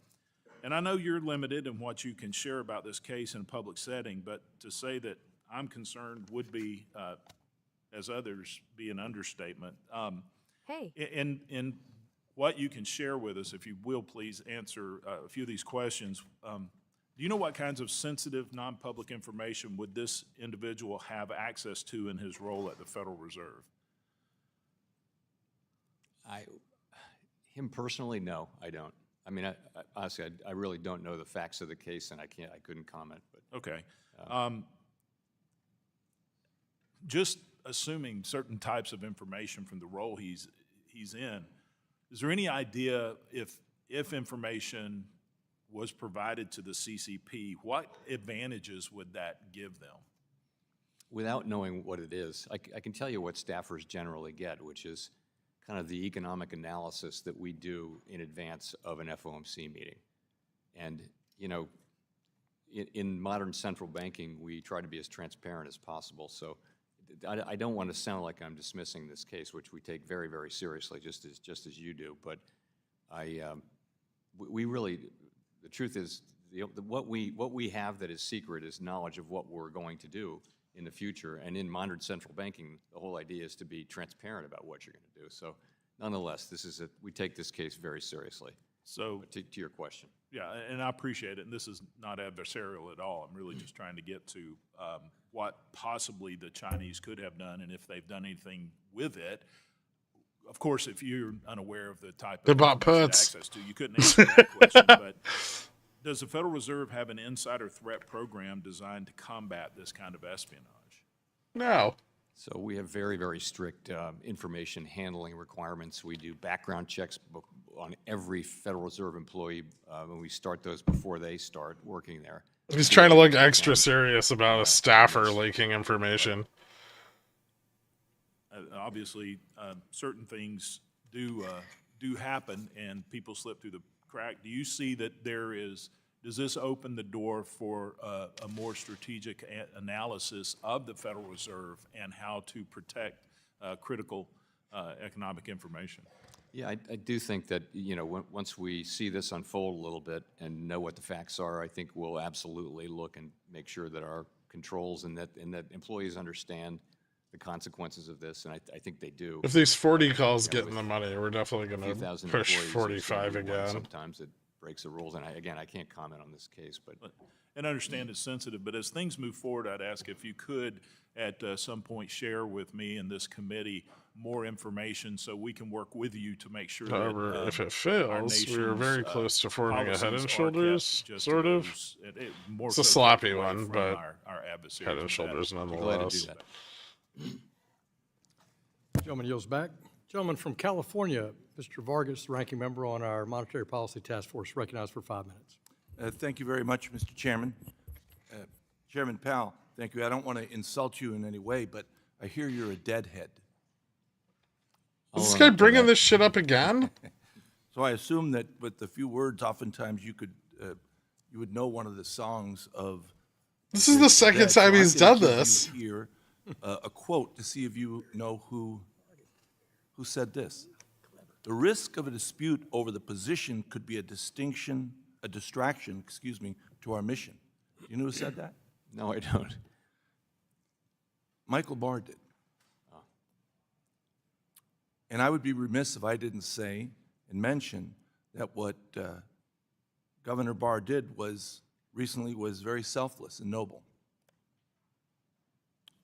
And I know you're limited in what you can share about this case in a public setting, but to say that I'm concerned would be, as others, be an understatement. In what you can share with us, if you will please answer a few of these questions. Do you know what kinds of sensitive, non-public information would this individual have access to in his role at the Federal Reserve? Him personally, no, I don't. I mean, honestly, I really don't know the facts of the case, and I couldn't comment. But okay, just assuming certain types of information from the role he's in, Is there any idea if information was provided to the CCP, what advantages would that give them? Without knowing what it is, I can tell you what staffers generally get, which is kind of the economic analysis that we do in advance of an FOMC meeting. And, you know, in modern central banking, we try to be as transparent as possible. So I don't want to sound like I'm dismissing this case, which we take very, very seriously, just as you do. But we really, the truth is, what we have that is secret is knowledge of what we're going to do in the future. And in modern central banking, the whole idea is to be transparent about what you're going to do. So nonetheless, we take this case very seriously. So to your question. Yeah, and I appreciate it, and this is not adversarial at all. I'm really just trying to get to what possibly the Chinese could have done, and if they've done anything with it. Of course, if you're unaware of the type They of bought puts. access to, you couldn't answer that question. But does the Federal Reserve have an insider threat program designed to combat this kind of espionage? No. So we have very, very strict information handling requirements. We do background checks on every Federal Reserve employee when we start those before they start working there. He's trying to look extra serious about a staffer leaking information. Obviously, certain things do happen, and people slip through the crack. Do you see that does this open the door for a more strategic analysis of the Federal Reserve and how to protect critical economic information? Yeah, I do think that, you know, once we see this unfold a little bit and know what the facts are, I think we'll absolutely look and make sure that our controls and that employees understand the consequences of this, and I think they do. If these 40 calls get in the money, we're definitely going to push employees, 45 again. Sometimes it breaks the rules, and I can't comment on this case, but And understand it's sensitive, but as things move forward, I'd ask if you could at some point share with me and this committee more information so we can work with you to make sure However, that if it fails, we were very close to forming a Head and Shoulders, sort of. It's a sloppy one, but Head and Shoulders nonetheless. Gentleman yields back. Gentleman from California, Mr. Vargas, ranking member on our Monetary Policy Task Force, recognized for 5 minutes. Thank you very much, Mr. Chairman. Chairman Powell, thank you. I don't want to insult you in any way, but I hear you're a deadhead. Is this guy bringing this shit up again? So I assume that with a few words, oftentimes you would know one of the songs of. This is the second time he's done this. Here, a quote to see if you know who said this. The risk of a dispute over the position could be a distraction, to our mission. You know who said that? No, I don't. Michael Barr did. And I would be remiss if I didn't say and mention that what Governor Barr did recently was very selfless and noble.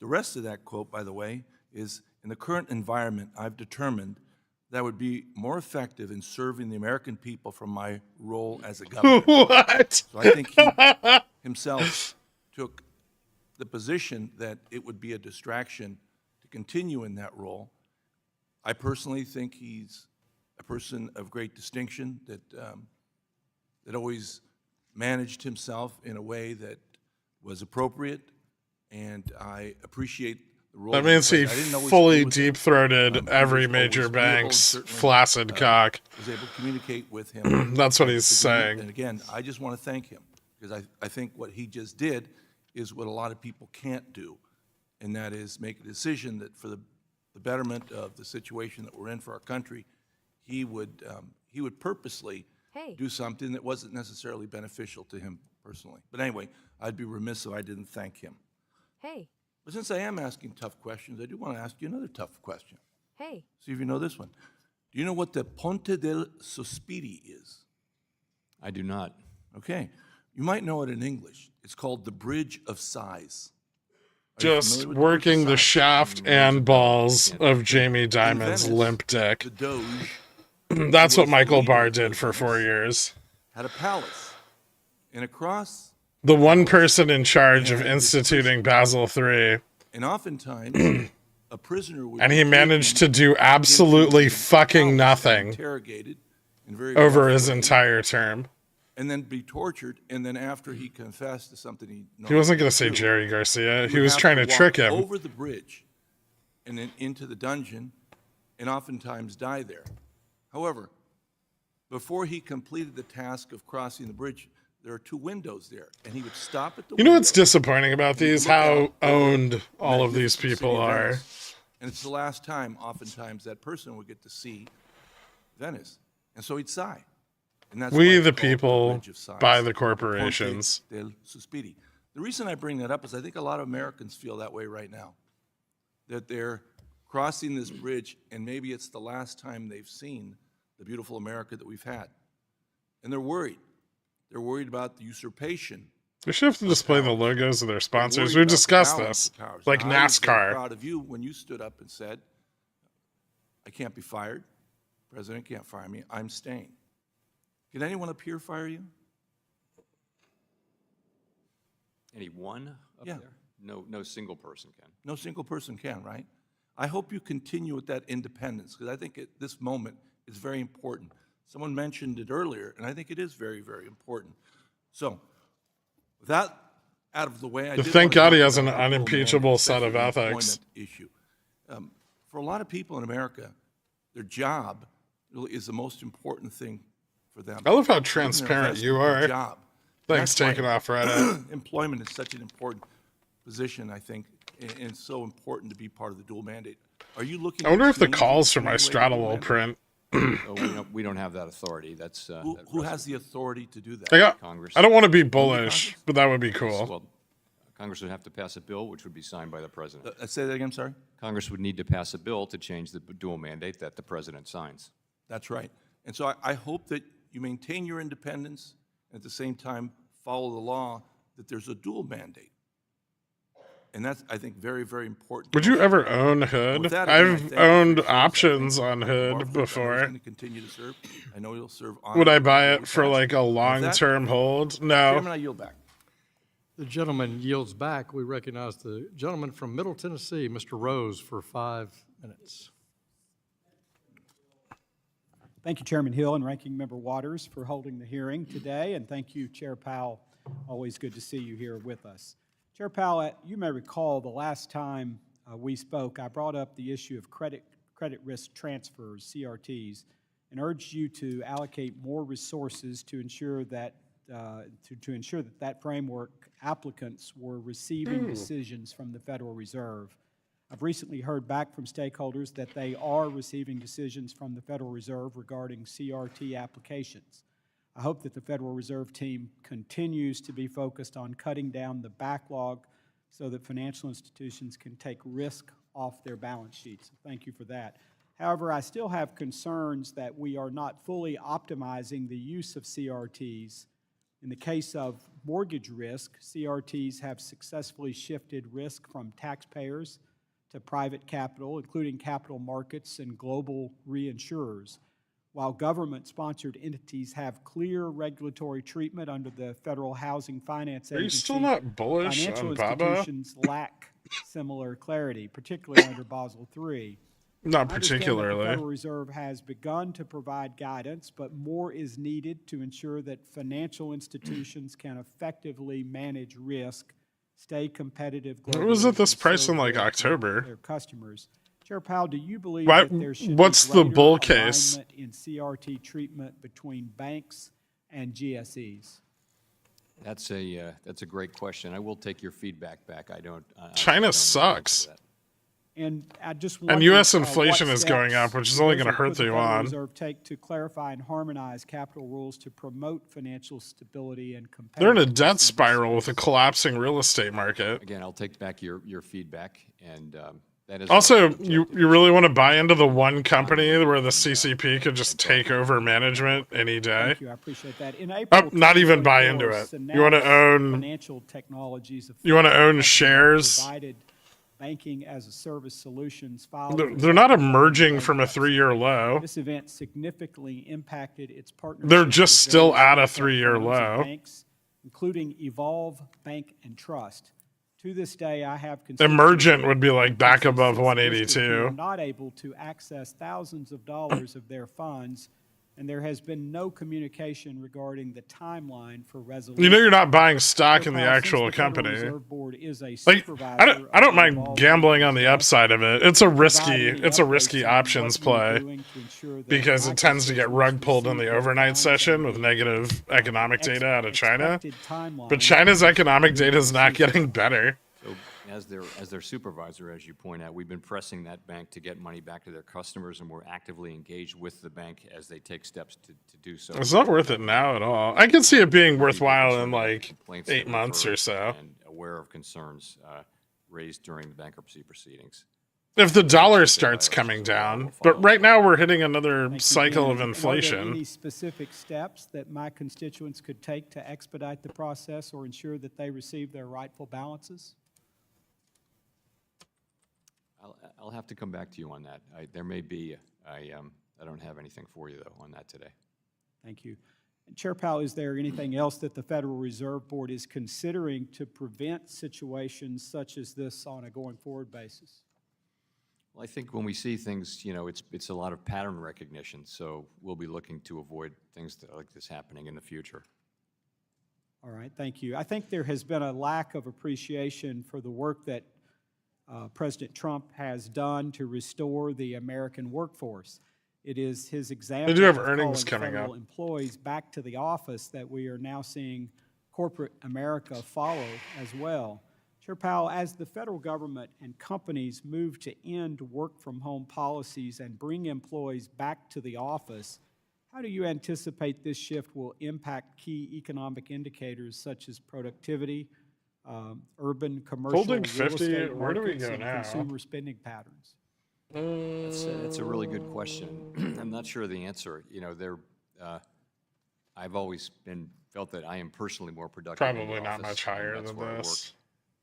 The rest of that quote, by the way, is, in the current environment, I've determined that would be more effective in serving the American people from my role as a governor. What? So I think he himself took the position that it would be a distraction to continue in that role. I personally think he's a person of great distinction that always managed himself in a way that was appropriate, and I appreciate the role. That means he fully deep-throated every major bank's flaccid cock. Was able to communicate with him. That's what he's saying. And again, I just want to thank him, because I think what he just did is what a lot of people can't do, and that is make a decision that for the betterment of the situation that we're in for our country, he would purposely do something that wasn't necessarily beneficial to him personally. But anyway, I'd be remiss if I didn't thank him. But since I am asking tough questions, I do want to ask you another tough question. See if you know this one. Do you know what the Ponte del Sospiri is? I do not. Okay. You might know it in English. It's called the Bridge of Sighs. Just working the shaft and balls of Jamie Dimon's limp dick. That's what Michael Barr did for 4 years. Had a palace. And across... The one person in charge of instituting Basel III. And oftentimes, a prisoner would And be he managed to taken do absolutely into fucking house, nothing interrogated in very over rough his ways, entire term. and then be tortured, and then after he confessed to something He wasn't going going to say Jerry Garcia. He would was have trying to walk trick him. over the bridge and then into the dungeon, and oftentimes die there. However, before he completed the task of crossing the bridge, there are 2 windows there, and he would stop at the You know window, what's disappointing about and these? look How out over owned the all of these magnificent people city of are. Venice. And it's the last time, oftentimes, that person would get to see Venice. And so he'd sigh. And that's why We, it's the called people, Bridge of Sighs, by the Ponte corporations. del Sospiri. The reason I bring that up is I think a lot of Americans feel that way right now, that they're crossing this bridge, and maybe it's the last time they've seen the beautiful America that we've had. And they're worried. They're worried about the usurpation. They should have to display the logos of their They're sponsors. worried We've about the discussed balance this. of powers. Like Now, I was very NASCAR. proud of you when you stood up and said, I can't be fired. President can't fire me. I'm staying. Can anyone up here fire you? Anyone up Yeah. there? No single person can. No single person can, right? I hope you continue with that independence, because I think at this moment is very important. Someone mentioned it earlier, and I think it is very, very important. So, with that out of the way, I did Thank want to God he talk has an about the dual unimpeachable mandate, set of especially the ethics. employment issue. For a lot of people in America, their job really is the most important thing for them. I love how Even their transparent you investment, their are. job. Thanks, That's why taking off Reddit. employment is such an important position, I think, and it's so important to be part of the dual mandate. Are you looking? I wonder to if the change calls in for my any way the straddle dual will mandate? print. We don't have that authority. That's Who has the authority to do that? Congress. I don't want to be Only bullish, Congress? but that would be Yes, cool. well, Congress would have to pass a bill, which would be signed by the president. Say that again, sorry? Congress would need to pass a bill to change the dual mandate that the president signs. That's right. And so I hope that you maintain your independence and at the same time follow the law, that there's a dual mandate. And that's, I think, very, very important. Would you ever own With Hood? that, again, I I've thank you for owned your service. options I on thank Hood Barfoot. I know he's before. going to continue to serve. I know he'll serve Would I honorably buy where it he for has. like a And with that, long-term hold? No. Chairman, I yield back. The gentleman yields back. We recognize the gentleman from Middle Tennessee, Mr. Rose, for 5 minutes. Thank you, Chairman Hill and Ranking Member Waters, for holding the hearing today, and thank you, Chair Powell. Always good to see you here with us. Chair Powell, you may recall the last time we spoke, I brought up the issue of credit risk transfers, CRTs, and urged you to allocate more resources to ensure that that framework applicants were receiving decisions from the Federal Reserve. I've recently heard back from stakeholders that they are receiving decisions from the Federal Reserve regarding CRT applications. I hope that the Federal Reserve team continues to be focused on cutting down the backlog so that financial institutions can take risk off their balance sheets. Thank you for that. However, I still have concerns that we are not fully optimizing the use of CRTs. In the case of mortgage risk, CRTs have successfully shifted risk from taxpayers to private capital, including capital markets and global reinsurers. While government-sponsored entities have clear regulatory treatment under the Federal Housing Finance Agency, Are you still not bullish financial on Baba? institutions lack similar clarity, particularly under Basel III. Not I understand that particularly. the Federal Reserve has begun to provide guidance, but more is needed to ensure that financial institutions can effectively manage risk, stay competitive globally. What was it this and price serve in like their October? customers. Chair Powell, do you believe Why- that there should what's be the greater bull case? alignment in CRT treatment between banks and GSEs? That's a great question. I will take your feedback back. I don't. China sucks. And I just And wonder, U.S. what inflation is going steps up, which is only going to could hurt the the Federal yuan. Reserve take to clarify and harmonize capital rules to promote financial stability and They're in a competitiveness debt spiral with a collapsing real estate market. Again, I'll take back your feedback, and that is Also, you really want to buy into the one company where the CCP could just take over management any day? Thank you, I appreciate that. In April Not even buy into 2024, it. You want to Synapse own. Financial Technologies You want to own Authority shares. provided banking as a service solutions filed They're not emerging from a 3-year low. This event significantly impacted its partnerships. They're just with still various at a retail 3-year firms and low. banks, including Evolve Bank and Trust, To this day, I have constituents Emergent would be like back in above districts who are 182. not able to access thousands of dollars of their funds, and there has been no communication regarding the timeline for resolution. You know you're not buying stock in the Chair Powell, since actual the Federal company. Reserve Board is a Like supervisor I don't of mind revolving gambling on the reserve, upside of it. It's a risky provide any updates on options what you're play doing to ensure that because my it tends to get constituents rug pulled in receive the their overnight funds session and with the negative economic data out of China. expected timeline But China's economic for data is not decision. getting better. So as their supervisor, as you point out, we've been pressing that bank to get money back to their customers, and we're actively engaged with the bank as they take steps to do so. It's not worth it now at all. I can see it being worthwhile in like Complaints 8 that months or refer so. And aware of concerns raised during the bankruptcy proceedings. If the dollar starts coming down. But right now we're hitting another cycle of And are there inflation. any specific steps that my constituents could take to expedite the process or ensure that they receive their rightful balances? I'll have to come back to you on that. There may be, I don't have anything for you, though, on that today. Thank you. And Chair Powell, is there anything else that the Federal Reserve Board is considering to prevent situations such as this on a going-forward basis? Well, I think when we see things, it's a lot of pattern recognition, so we'll be looking to avoid things like this happening in the future. All right, thank you. I think there has been a lack of appreciation for the work that President Trump has done to restore the American workforce. It is his example They do have of earnings calling coming federal up. employees back to the office that we are now seeing corporate America follow as well. Chair Powell, as the federal government and companies move to end work-from-home policies and bring employees back to the office, how do you anticipate this shift will impact key economic indicators such as productivity, urban, commercial, Holding real 50, estate where do we markets, go and now? consumer spending patterns? That's a really good question. I'm not sure of the answer. I've always felt that I am personally more productive in the Probably not office, much and higher that's than where I work, this.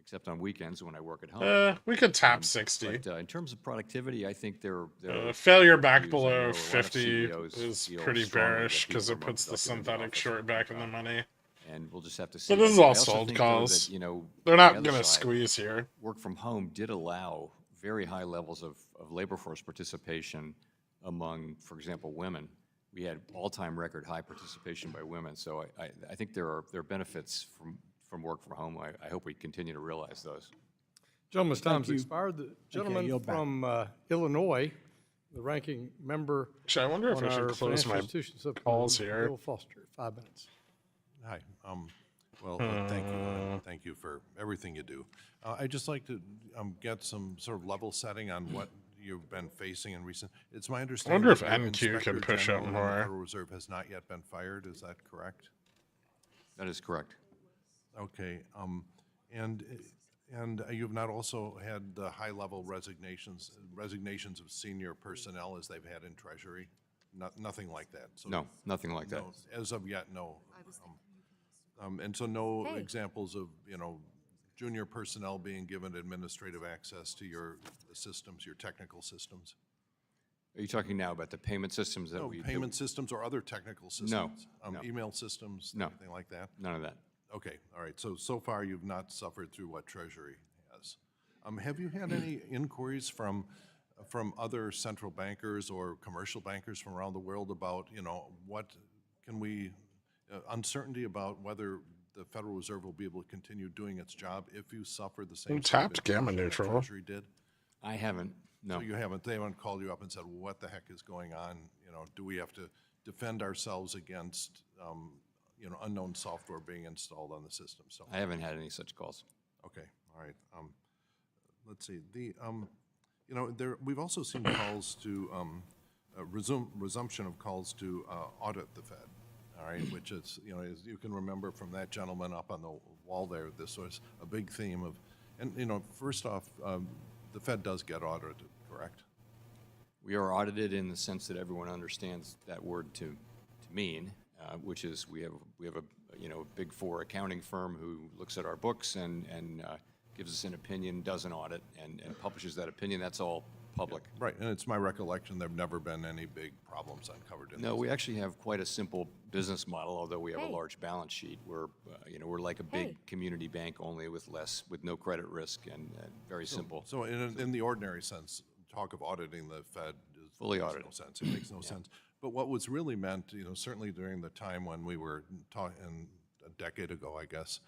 except on weekends when I work at home. We could tap 60. But in terms of productivity, I think there Failure are back views. I know a below lot of 50 CEOs is feel pretty strongly that bearish people because are it more puts the productive in the synthetic office. short back in the money. And we'll just have to see. But this is I all also sold think, though, calls. that, They're on not the other going to side, squeeze here. Work from home did allow very high levels of labor force participation among, for example, women. We had all-time record high participation by women. So I think there are benefits from work from home. I hope we continue to realize those. Gentleman's time's you. expired. The gentleman yield back. from Illinois, the ranking member Actually, I wonder if on I should our close Financial my Institutions Subcommittee, calls here. Bill Foster, 5 minutes. Hi. Well, thank you for everything you do. I'd just like to get some sort of level setting on what you've been facing in recent. It's my understanding. if that your NQ could Inspector push up General in the more. Federal Reserve has not yet been fired. Is that correct? That is correct. Okay. And you've not also had the high-level resignations of senior personnel as they've had in Treasury? Nothing like that? So No, nothing like that. no, as of yet, no. And so no examples of, junior personnel being given administrative access to your systems, your technical systems? Are you talking now about the payment systems that No, we... payment systems or other technical systems? No. Email systems, No. anything like that? None of that. Okay, all right. So far, you've not suffered through what Treasury has. Have you had any inquiries from other central bankers or commercial bankers from around the world about, what can we, uncertainty about whether the Federal Reserve will be able to continue doing its job if you suffer the same. Who tapped gamma that neutral? Treasury did? I haven't, no. So you haven't, they haven't called you up and said, well, what the heck is going on? Do we have to defend ourselves against, unknown software being installed on the system? So I haven't had any such calls. okay, all right. Let's see. We've also seen calls to resumption of calls to audit the Fed. All right, which is, as you can remember from that gentleman up on the wall there, this was a big theme of, and first off, the Fed does get audited, correct? We are audited in the sense that everyone understands that word to mean, which is we have a Big Four accounting firm who looks at our books and gives us an opinion, does an audit, and publishes that opinion. That's all public. Right, and it's my recollection there've never been any big problems uncovered in No, this. we actually have quite a simple business model, although we have Hey. a large balance sheet. We're, we're like a big community bank, only with no credit risk and very simple. So in the ordinary sense, talk of auditing the Fed Fully makes audited. no sense. It makes no sense. But what was really meant, certainly during the time when we were talking a decade ago, I guess,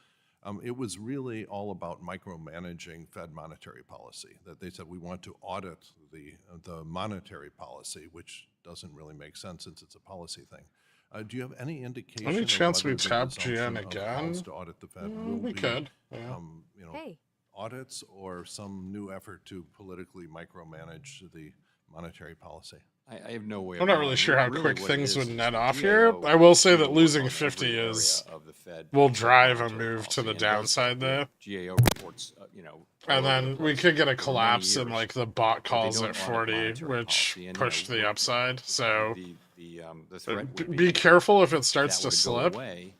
it was really all about micromanaging Fed monetary policy. That they said we want to audit the monetary policy, which doesn't really make sense since it's a policy thing. Do you have any indication? Any of chance we whether the tap resumption GN of again? calls to audit the Fed will We be, could. Yeah. Hey. audits or some new effort to politically micromanage the monetary policy? I have no way. I'm of not really knowing. sure how Really quick what it things is would is net the off here. GAO I will say that will losing work on 50 every area is of the Fed will Fed drive a monetary move to policy the and does downside that. there. The GAO reports, all And over the then we place could get a for many collapse in years, like the bot but they calls don't at audit 40, monetary which policy. And, pushed the upside. So the threat would be careful if it if starts that to were to go slip. away,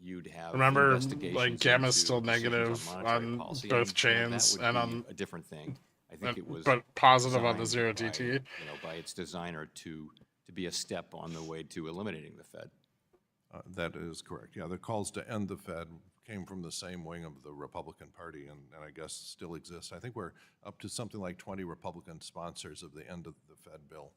you'd have Remember, investigations like Gamma's into still decisions negative monetary on policy, both and, chains that would and be on a different thing. I think it was but positive on the designed zero DT. by its designer to be a step on the way to eliminating the Fed. That is correct. Yeah, the calls to end the Fed came from the same wing of the Republican Party and I guess still exists. I think we're up to something like 20 Republican sponsors of the end of the Fed bill.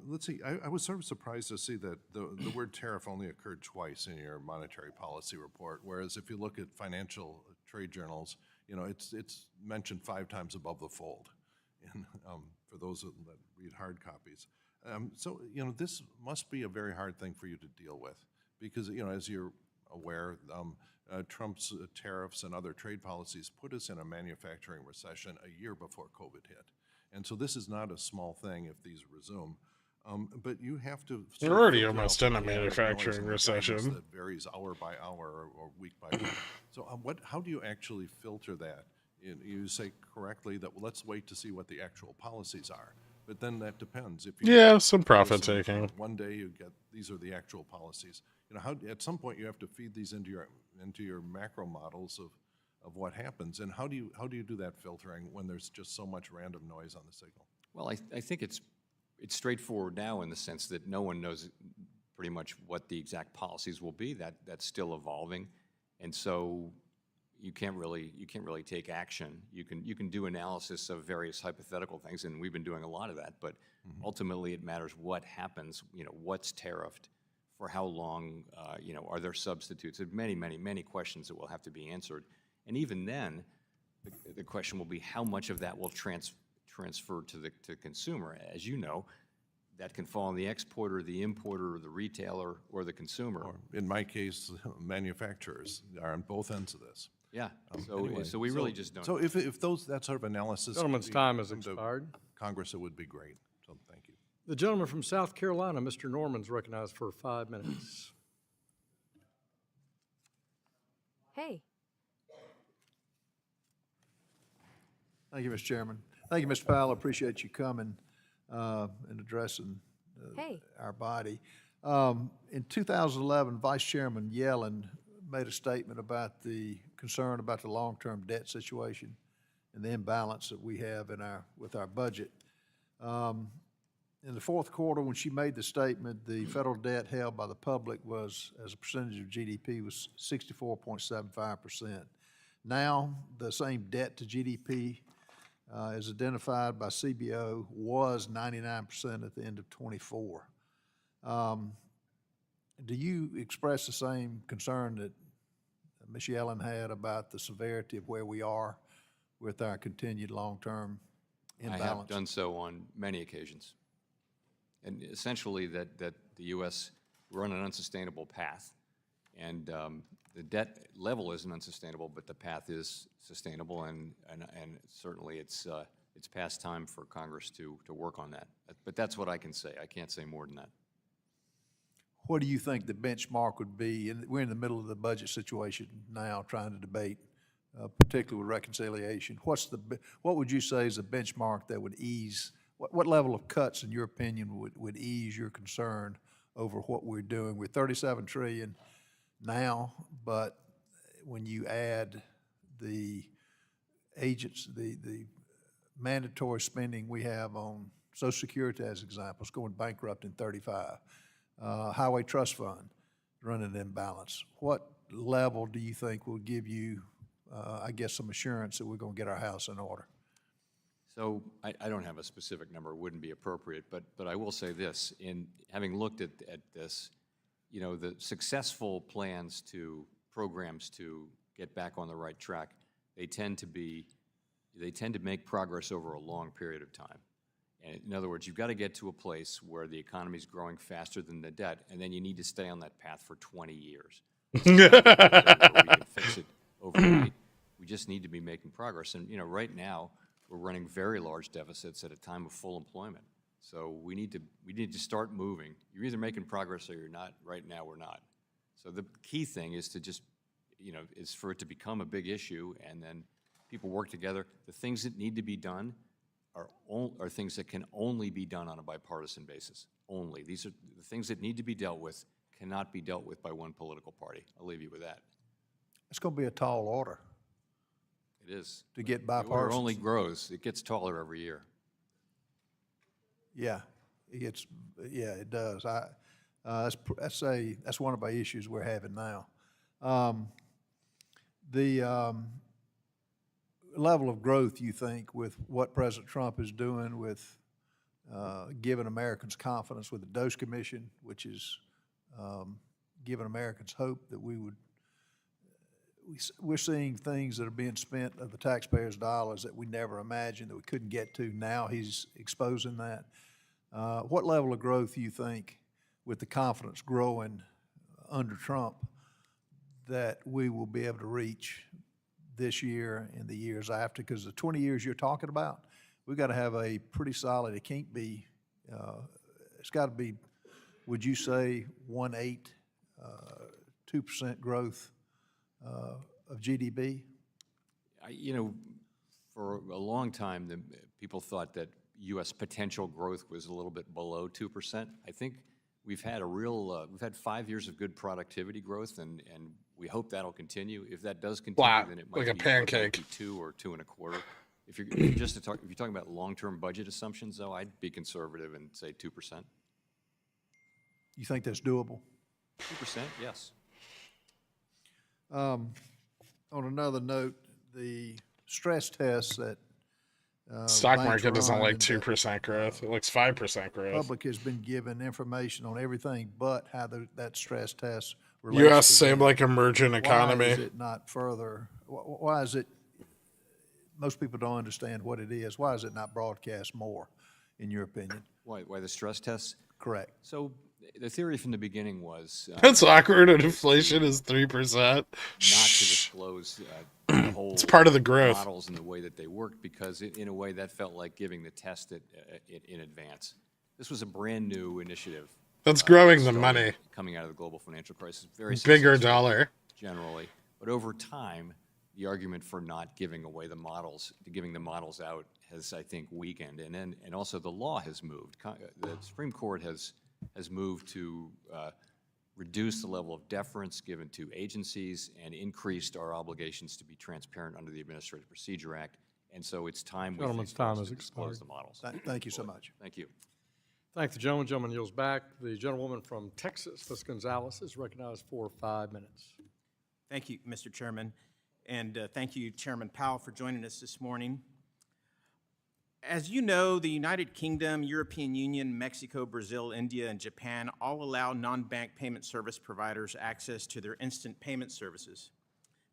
Let's see, I was sort of surprised to see that the word tariff only occurred twice in your monetary policy report, whereas if you look at financial trade journals, it's mentioned 5 times above the fold for those that read hard copies. So, this must be a very hard thing for you to deal with because, as you're aware, Trump's tariffs and other trade policies put us in a manufacturing recession a year before COVID hit. And so this is not a small thing if these resume. But you have to. We're already almost in a manufacturing recession. That varies hour by hour or week by week. So how do you actually filter that? You say correctly that, well, let's wait to see what the actual policies are. But then that depends. If you Some profit taking. One day you get these are the actual policies. How at some point you have to feed these into your macro models of what happens. And how do you do that filtering when there's just so much random noise on the signal? Well, I think it's straightforward now in the sense that no one knows pretty much what the exact policies will be. That's still evolving, and so you can't really take action. You can do analysis of various hypothetical things, and we've been doing a lot of that. But ultimately, it matters what happens. What's tariffed, for how long? Are there substitutes? There's many questions that will have to be answered, and even then, the question will be how much of that will transfer to the consumer. As you know, that can fall on the exporter, the importer, or the retailer, or the consumer. Or in my case, manufacturers are on both ends of this. Yeah. So we really just don't. So if that sort of analysis. Gentleman's could be time has come to expired. Congress, it would be great. So thank you. The gentleman from South Carolina, Mr. Norman's recognized for 5 minutes. Hey. Thank you, Mr. Chairman. Thank you, Mr. Powell. I appreciate you coming and addressing our body. In 2011, Vice Chairman Yellen made a statement about the concern about the long-term debt situation and the imbalance that we have with our budget. In the fourth quarter, when she made the statement, the federal debt held by the public was, as a percentage of GDP, was 64.75%. Now, the same debt to GDP as identified by CBO was 99% at the end of 24. Do you express the same concern that Ms. Yellen had about the severity of where we are with our continued long-term imbalance? I have done so on many occasions. And essentially that the U.S., we're on an unsustainable path. And the debt level isn't unsustainable, but the path is sustainable. And certainly it's past time for Congress to work on that. But that's what I can say. I can't say more than that. What do you think the benchmark would be? We're in the middle of the budget situation now, trying to debate, particularly with reconciliation. What would you say is a benchmark that would ease? What level of cuts, in your opinion, would ease your concern over what we're doing? We're $37 trillion now, but when you add the agents, the mandatory spending we have on Social Security as examples, going bankrupt in 35. Highway Trust Fund running in balance. What level do you think will give you, I guess, some assurance that we're going to get our house in order? So I don't have a specific number, it wouldn't be appropriate, but I will say this, in having looked at this, you know, the successful programs to get back on the right track, they tend to make progress over a long period of time. And in other words, you've got to get to a place where the economy is growing faster than the debt, and then you need to stay on that path for 20 years. Where we can fix it overnight. We just need to be making progress. And you know, right now we're running very large deficits at a time of full employment. So we need to start moving. You're either making progress or you're not. Right now we're not. So the key thing is to just, you know, is for it to become a big issue, and then people work together. The things that need to be done are things that can only be done on a bipartisan basis. Only. These are the things that need to be dealt with, cannot be dealt with by one political party. I'll leave you with that. It's going to be a tall order. It is. To get The order bipartisan. only grows. It gets taller every year. Yeah, it does. That's one of our issues we're having now. The level of growth, you think, with what President Trump is doing with giving Americans confidence with the Dose Commission, which is giving Americans hope that we're seeing things that are being spent of the taxpayers' dollars that we never imagined, that we couldn't get to. Now he's exposing that. What level of growth do you think, with the confidence growing under Trump, that we will be able to reach this year and the years after? Because the 20 years you're talking about, we've got to have a pretty solid, it can't be, it's got to be, would you say, 1.8, 2% growth of GDP? You know, for a long time, people thought that U.S. potential growth was a little bit below 2%. I think we've had we've had 5 years of good productivity growth, and we hope that'll continue. If that does continue, then it might like a be pancake. 2 or 2.25. If you're talking about long-term budget assumptions, though, I'd be conservative and say 2%. You think that's doable? 2%, yes. On another note, the stress tests that Stock banks market doesn't run like and 2% growth. It likes 5% growth. Public has been given information on everything but how that stress test relates U.S. to same them. like emerging economy. Why is it not further? Why is it? Most people don't understand what it is. Why is it not broadcast more, in your opinion? Why the stress tests? Correct. So the theory from the beginning was That's awkward when inflation is 3%. not to disclose the whole It's part of the growth. models and the way that they worked, because in a way that felt like giving the test in advance. This was a brand new initiative. That's growing the started money. Coming out of the global financial crisis. Very Bigger successful dollar. generally. But over time, the argument for not giving away the models, giving the models out, has, I think, weakened. And also the law has moved. The Supreme Court has moved to reduce the level of deference given to agencies and increased our obligations to be transparent under the Administrative Procedure Act. And so it's time we Gentleman's think for us time to has disclose expired. the models. Thank you so much. Thank you. Thank the gentleman. Gentleman yields back. The gentlewoman from Texas, Ms. Gonzalez, is recognized for 5 minutes. Thank you, Mr. Chairman, and thank you, Chairman Powell, for joining us this morning. As you know, the United Kingdom, European Union, Mexico, Brazil, India, and Japan all allow non-bank payment service providers access to their instant payment services.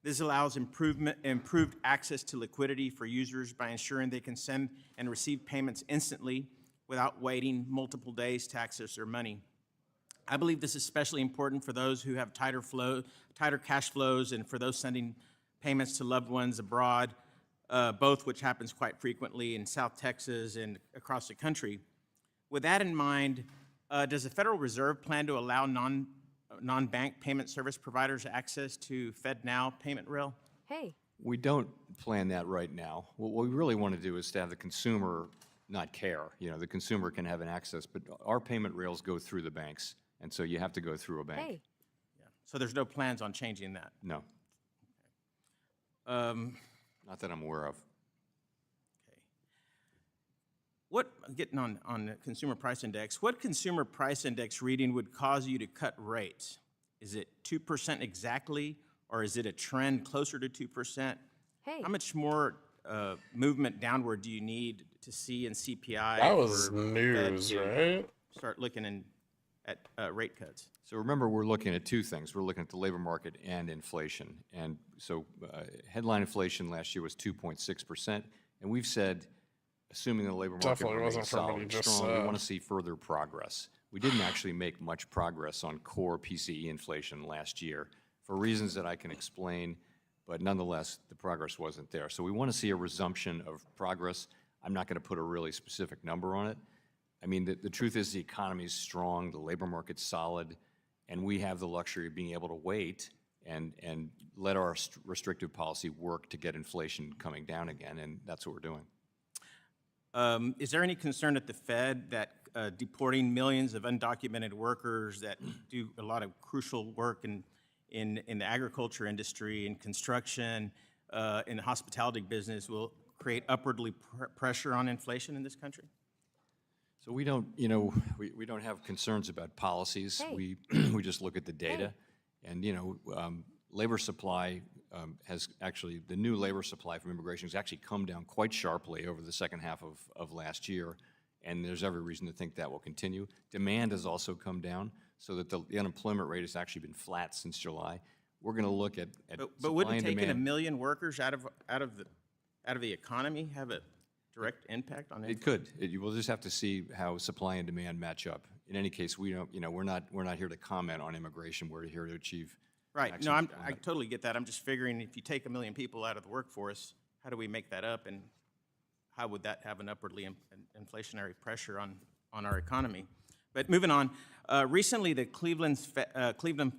This allows improved access to liquidity for users by ensuring they can send and receive payments instantly without waiting multiple days to access their money. I believe this is especially important for those who have tighter cash flows, and for those sending payments to loved ones abroad, both which happens quite frequently in South Texas and across the country. With that in mind, does the Federal Reserve plan to allow non-bank payment service providers access to FedNow payment rail? Hey. We don't plan that right now. What we really want to do is to have the consumer not care. You know, the consumer can have an access, but our payment rails go through the banks, and so you have to go through a bank. Hey. Yeah. So there's no plans on changing that? No. Not that I'm aware of. getting on the consumer price index, what consumer price index reading would cause you to cut rates? Is it 2% exactly, or is it a trend closer to 2%? Hey. How much more movement downward do you need to see in CPI? That was for the Fed news, to right? Start looking at rate cuts. So remember, we're looking at two things. We're looking at the labor market and inflation. And so headline inflation last year was 2.6%. And we've said, assuming the labor market Definitely remains wasn't from what solid you and just strong, we said. want to see further progress. We didn't actually make much progress on core PCE inflation last year for reasons that I can explain, but nonetheless, the progress wasn't there. So we want to see a resumption of progress. I'm not going to put a really specific number on it. I mean, the truth is the economy is strong, the labor market's solid, and we have the luxury of being able to wait and let our restrictive policy work to get inflation coming down again, and that's what we're doing. Is there any concern at the Fed that deporting millions of undocumented workers that do a lot of crucial work in the agriculture industry, in construction, in the hospitality business will create upwardly pressure on inflation in this country? So we don't, we don't have concerns about policies. Hey. We just look at the data. And, labor supply has actually, the new labor supply from immigration has actually come down quite sharply over the second half of last year. And there's every reason to think that will continue. Demand has also come down so that the unemployment rate has actually been flat since July. We're going to look at But wouldn't supply and taking a demand. million workers out of the economy have a direct impact on It could. We'll just have to see how supply and demand match up. In any case, we don't, we're not here to comment on immigration. We're here to achieve. Right. No, maximum I totally get that. I'm just figuring if you take a million people out of the workforce, how do we make that up, and how would that have an upwardly inflationary pressure on our economy? But moving on, recently the Cleveland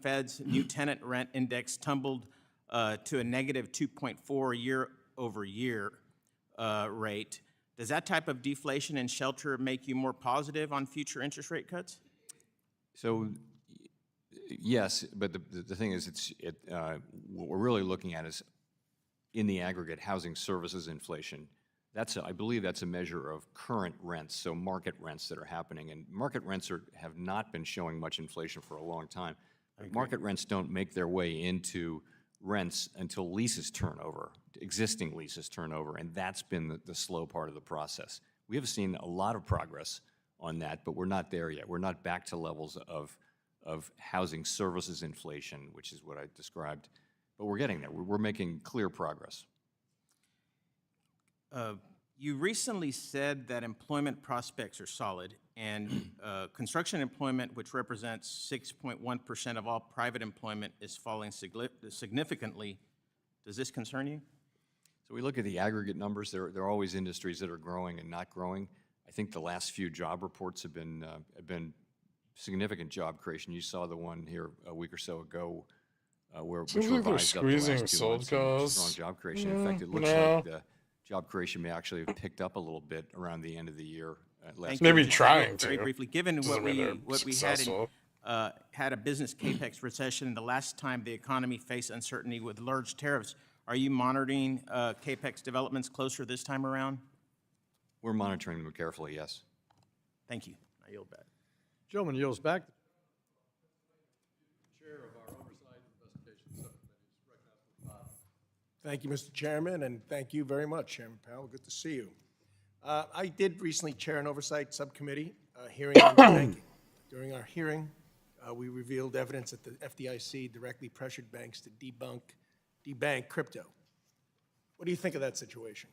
Fed's new tenant rent index tumbled to a negative 2.4 year-over-year rate. Does that type of deflation in shelter make you more positive on future interest rate cuts? So, yes, but the thing is, what we're really looking at is, in the aggregate, housing services inflation. I believe that's a measure of current rents, so market rents that are happening. And market rents have not been showing much inflation for a long time. Market rents don't make their way into rents until leases turn over, existing leases turn over, and that's been the slow part of the process. We have seen a lot of progress on that, but we're not there yet. We're not back to levels of housing services inflation, which is what I described, but we're getting there. We're making clear progress. You recently said that employment prospects are solid, and construction employment, which represents 6.1% of all private employment, is falling significantly. Does this concern you? So we look at the aggregate numbers. There are always industries that are growing and not growing. I think the last few job reports have been significant job creation. You saw the one here a week or so ago, which Seems like they're revised up the squeezing last 2 sold months. And cause. strong job creation. In fact, it looks No. like the job creation may actually have picked up a little bit around the end of the year. Thank Maybe you. Just trying very to. briefly, given Doesn't what mean they're we successful. had a business capex recession the last time the economy faced uncertainty with large tariffs, are you monitoring capex developments closer this time around? We're monitoring them carefully, yes. Thank you. I yield back. Gentleman yields back. Chair of our Oversight Investigation Subcommittee is recognized for 5 minutes. Thank you, Mr. Chairman, and thank you very much, Chairman Powell. Good to see you. I did recently chair an oversight subcommittee hearing on banking. During our hearing, we revealed evidence that the FDIC directly pressured banks to debank crypto. What do you think of that situation?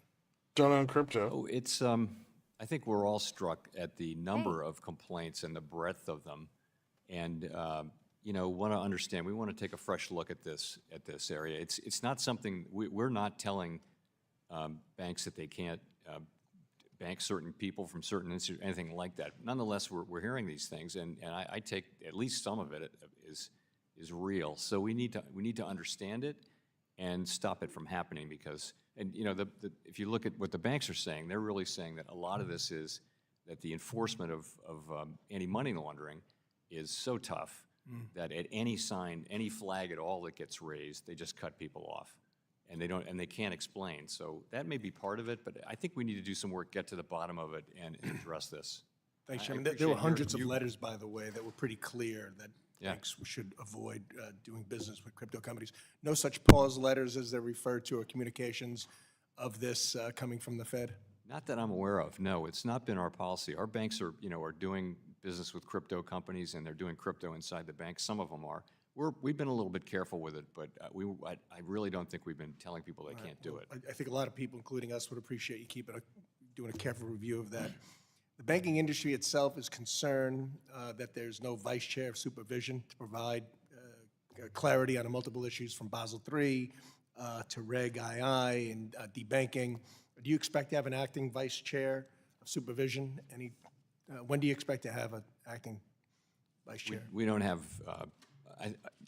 Don't own crypto. Oh, it's, I think we're all struck at the number of complaints and the breadth of them. And, want to understand, we want to take a fresh look at this area. It's not something, we're not telling banks that they can't bank certain people from certain institutions, anything like that. Nonetheless, we're hearing these things, and I take at least some of it is real. So we need to understand it and stop it from happening, because, and if you look at what the banks are saying, they're really saying that a lot of this is that the enforcement of anti-money laundering is so tough that at any sign, any flag at all that gets raised, they just cut people off. and they can't explain. So that may be part of it, but I think we need to do some work, get to the bottom of it, and address this. Thanks, I Chairman. There were appreciate hundreds of your- letters, by the way, that were pretty clear that Yeah. banks should avoid doing business with crypto companies. No such pause letters, as they're referred to, or communications of this coming from the Fed? Not that I'm aware of, no. It's not been our policy. Our banks are, are doing business with crypto companies, and they're doing crypto inside the bank. Some of them are. We've been a little bit careful with it, but I really don't think we've been telling people they can't do it. I think a lot of people, including us, would appreciate you doing a careful review of that. The banking industry itself is concerned that there's no vice chair of supervision to provide clarity on the multiple issues from Basel III to Reg II and debanking. Do you expect to have an acting vice chair of supervision? When do you expect to have an acting vice chair? We don't have,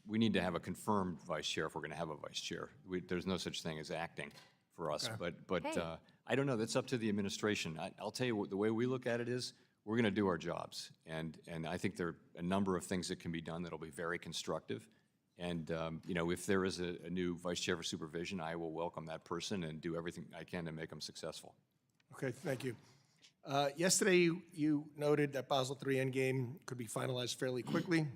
we need to have a confirmed vice chair if we're going to have a vice chair. There's no such thing as acting for us. Okay. But Hey. I don't know. That's up to the administration. I'll tell you, the way we look at it is, we're going to do our jobs. And I think there are a number of things that can be done that'll be very constructive. And, if there is a new vice chair for supervision, I will welcome that person and do everything I can to make them successful. Okay, thank you. Yesterday, you noted that Basel III Endgame could be finalized fairly quickly.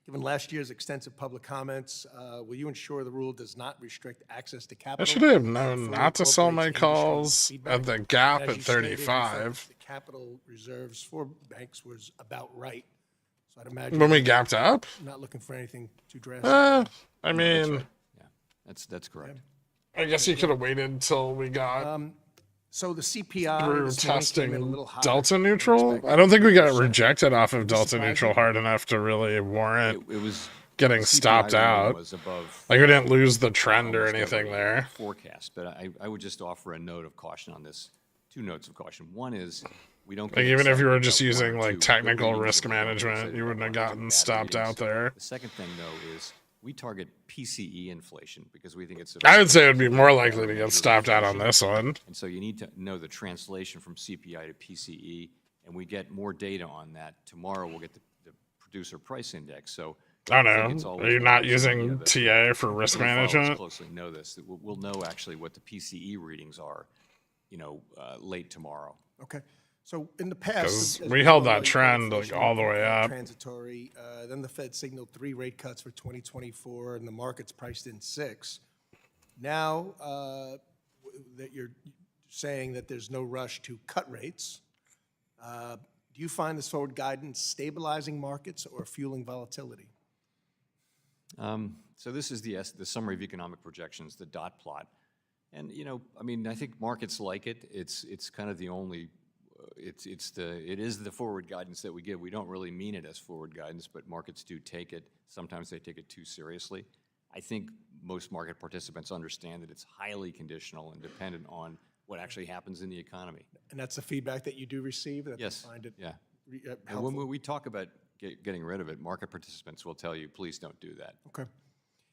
Given last year's extensive public comments, will you ensure the rule does not restrict access to capital? I should have known fully not to sell my incorporates calls industry at the feedback? gap As at you stated, you felt 35. The capital reserves for banks was about right. So I'd imagine. When we gapped up? Not looking for anything too drastic. I mean, That's correct. I guess you could have waited till we got So the CPI through this morning came in a testing little higher delta than neutral. expected. I don't think we got rejected off of delta surprising? neutral hard enough to really warrant It was getting CPI stopped reading out. was above Like we didn't lose the trend or almost anything every there. forecast, but I would just offer a note of caution on this. Two notes of caution. One is, we don't Like get even if you were excited just about one using or like two good technical readings risk of a book, management, excited you about wouldn't have one or two gotten bad stopped readings. out there. The second thing, though, is we target PCE inflation because we think it's. I would say it would be more likely to get stopped out on this one. And so you need to know the translation from CPI to PCE, and we get more data on that. Tomorrow we'll get the producer price index. So I I think don't it's know. always Are you good not to using TA for risk profiles management? Closely know this. That we'll know actually what the PCE readings are, late tomorrow. Okay. So in the past, 'Cause as we you held know, that trend, like, inflation all the way up. Transitory. Then the Fed signaled 3 rate cuts for 2024, and the market's priced in 6. Now that you're saying that there's no rush to cut rates, do you find this forward guidance stabilizing markets or fueling volatility? So this is the summary of economic projections, the dot plot. And, I think markets like it. It's kind of the only, it is the forward guidance that we give. We don't really mean it as forward guidance, but markets do take it. Sometimes they take it too seriously. I think most market participants understand that it's highly conditional and dependent on what actually happens in the economy. And that's the feedback that you do receive? That they Yes, find it yeah. And helpful? when we talk about getting rid of it, market participants will tell you, please don't do that. Okay.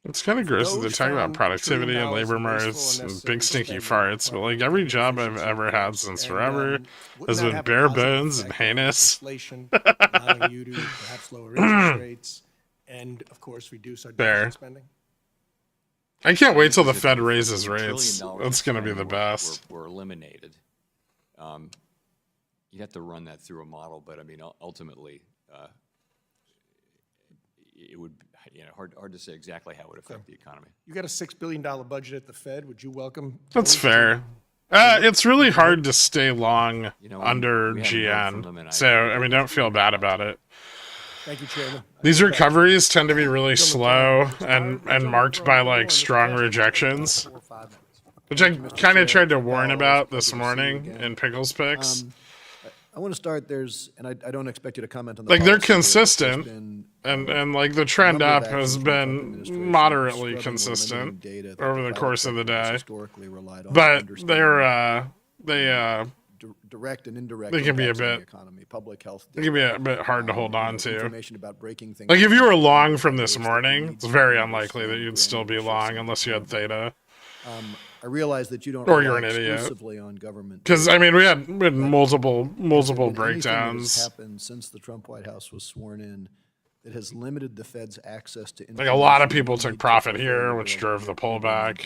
It's kind of gross that they Those talk about found productivity true and labor balance, markets wasteful, and big unnecessary stinky spending, farts, but like every job I've ever had since forever wouldn't has that been have a bare positive bones and effect on heinous. Inflation, allowing you to perhaps lower interest rates, and of course reduce our Fair. deficit spending. I can't wait till the Fed If raises $1 rates. trillion That's going to be of the spending best. were eliminated. You'd have to run that through a model, but I mean, ultimately, it would, hard to say exactly how it would affect the economy. You got a $6 billion budget at the Fed. Would you welcome? That's those fair. It's really hard to stay long under we haven't heard from them, GN. and So, I mean, don't feel bad about it. Thank you, Chairman. These recoveries tend to be really slow and marked by like strong rejections, which I kind of tried to warn about this morning in Pickles Picks. I want to start, and I don't expect you to comment on the Like they're policy, but there's consistent, been and like the trend number of up has actions from the Trump been administration moderately scrubbing or consistent eliminating data that over the the private course of the sector has day. historically relied on But understanding direct and indirect they can be a impacts on the bit economy, public health. they can be a bit hard to hold on to. Information about breaking things. Like if you were long from down, this that morning, needs it's to very be unlikely that understood you'd still be long unless you had theta. I realize that you don't Or you're rely an idiot. exclusively on government. Because I mean, we had multiple Has there been anything that has breakdowns. happened since the Trump White House was sworn in that has limited the Fed's access to Like a lot of information people they took need to profit fulfill here, their which drove the regulatory pullback.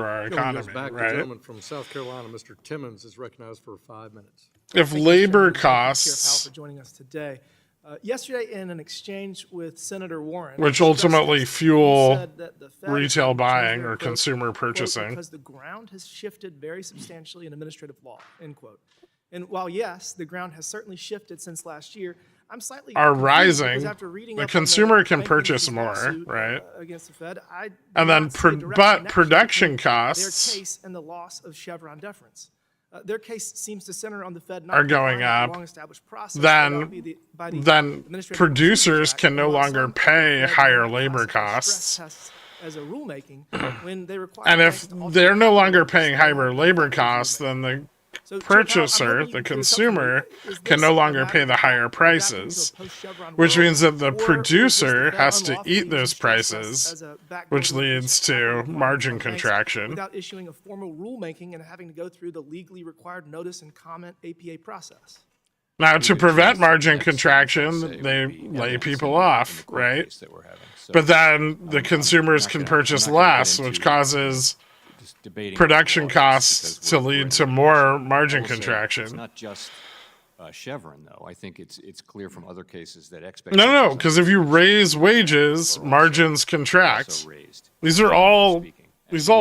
through our Gentleman goes economy, back. The right? gentleman from South Carolina, Mr. Timmons, is recognized for 5 minutes. If Thank you, labor Chairman. Thank you, Chair Powell, costs, for joining us today. Yesterday, in an exchange with Senator Warren, which Justice, ultimately you fuel said that the Fed is retail going to change buying their or approach, consumer quote, purchasing. because the ground has shifted very substantially in administrative law, end quote. And while, yes, the ground has certainly shifted since last year, I'm slightly are confused because rising, after reading the up on consumer can banking purchase industry's more, lawsuit, right? against the Fed, I do And then, not see a direct but connection production between costs their case and the loss of Chevron deference. Their case seems to center on the Fed not are going complying with up. the long-established process laid out by the Then Administrative Procedures producers Act, can no and while longer some pay Fed may higher not labor classify stress costs. tests as a rulemaking, when they require And banks if to alter they're no longer rules, paying they higher have labor effect those costs, then the So, Chair Powell, I'm purchaser, hoping you the can clear this up for me. consumer, Is can this no a longer matter pay of the higher adapting to a prices, post-Chevron which world, means that the or is this the producer Fed has to unlawfully eat using those stress tests prices, as a backdoor which to increase leads capital to requirements margin on banks contraction. without issuing a formal rulemaking and having to go through the legally required notice and comment APA process? Now, to prevent margin contraction, they lay people off, right? But then the consumers can purchase less, which causes production costs to lead to more margin It's contraction. not just Chevron, though. I think it's clear from other cases that No, expectations. because if you raise wages, margins contract. These all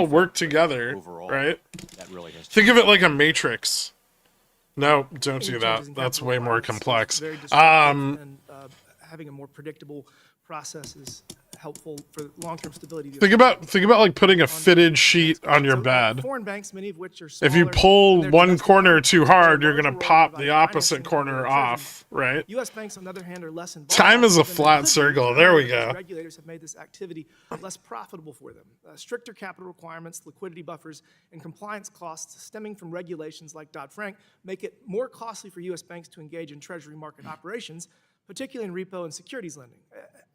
work together, right? Think of it like a matrix. No, don't do that. That's way more complex. Very disruptive, and having a more predictable process is helpful for long-term stability. Think about like putting a fitted sheet on your bed. Foreign banks, many of which are If you smaller pull than their one domestic corner counterparts, too play a hard, you're larger going to role in pop providing the opposite financing corner for Treasury. off, right? U.S. banks, on the other hand, are less involved. Time is a than they flat could be, circle. There we because go. Regulators have made this activity less profitable for them. Stricter capital requirements, liquidity buffers, and compliance costs stemming from regulations like Dodd-Frank make it more costly for U.S. banks to engage in Treasury market operations, particularly in repo and securities lending.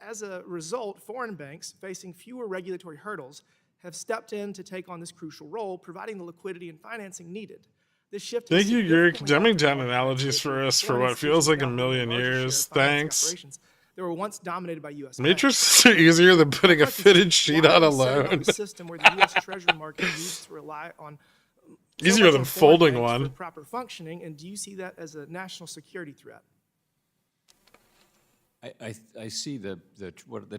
As a result, foreign banks, facing fewer regulatory hurdles, have stepped in to take on this crucial role, providing the liquidity and financing needed. This shift has Thank you, Gherkin, significantly dumbing altered down market analogies for activity us for foreign what feels like a institutions million now own a larger share years. of financing Thanks. operations that were once dominated by U.S. banks. Matrices are easier than putting a fitted sheet on a loan. A system where the U.S. Treasury market needs to rely on so Easier much than on foreign folding banks for one. proper functioning, and do you see that as a national security threat? I see the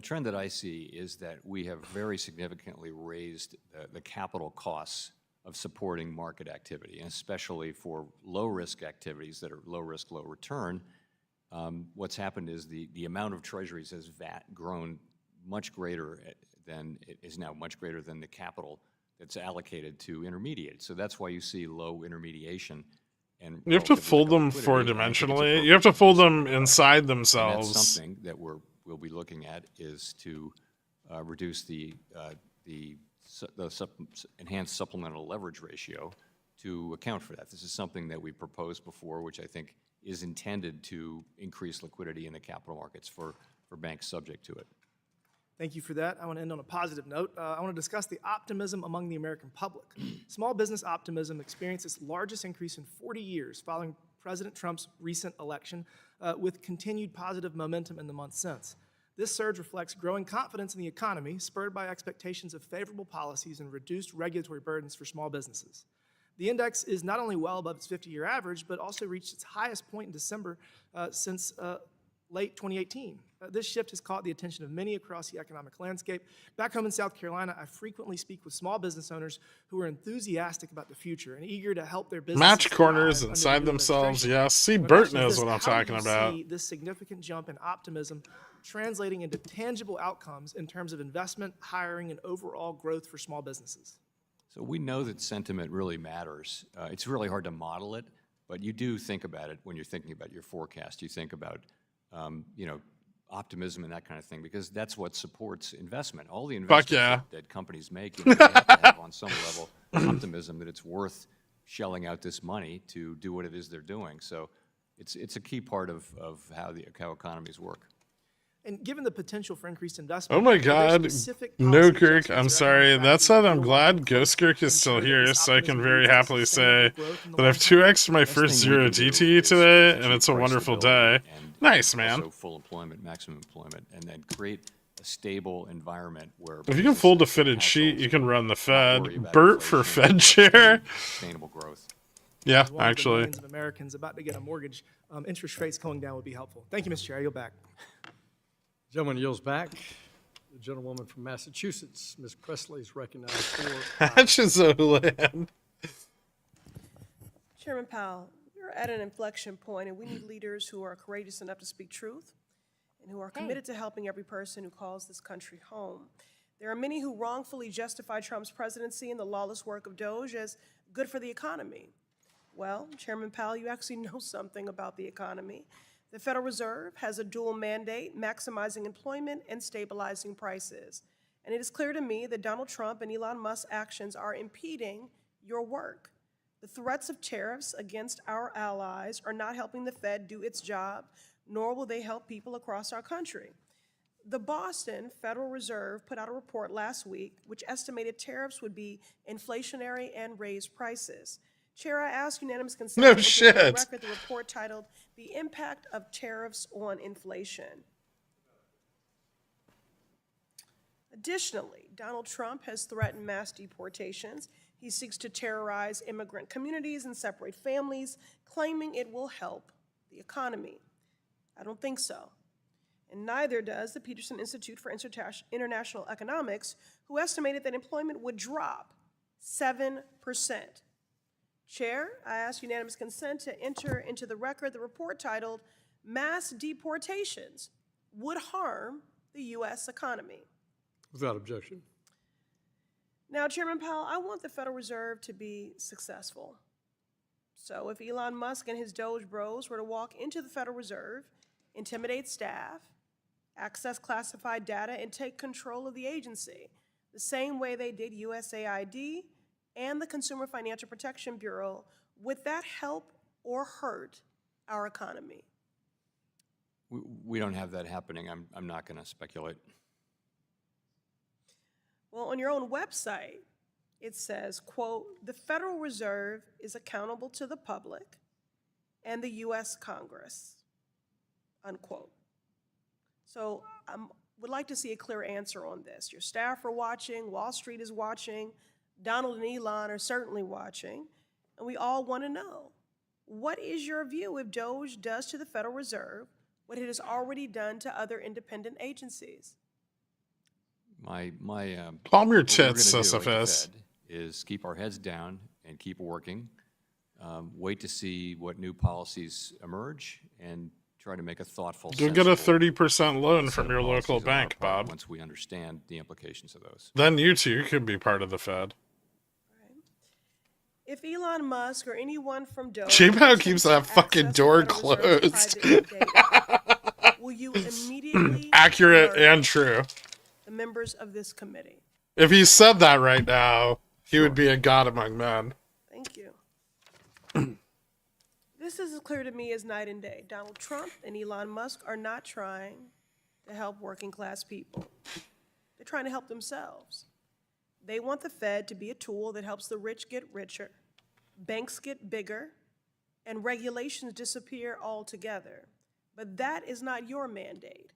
trend that I see is that we have very significantly raised the capital costs of supporting market activity, and especially for low-risk activities that are low-risk, low-return. What's happened is the amount of treasuries has grown much greater than it is now much greater than the capital that's allocated to intermediate. So that's why you see low intermediation. And You have to fold them four-dimensionally. You have to fold them inside themselves. And that's something that we'll be looking at is to reduce the enhanced supplemental leverage ratio to account for that. This is something that we proposed before, which I think is intended to increase liquidity in the capital markets for banks subject to it. Thank you for that. I want to end on a positive note. I want to discuss the optimism among the American public. Small business optimism experienced its largest increase in 40 years following President Trump's recent election, with continued positive momentum in the months since. This surge reflects growing confidence in the economy, spurred by expectations of favorable policies and reduced regulatory burdens for small businesses. The index is not only well above its 50-year average, but also reached its highest point in December since late 2018. This shift has caught the attention of many across the economic landscape. Back home in South Carolina, I frequently speak with small business owners who are enthusiastic about the future and eager to help their businesses Match corners thrive under inside the new themselves, administration. yes. See, My Bert question is knows this: what I'm how do talking you about. see this significant jump in optimism translating into tangible outcomes in terms of investment, hiring, and overall growth for small businesses? So we know that sentiment really matters. It's really hard to model it, but you do think about it when you're thinking about your forecast. You think about, optimism and that kind of thing, because that's what supports investment. All the investments that companies make, they have to have on some level optimism that it's worth shelling out this money to do what it is they're doing. So it's a key part of how economies work. And given the potential for increased investment, Oh my are there God. specific No, policy Gherk. adjustments I'm or sorry. economic That said, I'm factors glad Ghost Gherk is still here, so I can very happily say that I've 2x'd my first zero DTE today, and it's a wonderful day. Nice, man. Also full employment, maximum employment, and then create a stable environment where If you can fold a fitted sheet, you can run the Fed. Bert for Fed chair. Sustainable growth. Yeah, As one of the actually. millions of Americans about to get a mortgage, interest rates going down would be helpful. Thank you, Mr. Chair. I yield back. Gentleman yields back. The gentlewoman from Massachusetts, Ms. Presley, is recognized for. Hatches O'Land. Chairman Powell, you're We're at an inflection point, and we need leaders who are courageous enough to speak truth and who are committed to helping every person who calls this country home. There are many who wrongfully justify Trump's presidency and the lawless work of DOJ as good for the economy. Well, Chairman Powell, you actually know something about the economy. The Federal Reserve has a dual mandate, maximizing employment and stabilizing prices. And it is clear to me that Donald Trump and Elon Musk's actions are impeding your work. The threats of tariffs against our allies are not helping the Fed do its job, nor will they help people across our country. The Boston Federal Reserve put out a report last week which estimated tariffs would be inflationary and raise prices. Chair, I ask unanimous consent No to put into the shit. record the report titled "The Impact of Tariffs on Inflation." Additionally, Donald Trump has threatened mass deportations. He seeks to terrorize immigrant communities and separate families, claiming it will help the economy. I don't think so. And neither does the Peterson Institute for International Economics, who estimated that employment would drop 7%. Chair, I ask unanimous consent to enter into the record the report titled "Mass Deportations Would Harm the U.S. Economy." Without objection. Now, Chairman Powell, I want the Federal Reserve to be successful. So if Elon Musk and his Doge bros were to walk into the Federal Reserve, intimidate staff, access classified data, and take control of the agency, the same way they did USAID and the Consumer Financial Protection Bureau, would that help or hurt our economy? We don't have that happening. I'm not going to speculate. Well, on your own website, it says, quote, "The Federal Reserve is accountable to the public and the U.S. Congress," unquote. So I would like to see a clear answer on this. Your staff are watching, Wall Street is watching, Donald and Elon are certainly watching, and we all want to know, what is your view if DOGE does to the Federal Reserve what it has already done to other independent agencies? Calm your what we're gonna tits, do at the Sisyphus. Fed is keep our heads down and keep working. Wait to see what new policies emerge and try to make a thoughtful. Go get a sensible 30% loan set from of your policies local on our bank, part Bob. Once we understand the implications of those. Then you too can be part of the Fed. If Elon Musk or anyone from DOGE J-Pow keeps that attempts to fucking access door the Federal Reserve's closed. private data, will you immediately Accurate alert and true. the members of this committee? If he said that right now, he would be a god among men. Thank you. This is as clear to me as night and day. Donald Trump and Elon Musk are not trying to help working class people. They're trying to help themselves. They want the Fed to be a tool that helps the rich get richer, banks get bigger, and regulations disappear altogether. But that is not your mandate.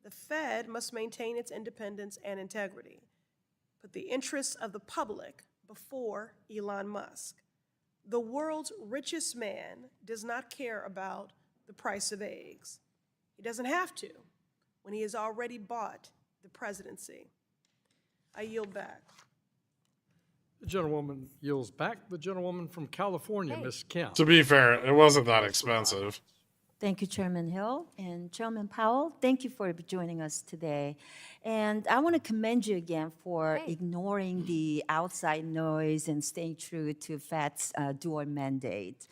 The Fed must maintain its independence and integrity. Put the interests of the public before Elon Musk. The world's richest man does not care about the price of eggs. He doesn't have to when he has already bought the presidency. I yield back. The gentlewoman yields back. The gentlewoman from California, Ms. Kemp. To be fair, it wasn't that expensive. Thank you, Chairman Hill and Chairman Powell. Thank you for joining us today. And I want to commend you again for ignoring the outside noise and staying true to Fed's dual mandate.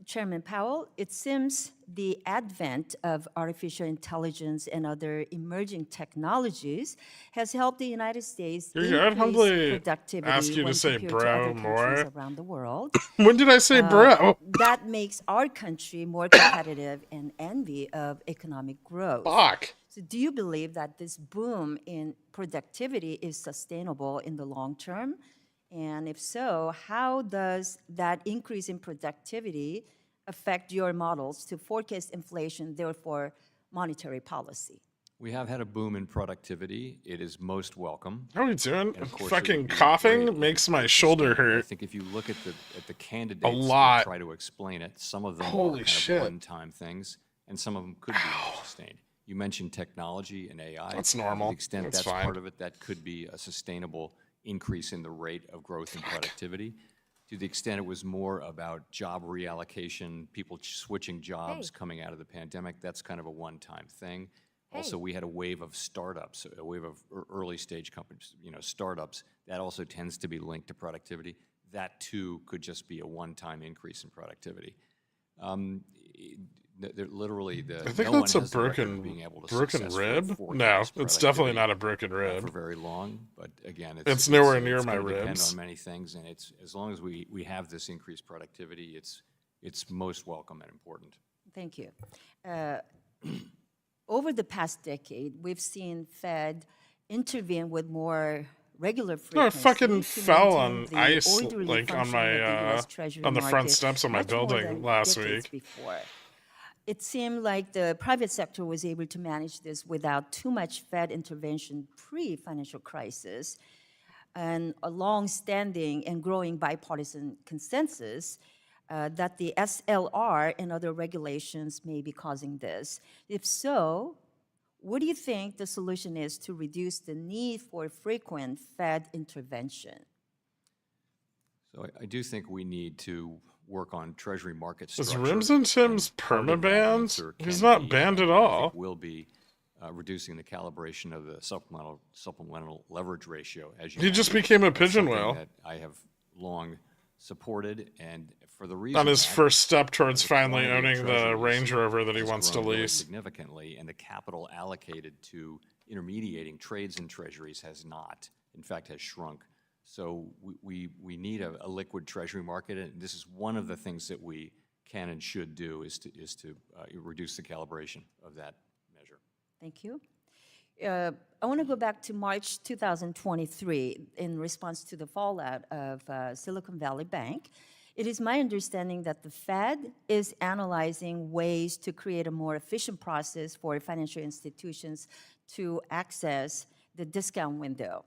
Chairman Powell, it seems the advent of artificial intelligence and other emerging technologies has helped the United States I'd increase humbly productivity ask you to when say compared to bro other countries more. around the world. When did I say bro? That makes our country more competitive and envy of economic growth. Fuck. So do you believe that this boom in productivity is sustainable in the long term? And if so, how does that increase in productivity affect your models to forecast inflation, therefore monetary policy? We have had a boom in productivity. It is most welcome. How are we doing? And of course, it Fucking would be coughing great if makes it my was shoulder sustained. I hurt. think if you look at the candidates A lot. that try to explain it, some of them Holy are kind shit. of one-time things, and some of them could be more sustained. You mentioned technology and AI. That's normal. To the extent That's that's fine. part of it, that could be a sustainable increase in the rate of growth and productivity. To the extent it was more about job reallocation, people switching jobs coming out of the pandemic, that's kind of a one-time thing. Also, we had a wave of startups, a wave of early stage companies, startups. That also tends to be linked to productivity. That too could just be a one-time increase in productivity. Literally, I think that's a broken rib. No, it's definitely not a broken rib. For very long, but again, it's nowhere near my gonna depend ribs. on many things, and it's as long as we have this increased productivity, it's most welcome and important. Thank you. Over the past decade, we've seen Fed intervene with more regular frequency. I fucking to fell on maintain the ice, orderly like on functioning of the my US Treasury on the front market steps of my much more building than last decades week. before. It seemed like the private sector was able to manage this without too much Fed intervention pre-financial crisis, and a long-standing and growing bipartisan consensus that the SLR and other regulations may be causing this. If so, what do you think the solution is to reduce the need for frequent Fed intervention? So I do think we need to work on Treasury market Is structure. Rims and Tim's perma-banned? He's not banned at all. Will be reducing the calibration of the supplemental leverage ratio. As you He just mentioned. became a That's pigeon something whale. that I have long supported, and for the reason On his that, first step towards the finally quantity of owning the treasuries Range Rover that he has wants to grown really lease. significantly, and the capital allocated to intermediating trades in treasuries has not, in fact, has shrunk. So we need a liquid treasury market, and this is one of the things that we can and should do is to reduce the calibration of that measure. Thank you. I want to go back to March 2023 in response to the fallout of Silicon Valley Bank. It is my understanding that the Fed is analyzing ways to create a more efficient process for financial institutions to access the discount window.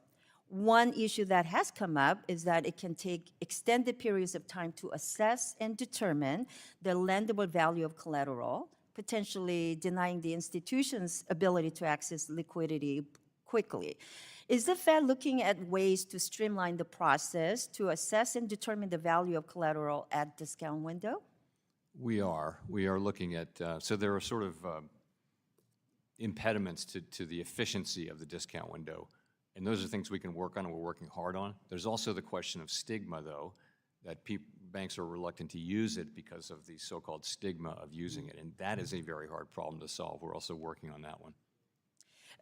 One issue that has come up is that it can take extended periods of time to assess and determine the lendable value of collateral, potentially denying the institution's ability to access liquidity quickly. Is the Fed looking at ways to streamline the process to assess and determine the value of collateral at discount window? We are looking at, so there are sort of impediments to the efficiency of the discount window. And those are things we can work on and we're working hard on. There's also the question of stigma, though, that banks are reluctant to use it because of the so-called stigma of using it. And that is a very hard problem to solve. We're also working on that one.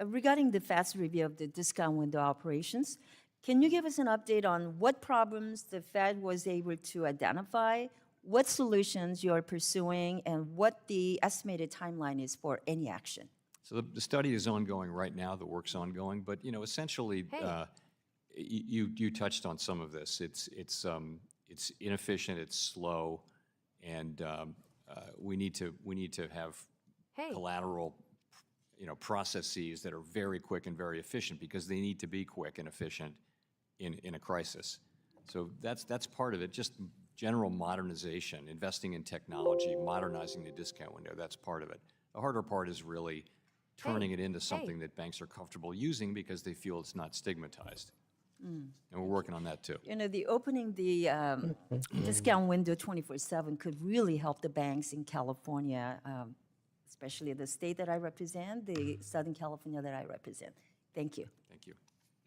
Regarding the fast review of the discount window operations, can you give us an update on what problems the Fed was able to identify, what solutions you're pursuing, and what the estimated timeline is for any action? So the study is ongoing right now. The work's ongoing, but essentially, you touched on some of this. It's inefficient. It's slow, and we need to have collateral, processes that are very quick and very efficient because they need to be quick and efficient in a crisis. So that's part of it. Just general modernization, investing in technology, modernizing the discount window. That's part of it. The harder part is really turning it into something that banks are comfortable using because they feel it's not stigmatized. And we're working on that too. The opening the discount window 24/7 could really help the banks in California, especially the state that I represent, the Southern California that I represent. Thank you. Thank you.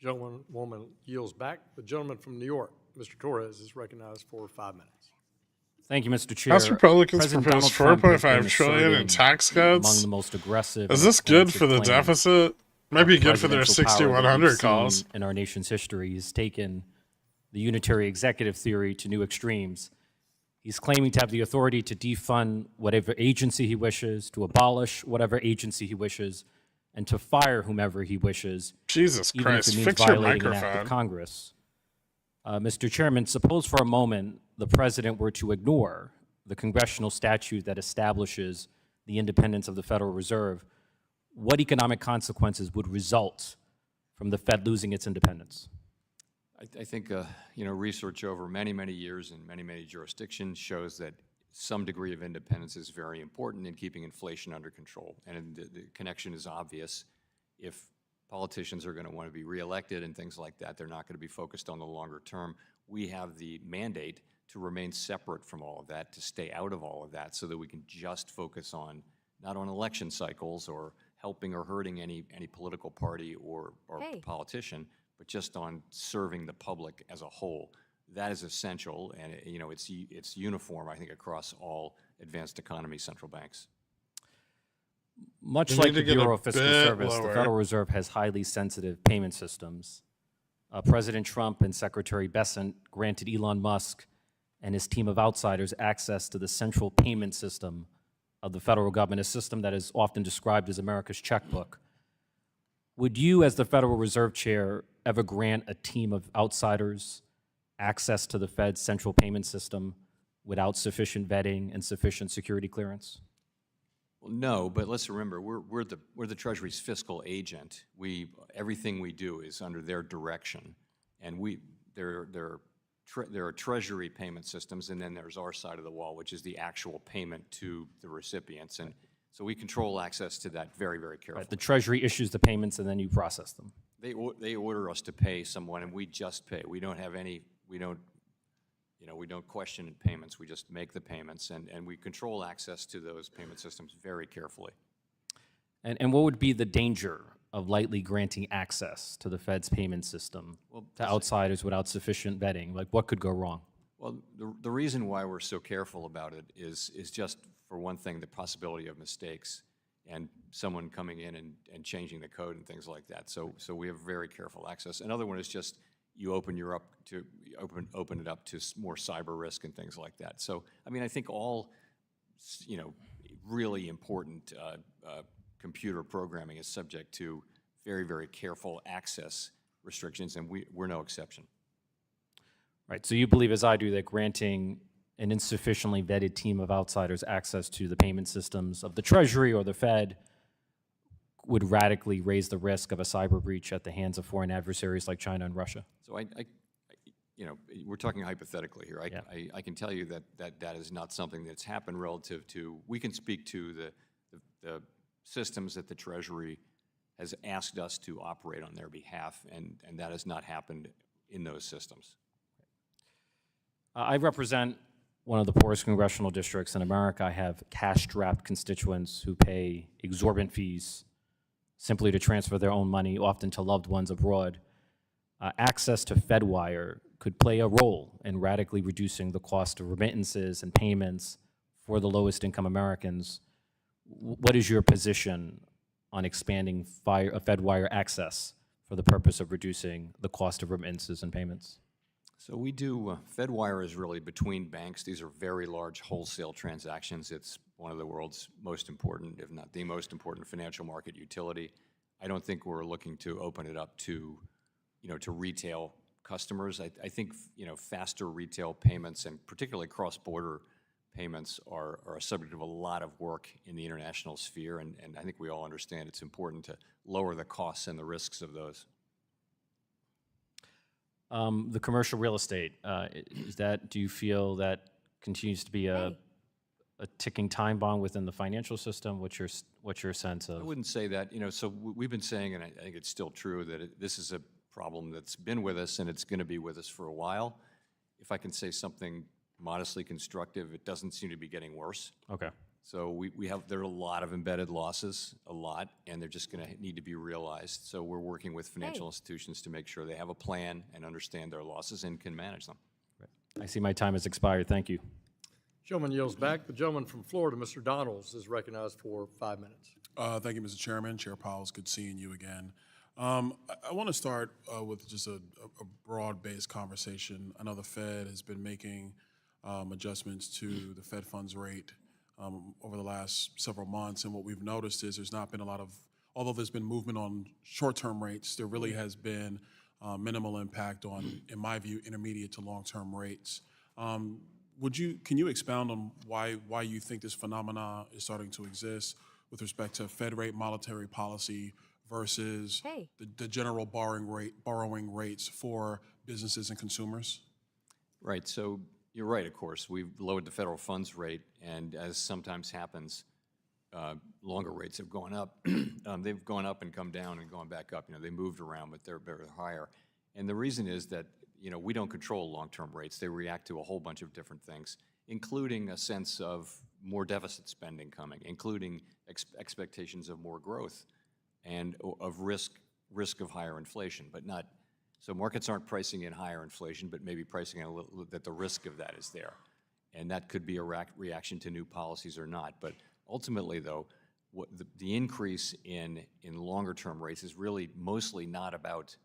Gentlewoman yields back. The gentleman from New York, Mr. Torres, is recognized for 5 minutes. Thank you, Mr. Chair. House Republicans President proposed Donald Trump has been $4.5 trillion in tax asserting cuts. among the most aggressive Is and this good expansive for the plans deficit? Might be of good for their presidential power that 6,100 we've calls. seen in our nation's history. He's taken the unitary executive theory to new extremes. He's claiming to have the authority to defund whatever agency he wishes, to abolish whatever agency he wishes, and to fire whomever he wishes. Jesus even Christ, if it means fix your violating an act microphone. of Congress. Mr. Chairman, suppose for a moment the president were to ignore the congressional statute that establishes the independence of the Federal Reserve. What economic consequences would result from the Fed losing its independence? I think research over many, many years in many, many jurisdictions shows that some degree of independence is very important in keeping inflation under control. And the connection is obvious. If politicians are going to want to be reelected and things like that, they're not going to be focused on the longer term. We have the mandate to remain separate from all of that, to stay out of all of that, so that we can just focus on, not on election cycles or helping or hurting any political party or politician, but just on serving the public as a whole. That is essential, and it's uniform, I think, across all advanced economy central banks. Much You like need the to get Bureau a of Fiscal bit Service, the lower. Federal Reserve has highly sensitive payment systems. President Trump and Secretary Bessent granted Elon Musk and his team of outsiders access to the central payment system of the federal government, a system that is often described as America's checkbook. Would you, as the Federal Reserve Chair, ever grant a team of outsiders access to the Fed's central payment system without sufficient vetting and sufficient security clearance? Well, no, but let's remember, we're the Treasury's fiscal agent. Everything we do is under their direction, and there are Treasury payment systems, and then there's our side of the wall, which is the actual payment to the recipients, and so we control access to that very, very carefully. Right, the Treasury issues the payments, and then you process them. They order us to pay someone, and we just pay. We don't question payments. We just make the payments, and we control access to those payment systems very carefully. And what would be the danger of lightly granting access to the Fed's payment system to outsiders without sufficient vetting? Like, what could go wrong? Well, the reason why we're so careful about it is just, for one thing, the possibility of mistakes and someone coming in and changing the code and things like that. So we have very careful access. Another one is just you open it up to more cyber risk and things like that. So, I mean, I think all, really important computer programming is subject to very, very careful access restrictions, and we're no exception. Right, so you believe, as I do, that granting an insufficiently vetted team of outsiders access to the payment systems of the Treasury or the Fed would radically raise the risk of a cyber breach at the hands of foreign adversaries like China and Russia? So we're talking hypothetically here. I can tell you that is not something that's happened relative to, we can speak to the systems that the Treasury has asked us to operate on their behalf, and that has not happened in those systems. I represent one of the poorest congressional districts in America. I have cash-strapped constituents who pay exorbitant fees simply to transfer their own money, often to loved ones abroad. Access to FedWire could play a role in radically reducing the cost of remittances and payments for the lowest income Americans. What is your position on expanding FedWire access for the purpose of reducing the cost of remittances and payments? So we do, FedWire is really between banks. These are very large wholesale transactions. It's one of the world's most important, if not the most important, financial market utility. I don't think we're looking to open it up to, to retail customers. I think, faster retail payments and particularly cross-border payments are a subject of a lot of work in the international sphere, and I think we all understand it's important to lower the costs and the risks of those. The commercial real estate, do you feel that continues to be a ticking time bomb within the financial system? What's your sense of? I wouldn't say that. So we've been saying, and I think it's still true, that this is a problem that's been with us and it's going to be with us for a while. If I can say something modestly constructive, it doesn't seem to be getting worse. Okay. So there are a lot of embedded losses, and they're just going to need to be realized. So we're working with financial institutions to make sure they have a plan and understand their losses and can manage them. Right. I see my time has expired. Thank you. Gentleman yields back. The gentleman from Florida, Mr. Donalds, is recognized for 5 minutes. Thank you, Mr. Chairman. Chair Powell, it's good seeing you again. I want to start with just a broad-based conversation. I know the Fed has been making adjustments to the Fed funds rate over the last several months, and what we've noticed is there's not been a lot of, although there's been movement on short-term rates, there really has been minimal impact on, in my view, intermediate to long-term rates. Can you expound on why you think this phenomena is starting to exist with respect to Fed rate monetary policy versus the general borrowing rates for businesses and consumers? Right. So you're right, of course. We've lowered the federal funds rate, and as sometimes happens, longer rates have gone up. They've gone up and come down and gone back up. They moved around, but they're higher. And the reason is that we don't control long-term rates. They react to a whole bunch of different things, including a sense of more deficit spending coming, including expectations of more growth and of risk of higher inflation, but not, so markets aren't pricing in higher inflation, but maybe pricing in that the risk of that is there. And that could be a reaction to new policies or not. But ultimately, though, what the increase in longer-term rates is really mostly not about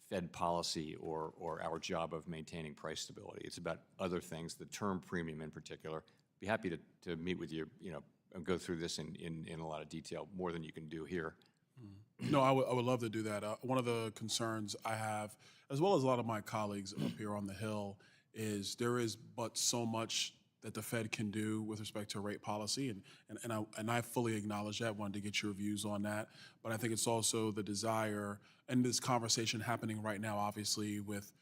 Fed policy or our job of maintaining price stability. It's about other things, the term premium in particular. Be happy to meet with you, and go through this in a lot of detail, more than you can do here. No, I would love to do that. One of the concerns I have, as well as a lot of my colleagues up here on the Hill, is there is but so much that the Fed can do with respect to rate policy, and I fully acknowledge that. Wanted to get your views on that, but I think it's also the desire and this conversation happening right now, obviously with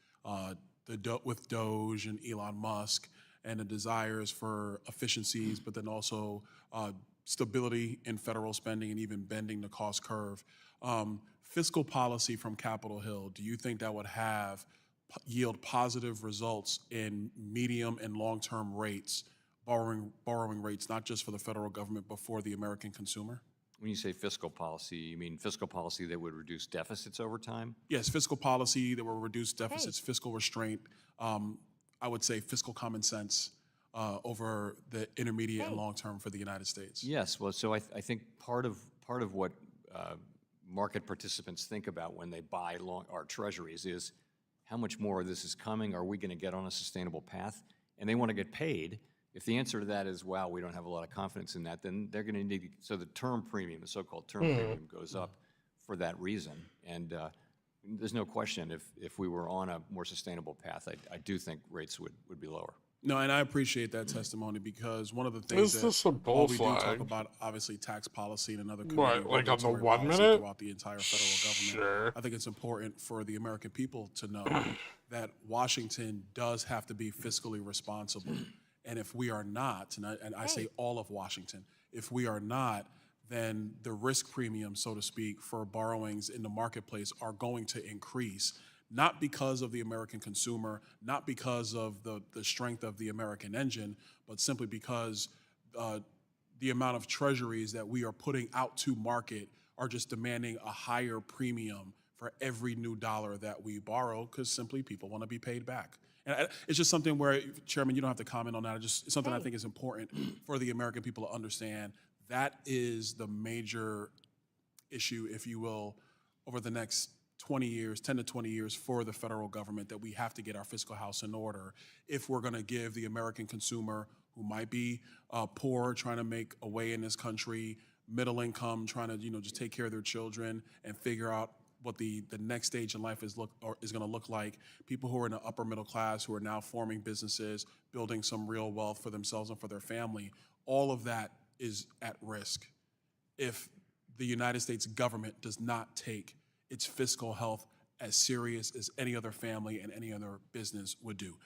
with Doge and Elon Musk, and the desires for efficiencies, but then also stability in federal spending and even bending the cost curve. Fiscal policy from Capitol Hill, do you think that would yield positive results in medium and long-term rates, borrowing rates, not just for the federal government, but for the American consumer? When you say fiscal policy, you mean fiscal policy that would reduce deficits over time? Yes, fiscal policy that will reduce deficits, fiscal restraint, I would say fiscal common sense over the intermediate and long term for the United States. Yes, well, so I think part of what market participants think about when they buy our treasuries is how much more of this is coming? Are we going to get on a sustainable path? And they want to get paid. If the answer to that is, wow, we don't have a lot of confidence in that, then they're going to need, so the term premium, the so-called term premium goes up for that reason. And there's no question if we were on a more sustainable path, I do think rates would be lower. No, and I appreciate that testimony, because one of the things Is this a while we do bull talk flag? about, obviously, tax policy and another What, like on the 1 minute? throughout the entire federal government, Sure. I think it's important for the American people to know that Washington does have to be fiscally responsible. And if we are not, and I say all of Washington, if we are not, then the risk premium, so to speak, for borrowings in the marketplace are going to increase. Not because of the American consumer, not because of the strength of the American engine, but simply because the amount of treasuries that we are putting out to market are just demanding a higher premium for every new dollar that we borrow, because simply people want to be paid back. And it's just something where, Chairman, you don't have to comment on that. It's something I think is important for the American people to understand. That is the major issue, if you will, over the next 20 years, 10 to 20 years for the federal government, that we have to get our fiscal house in order if we're going to give the American consumer, who might be poor, trying to make a way in this country, middle income, trying to just take care of their children and figure out what the next stage in life is going to look like. People who are in the upper middle class, who are now forming businesses, building some real wealth for themselves and for their family, all of that is at risk if the United States government does not take its fiscal health as serious as any other family and any other business would do.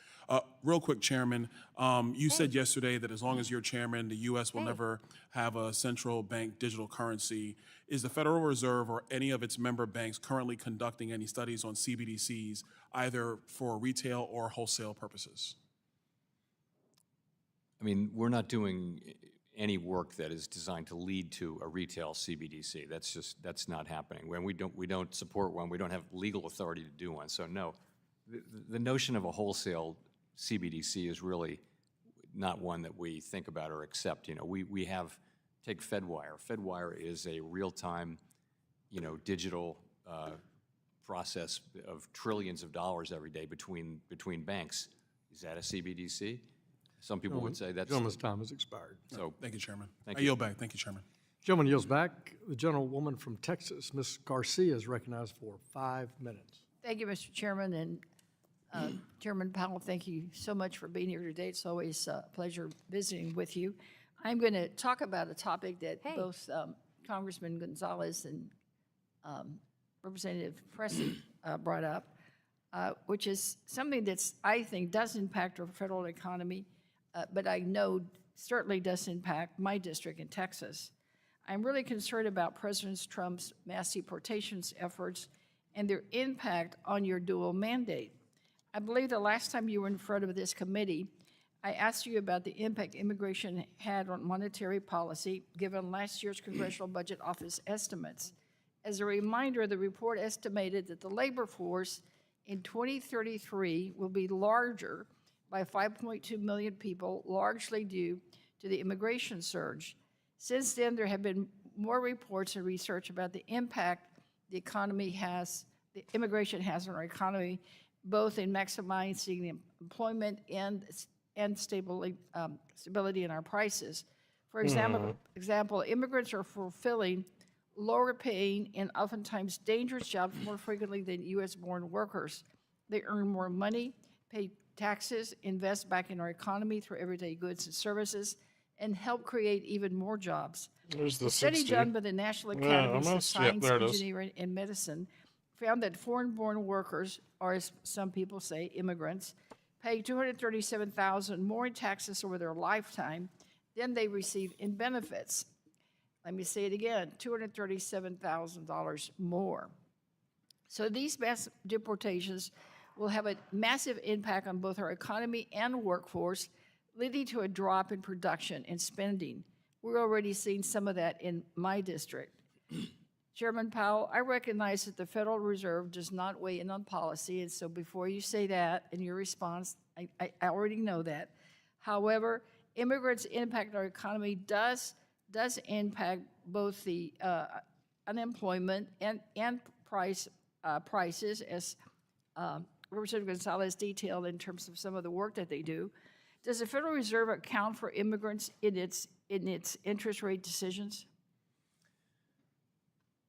Real quick, Chairman, you said yesterday that as long as you're chairman, the U.S. will never have a central bank digital currency. Is the Federal Reserve or any of its member banks currently conducting any studies on CBDCs, either for retail or wholesale purposes? I mean, we're not doing any work that is designed to lead to a retail CBDC. That's not happening. When we don't support one, we don't have legal authority to do one. So no, the notion of a wholesale CBDC is really not one that we think about or accept. We have, take Fedwire. Fedwire is a real-time, digital process of trillions of dollars every day between banks. Is that a CBDC? Some people would say that's... Gentleman's time has expired. So, thank you, Chairman. Thank I you. yield back. Thank you, Chairman. Gentleman yields back. The gentlewoman from Texas, Ms. Garcia, is recognized for 5 minutes. Thank you, Mr. Chairman, and Chairman Powell, thank you so much for being here today. It's always a pleasure visiting with you. I'm going to talk about a topic that both Congressman Gonzalez and Representative Pressey brought up, which is something that's, I think, does impact our federal economy, but I know certainly does impact my district in Texas. I'm really concerned about President Trump's mass deportations efforts and their impact on your dual mandate. I believe the last time you were in front of this committee, I asked you about the impact immigration had on monetary policy, given last year's Congressional Budget Office estimates. As a reminder, the report estimated that the labor force in 2033 will be larger by 5.2 million people, largely due to the immigration surge. Since then, there have been more reports and research about the impact the immigration has on our economy, both in maximizing the employment and stability in our prices. For example, immigrants are fulfilling lower paying and oftentimes dangerous jobs more frequently than U.S.-born workers. They earn more money, pay taxes, invest back in our economy through everyday goods and services, and help create even more jobs. There's the A study 60. done by the National Academies of Science, there it is. Engineering, and Medicine found that foreign-born workers, or as some people say, immigrants, pay $237,000 more in taxes over their lifetime than they receive in benefits. Let me say it again, $237,000 more. So these mass deportations will have a massive impact on both our economy and workforce, leading to a drop in production and spending. We're already seeing some of that in my district. Chairman Powell, I recognize that the Federal Reserve does not weigh in on policy, and so before you say that in your response, I already know that. However, immigrants' impact on our economy does impact both the unemployment and prices, as Representative Gonzalez detailed in terms of some of the work that they do. Does the Federal Reserve account for immigrants in its interest rate decisions?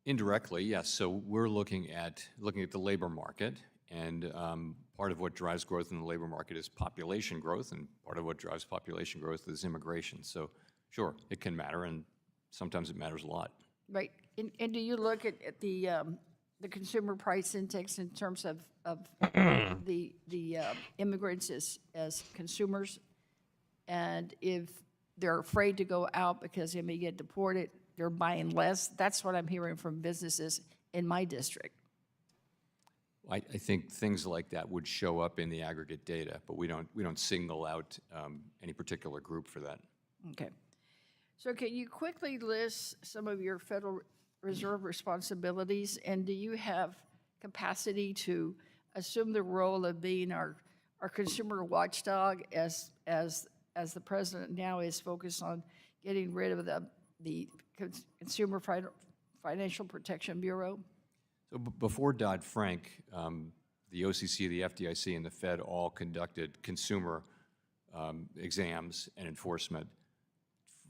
Indirectly, yes. So we're looking at the labor market, and part of what drives growth in the labor market is population growth, and part of what drives population growth is immigration. So sure, it can matter, and sometimes it matters a lot. Right. And do you look at the consumer price index in terms of the immigrants as consumers? And if they're afraid to go out because they may get deported, they're buying less? That's what I'm hearing from businesses in my district. I think things like that would show up in the aggregate data, but we don't single out any particular group for that. Okay. So can you quickly list some of your Federal Reserve responsibilities, and do you have capacity to assume the role of being our consumer watchdog as the president now is focused on getting rid of the Consumer Financial Protection Bureau? So before Dodd-Frank, the OCC, the FDIC, and the Fed all conducted consumer exams and enforcement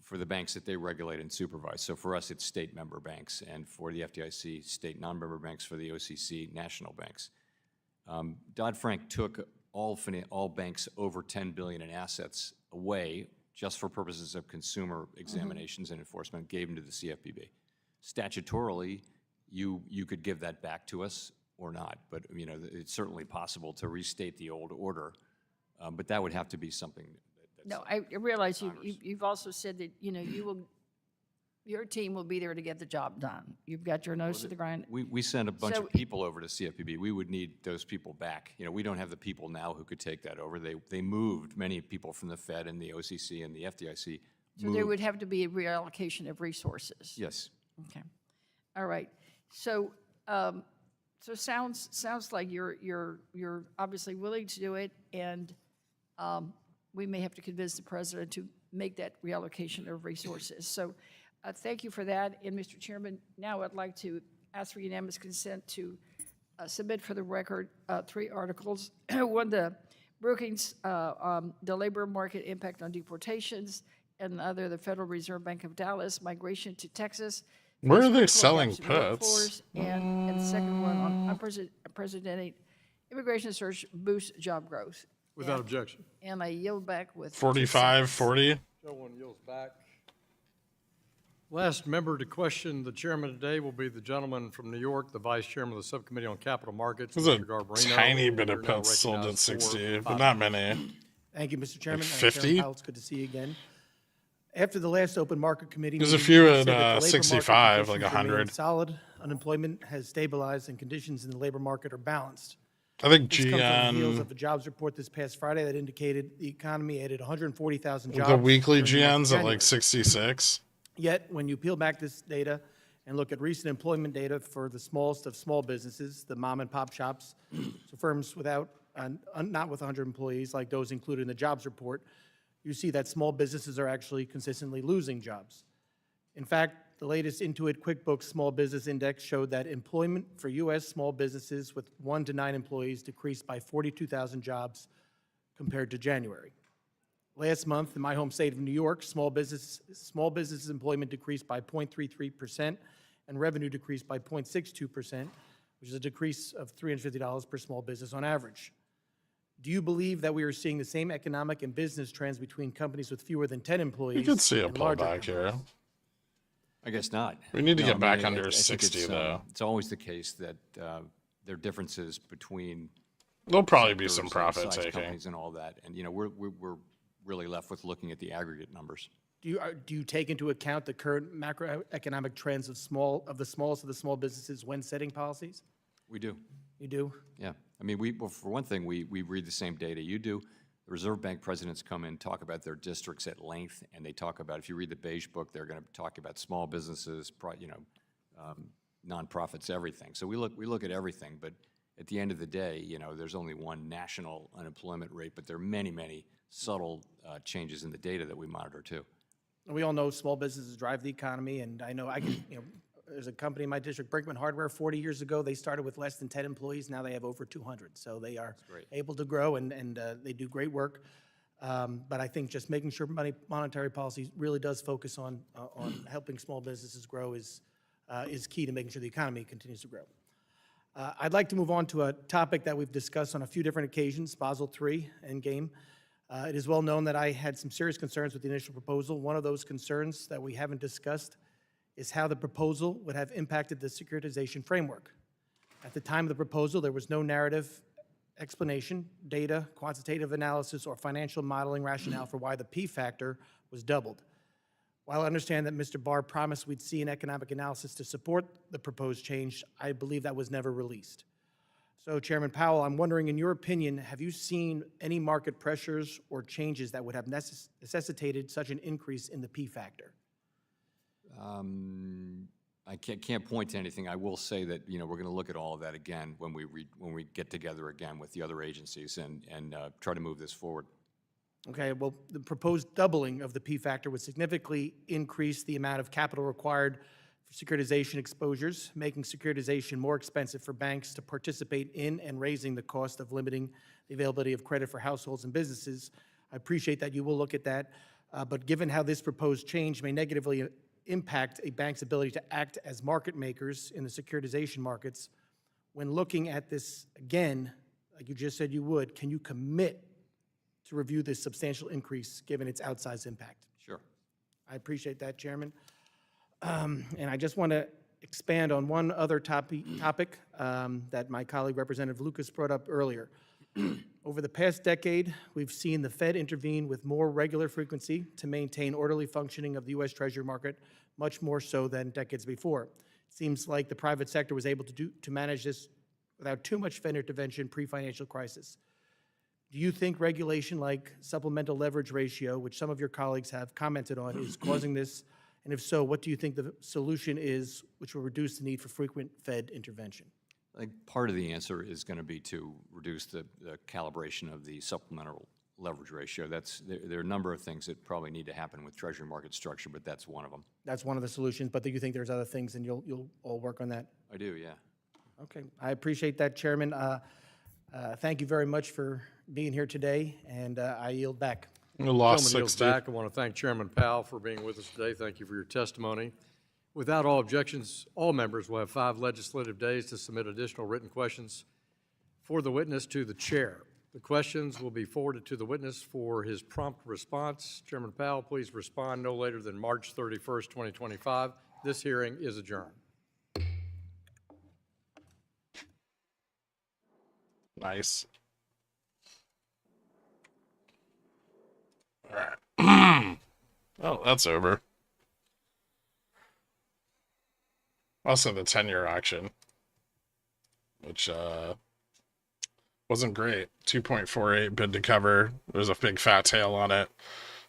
for the banks that they regulate and supervise. So for us, it's state member banks, and for the FDIC, state non-member banks, for the OCC, national banks. Dodd-Frank took all banks over $10 billion in assets away just for purposes of consumer examinations and enforcement, gave them to the CFPB. Statutorily, you could give that back to us or not, but it's certainly possible to restate the old order, but that would have to be something No, I realize you've also said that your team will be there to get the job done. You've got your nose to the grind. We sent a bunch of people over to CFPB. We would need those people back. We don't have the people now who could take that over. They moved many people from the Fed and the OCC and the FDIC. So there would have to be a reallocation of resources. Yes. Okay. All right. So sounds like you're obviously willing to do it, and we may have to convince the president to make that reallocation of resources. So thank you for that. And Mr. Chairman, now I'd like to ask for unanimous consent to submit for the record 3 articles. One, the Brookings, the labor market impact on deportations, and the other, the Federal Reserve Bank of Dallas, migration to Texas. Where are they selling puts? And the second one on unprecedented immigration surge boosts job growth. Without objection. And I yield back with 45, 40. No one yields back. Last member to question the chairman today will be the gentleman from New York, the vice chairman of the subcommittee on capital markets, There's a Mr. Garbarino. tiny bit You're of now puts sold at recognized 60, for but 5 not minutes. many. Thank you, Mr. Chairman. Like Chairman 50? Powell, it's good to see you again. After the last open market committee There's a meeting, few you at, said that the labor market 65, like conditions remain 100. Solid, unemployment has stabilized, and conditions in the labor market are balanced. I think This comes on the heels GN, of a jobs report this past Friday that indicated the economy added 140,000 jobs. the weekly during the month of GN's at January. like 66. Yet, when you peel back this data and look at recent employment data for the smallest of small businesses, the mom and pop shops, so firms without, not with 100 employees, like those included in the jobs report, you see that small businesses are actually consistently losing jobs. In fact, the latest Intuit QuickBooks Small Business Index showed that employment for U.S. small businesses with 1 to 9 employees decreased by 42,000 jobs compared to January. Last month, in my home state of New York, small business employment decreased by 0.33% and revenue decreased by 0.62%, which is a decrease of $350 per small business on average. Do you believe that we are seeing the same economic and business trends between companies with fewer than 10 employees? You could see a and larger pullback here. I guess not. We need to No, get I back mean, under I think 60, it's, though. It's always the case that there are differences between. There'll probably be some sectors and profit size taking. companies and all that, and we're really left with looking at the aggregate numbers. Do you take into account the current macroeconomic trends of the smallest of the small businesses when setting policies? We do. You do? Yeah. I mean, well, for one thing, we read the same data you do. The Reserve Bank presidents come in, talk about their districts at length, and they talk about, if you read the Beige Book, they're going to talk about small businesses, nonprofits, everything. So we look at everything, but at the end of the day, there's only one national unemployment rate, but there are many, many subtle changes in the data that we monitor too. We all know small businesses drive the economy, and I know there's a company in my district, Brinkman Hardware, 40 years ago, they started with less than 10 employees. Now they have over 200. So they are able to grow, and they do great work. But I think just making sure monetary policy really does focus on helping small businesses grow is key to making sure the economy continues to grow. I'd like to move on to a topic that we've discussed on a few different occasions, Basel III Endgame. It is well known that I had some serious concerns with the initial proposal. One of those concerns that we haven't discussed is how the proposal would have impacted the securitization framework. At the time of the proposal, there was no narrative explanation, data, quantitative analysis, or financial modeling rationale for why the P factor was doubled. While I understand that Mr. Barr promised we'd see an economic analysis to support the proposed change, I believe that was never released. So, Chairman Powell, I'm wondering, in your opinion, have you seen any market pressures or changes that would have necessitated such an increase in the P factor? I can't point to anything. I will say that we're going to look at all of that again when we get together again with the other agencies and try to move this forward. Okay, well, the proposed doubling of the P factor would significantly increase the amount of capital required for securitization exposures, making securitization more expensive for banks to participate in and raising the cost of limiting the availability of credit for households and businesses. I appreciate that you will look at that, but given how this proposed change may negatively impact a bank's ability to act as market makers in the securitization markets, when looking at this again, like you just said you would, can you commit to review this substantial increase given its outsized impact? Sure. I appreciate that, Chairman. And I just want to expand on one other topic that my colleague Representative Lucas brought up earlier. Over the past decade, we've seen the Fed intervene with more regular frequency to maintain orderly functioning of the U.S. Treasury market, much more so than decades before. It seems like the private sector was able to manage this without too much Fed intervention pre-financial crisis. Do you think regulation like supplemental leverage ratio, which some of your colleagues have commented on, is causing this? And if so, what do you think the solution is which will reduce the need for frequent Fed intervention? I think part of the answer is going to be to reduce the calibration of the supplemental leverage ratio. There are a number of things that probably need to happen with Treasury market structure, but that's one of them. That's one of the solutions, but do you think there's other things, and you'll all work on that? I do, yeah. Okay, I appreciate that, Chairman. Thank you very much for being here today, and I yield back. Lost Gentleman yields 60. back. I want to thank Chairman Powell for being with us today. Thank you for your testimony. Without all objections, all members will have 5 legislative days to submit additional written questions for the witness to the chair. The questions will be forwarded to the witness for his prompt response. Chairman Powell, please respond no later than March 31st, 2025. This hearing is adjourned. Nice. All right. Oh, that's over. Also the 10-year auction, which Wasn't great. 2.48 bid to cover. There's a big fat tail on it.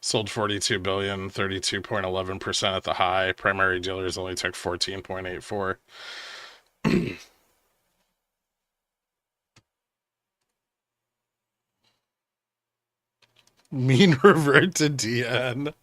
Sold 42 billion, 32.11% at the high. Primary dealers only took 14.84. Mean revert to DN.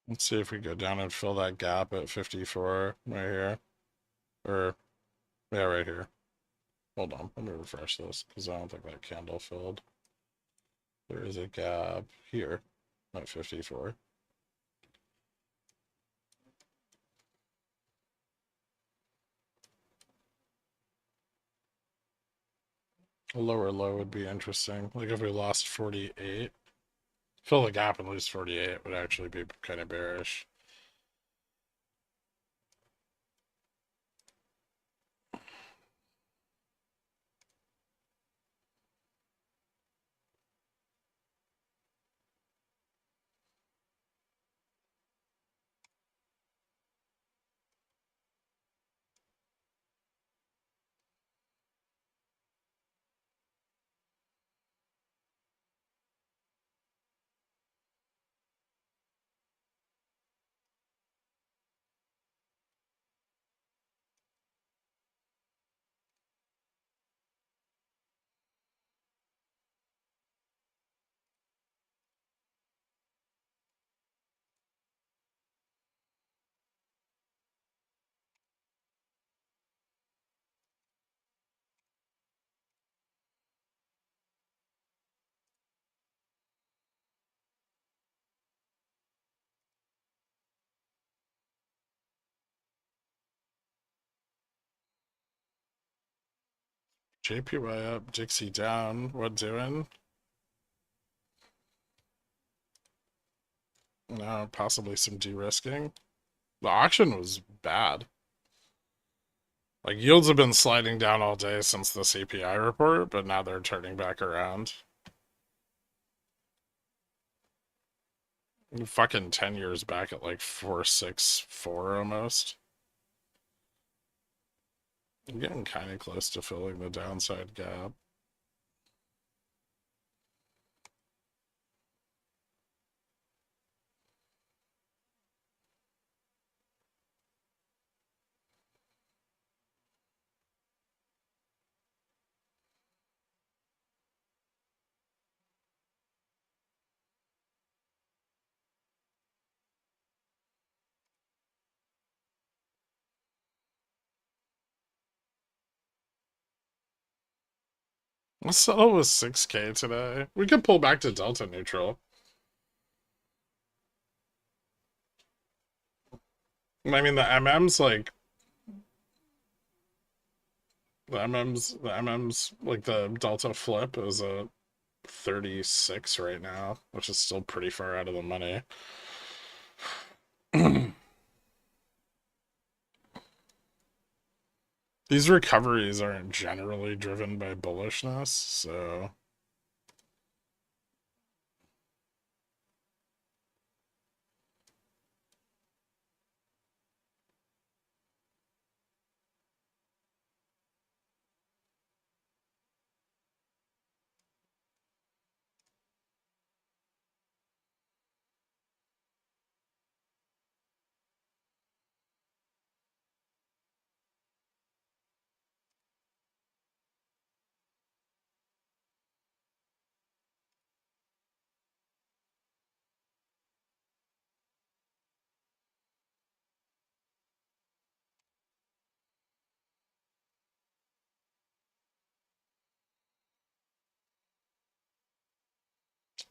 Let's see if we go down and fill that gap at 54 right here. Or, yeah, right here. Hold on, let me refresh this because I don't think that candle filled. There is a gap here at 54. A lower low would be interesting. Like if we lost 48. Fill the gap and lose 48 would actually be kind of bearish. JPY up, Dixie down. What doing? No, possibly some de-risking. The auction was bad. Like yields have been sliding down all day since the CPI report, but now they're turning back around. Fucking 10 years back at like 464 almost. I'm getting kind of close to filling the downside gap. Let's settle with 6K today. We could pull back to delta neutral. I mean, the MM's like the MM's like the delta flip is a 36 right now, which is still pretty far out of the money. These recoveries aren't generally driven by bullishness, so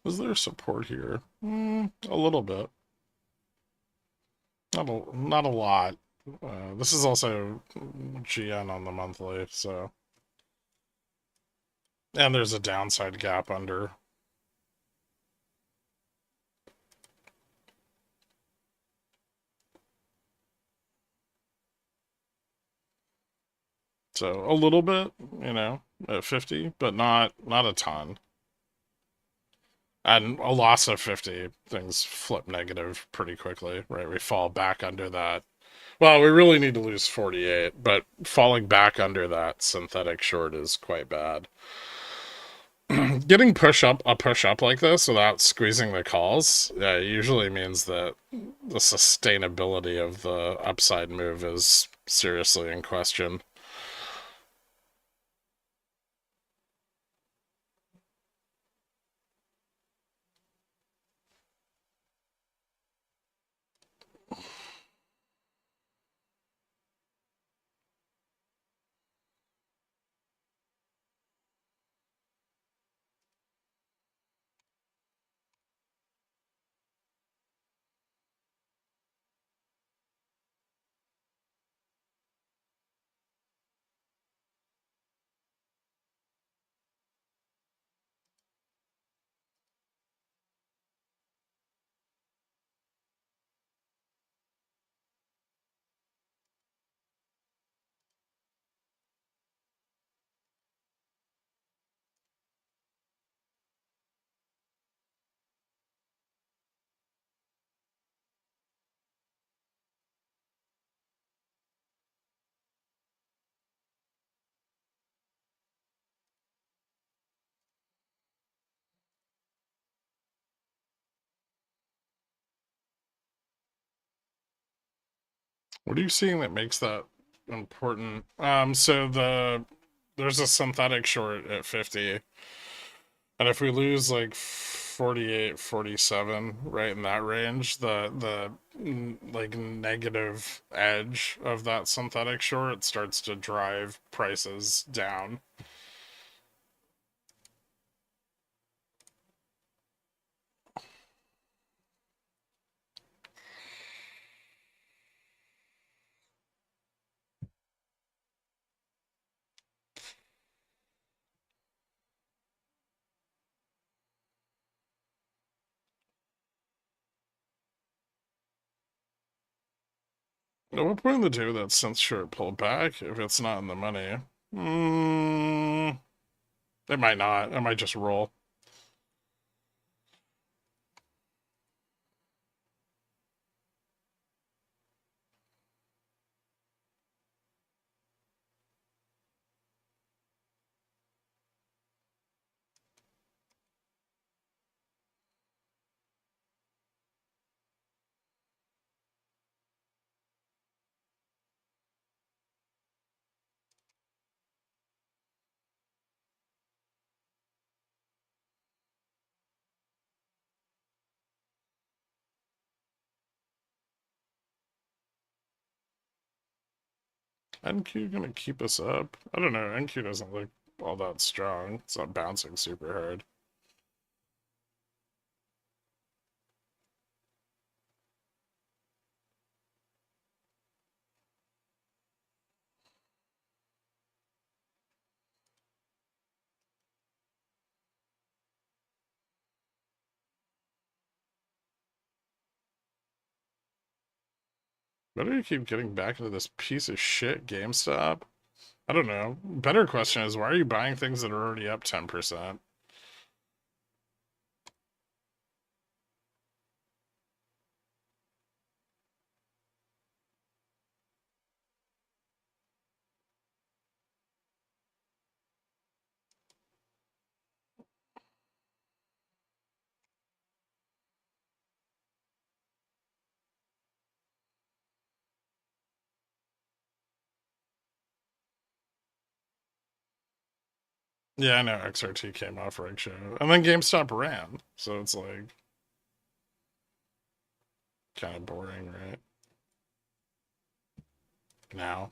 is there support here? A little bit. Not a lot. This is also GN on the monthly, so. And there's a downside gap under. So a little bit, you know, at 50, but not a ton. And a loss of 50, things flip negative pretty quickly, right? We fall back under that. Well, we really need to lose 48, but falling back under that synthetic short is quite bad. Getting a push up like this without squeezing the calls, usually means that the sustainability of the upside move is seriously in question. What are you seeing that makes that important? So there's a synthetic short at 50. And if we lose like 48, 47, right in that range, the like negative edge of that synthetic short starts to drive prices down. At what point in the day would that synth short pull back if it's not in the money? It might not. It might just roll. NQ gonna keep us up? I don't know. NQ doesn't look all that strong. It's not bouncing super hard. Why do you keep getting back into this piece of shit GameStop? I don't know. Better question is, why are you buying things that are already up 10%? Yeah, I know XRT came off rig show. And then GameStop ran. So it's like kind of boring, right? Now.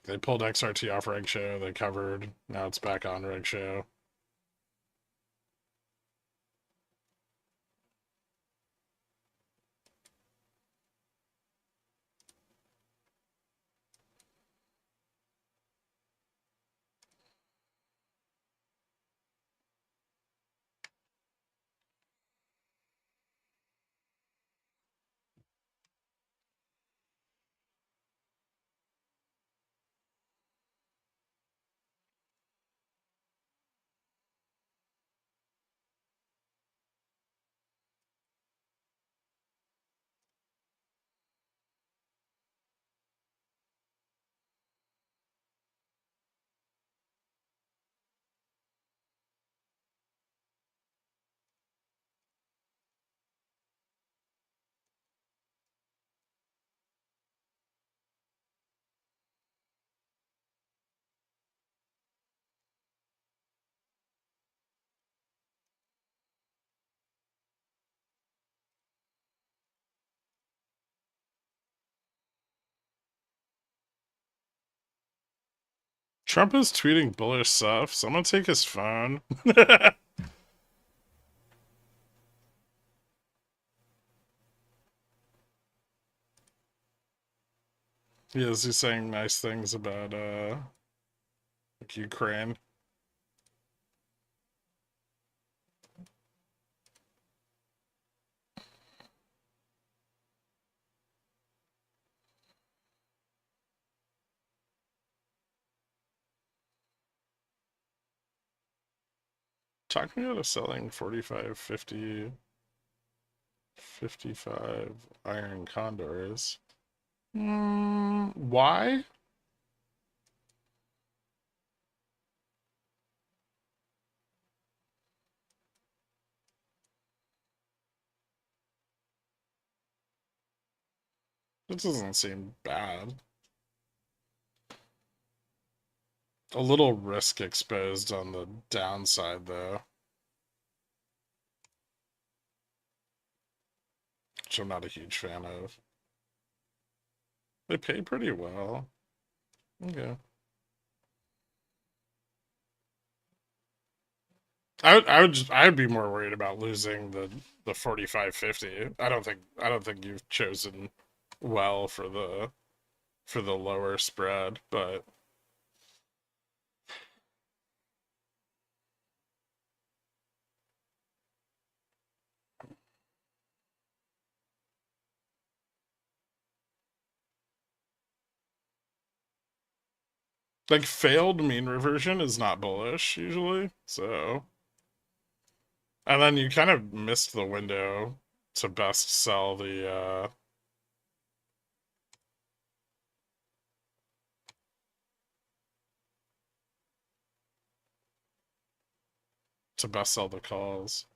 They pulled XRT off rig show, they covered, now it's back on rig show. Trump is tweeting bullish stuff. Someone take his phone. Yes, he's saying nice things about like Ukraine. Talk me out of selling 45, 50, 55 iron condors. Why? It doesn't seem bad. A little risk exposed on the downside, though. Which I'm not a huge fan of. They pay pretty well. Okay. I would be more worried about losing the 45.50. I don't think you've chosen well for the lower spread, but like failed mean reversion is not bullish usually, so. And then you kind of missed the window to best sell the calls.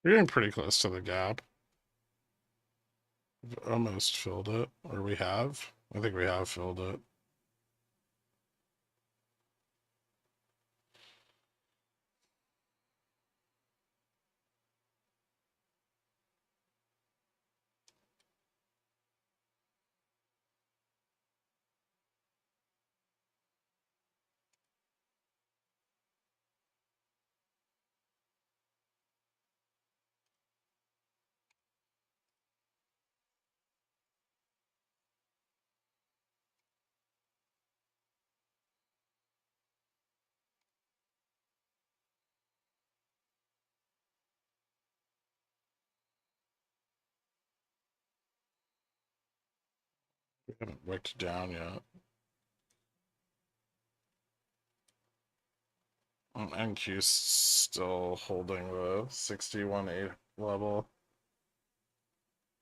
We're getting pretty close to the gap. We've almost filled it, or we have. I think we have filled it. We haven't wicked down yet. NQ still holding the 61.8 level.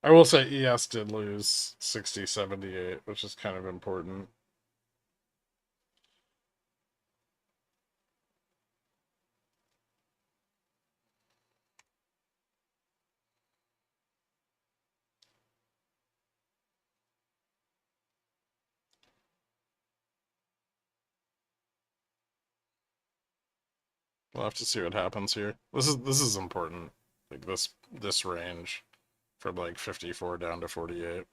I will say ES did lose 60.78, which is kind of important. We'll have to see what happens here. This is important. Like this range from like 54 down to 48.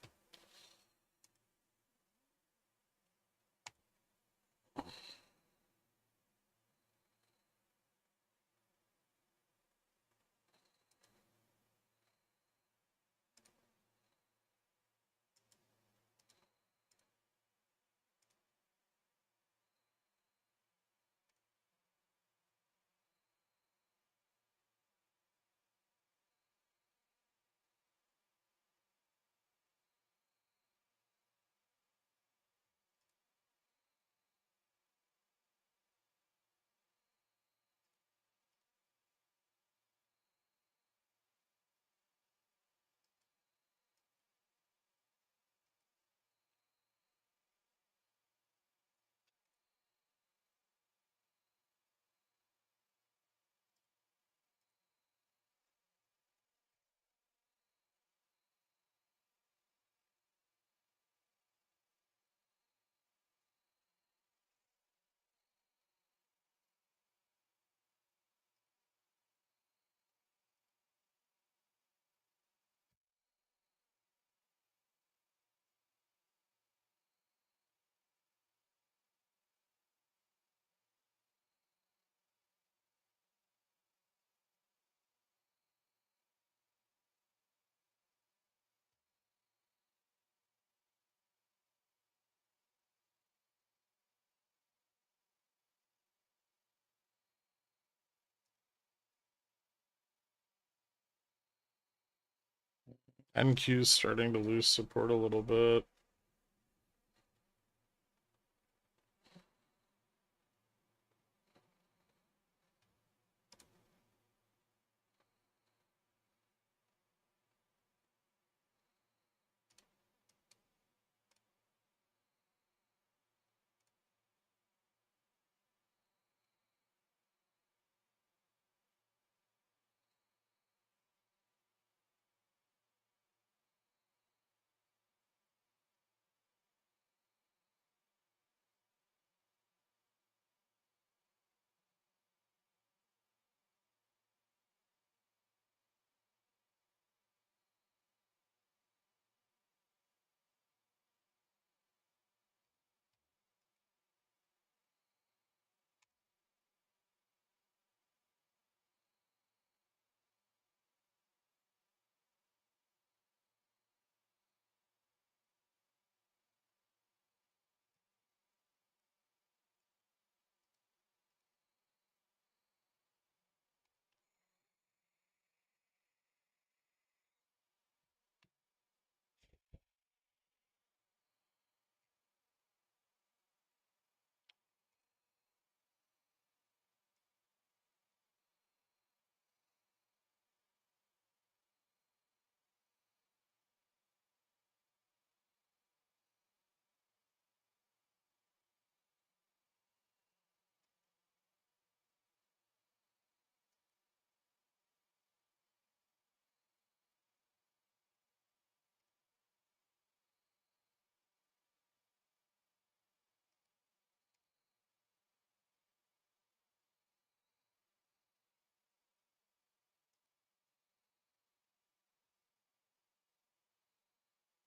NQ's starting to lose support a little bit.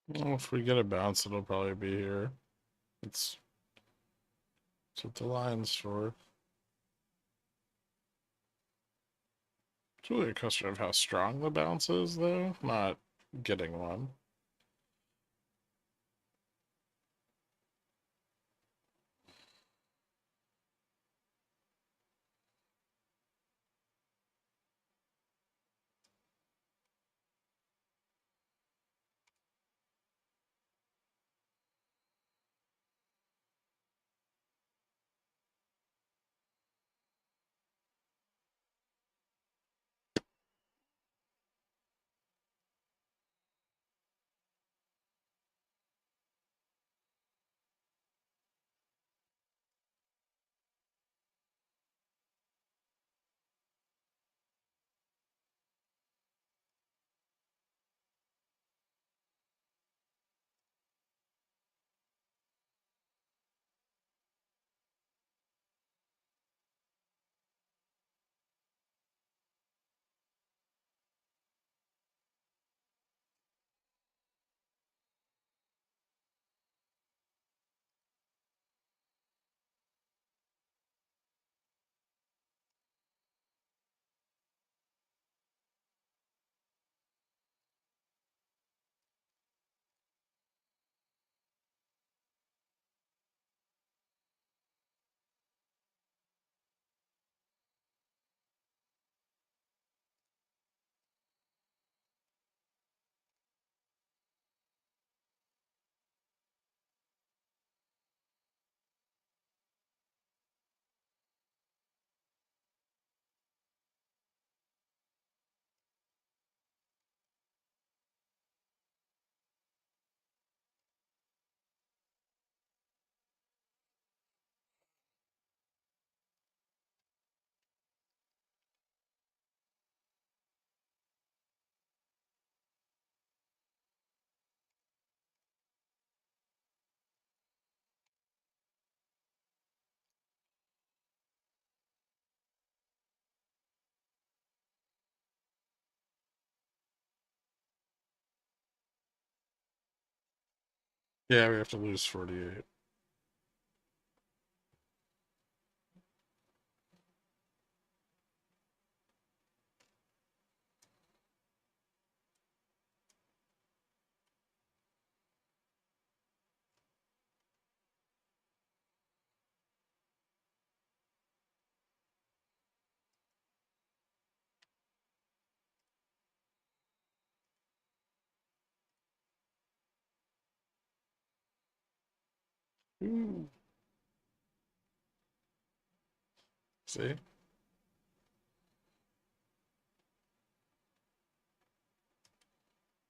Well, if we get a bounce, it'll probably be here. It's what the line's for. It's really a question of how strong the bounce is, though, not getting one. Yeah, we have to lose 48. Ooh. See?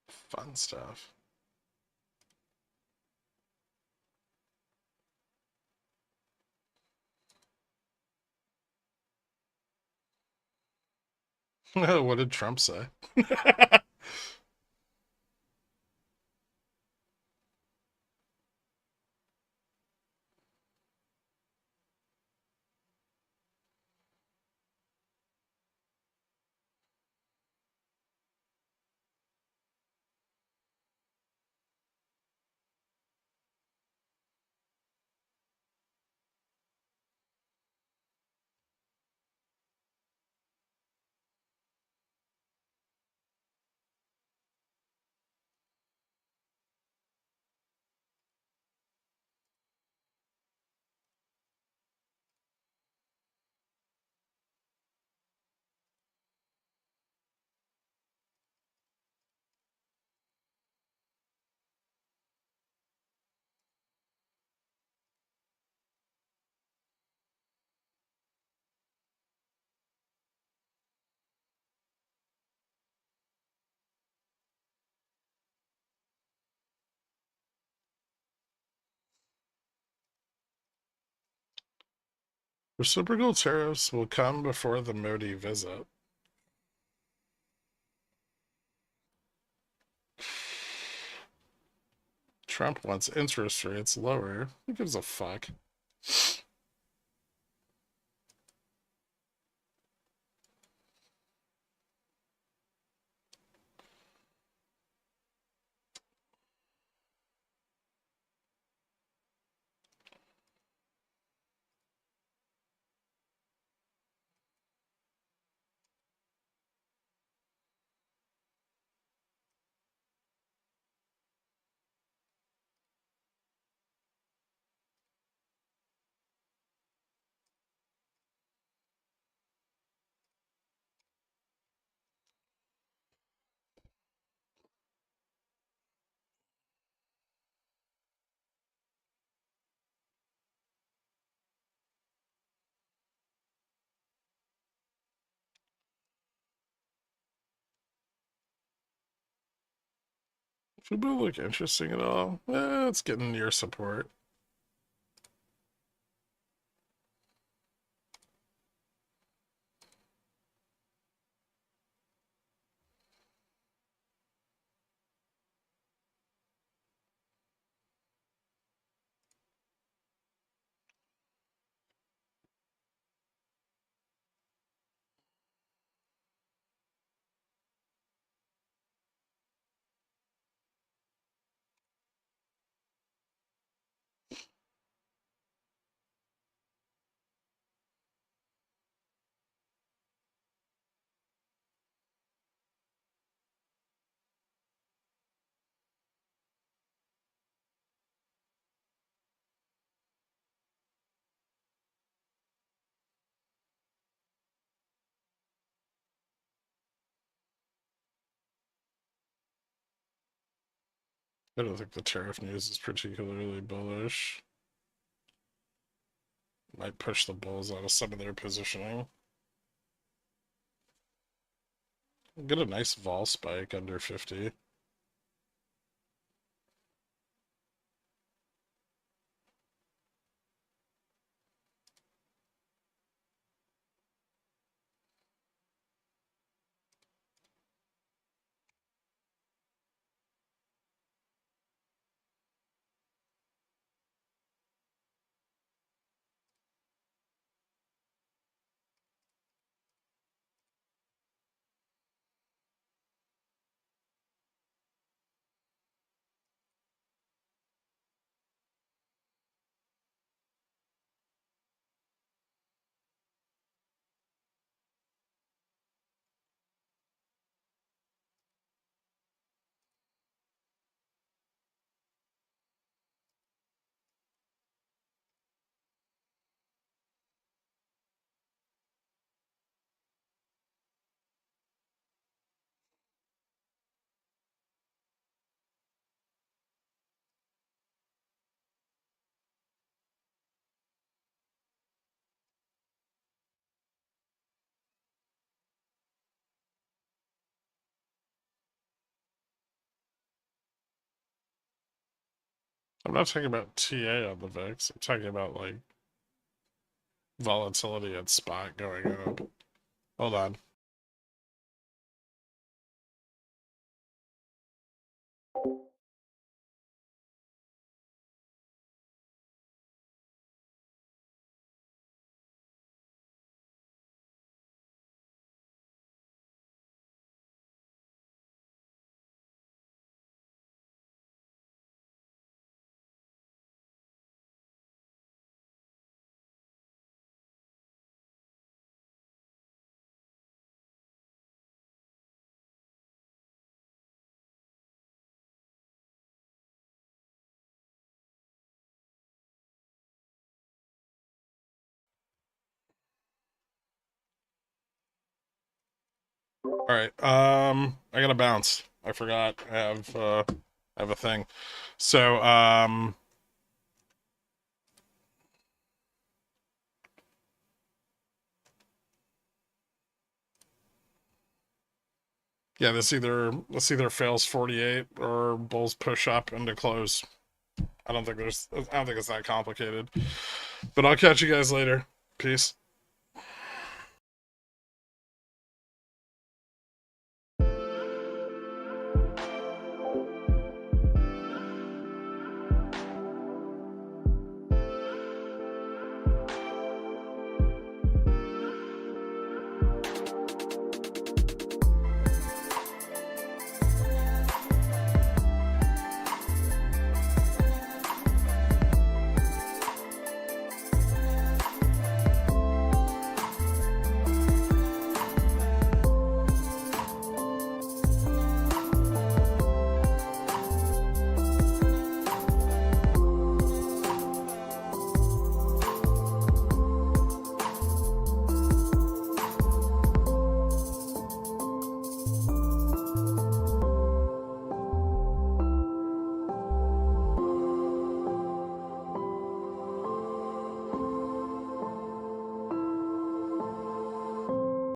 Fun stuff. What did Trump say? Reciprocal tariffs will come before the Modi visit. Trump wants interest rates lower. Who gives a fuck? FUBO look interesting at all? It's getting near support. I don't think the tariff news is particularly bullish. Might push the bulls out of some of their positioning. Get a nice vol spike under 50. I'm not talking about TA on the VIX. I'm talking about like volatility at spot going up. Hold on. All right. I gotta bounce. I forgot. I have a thing. So, yeah, this either fails 48 or bulls push up into close. I don't think it's that complicated. But I'll catch you guys later. Peace.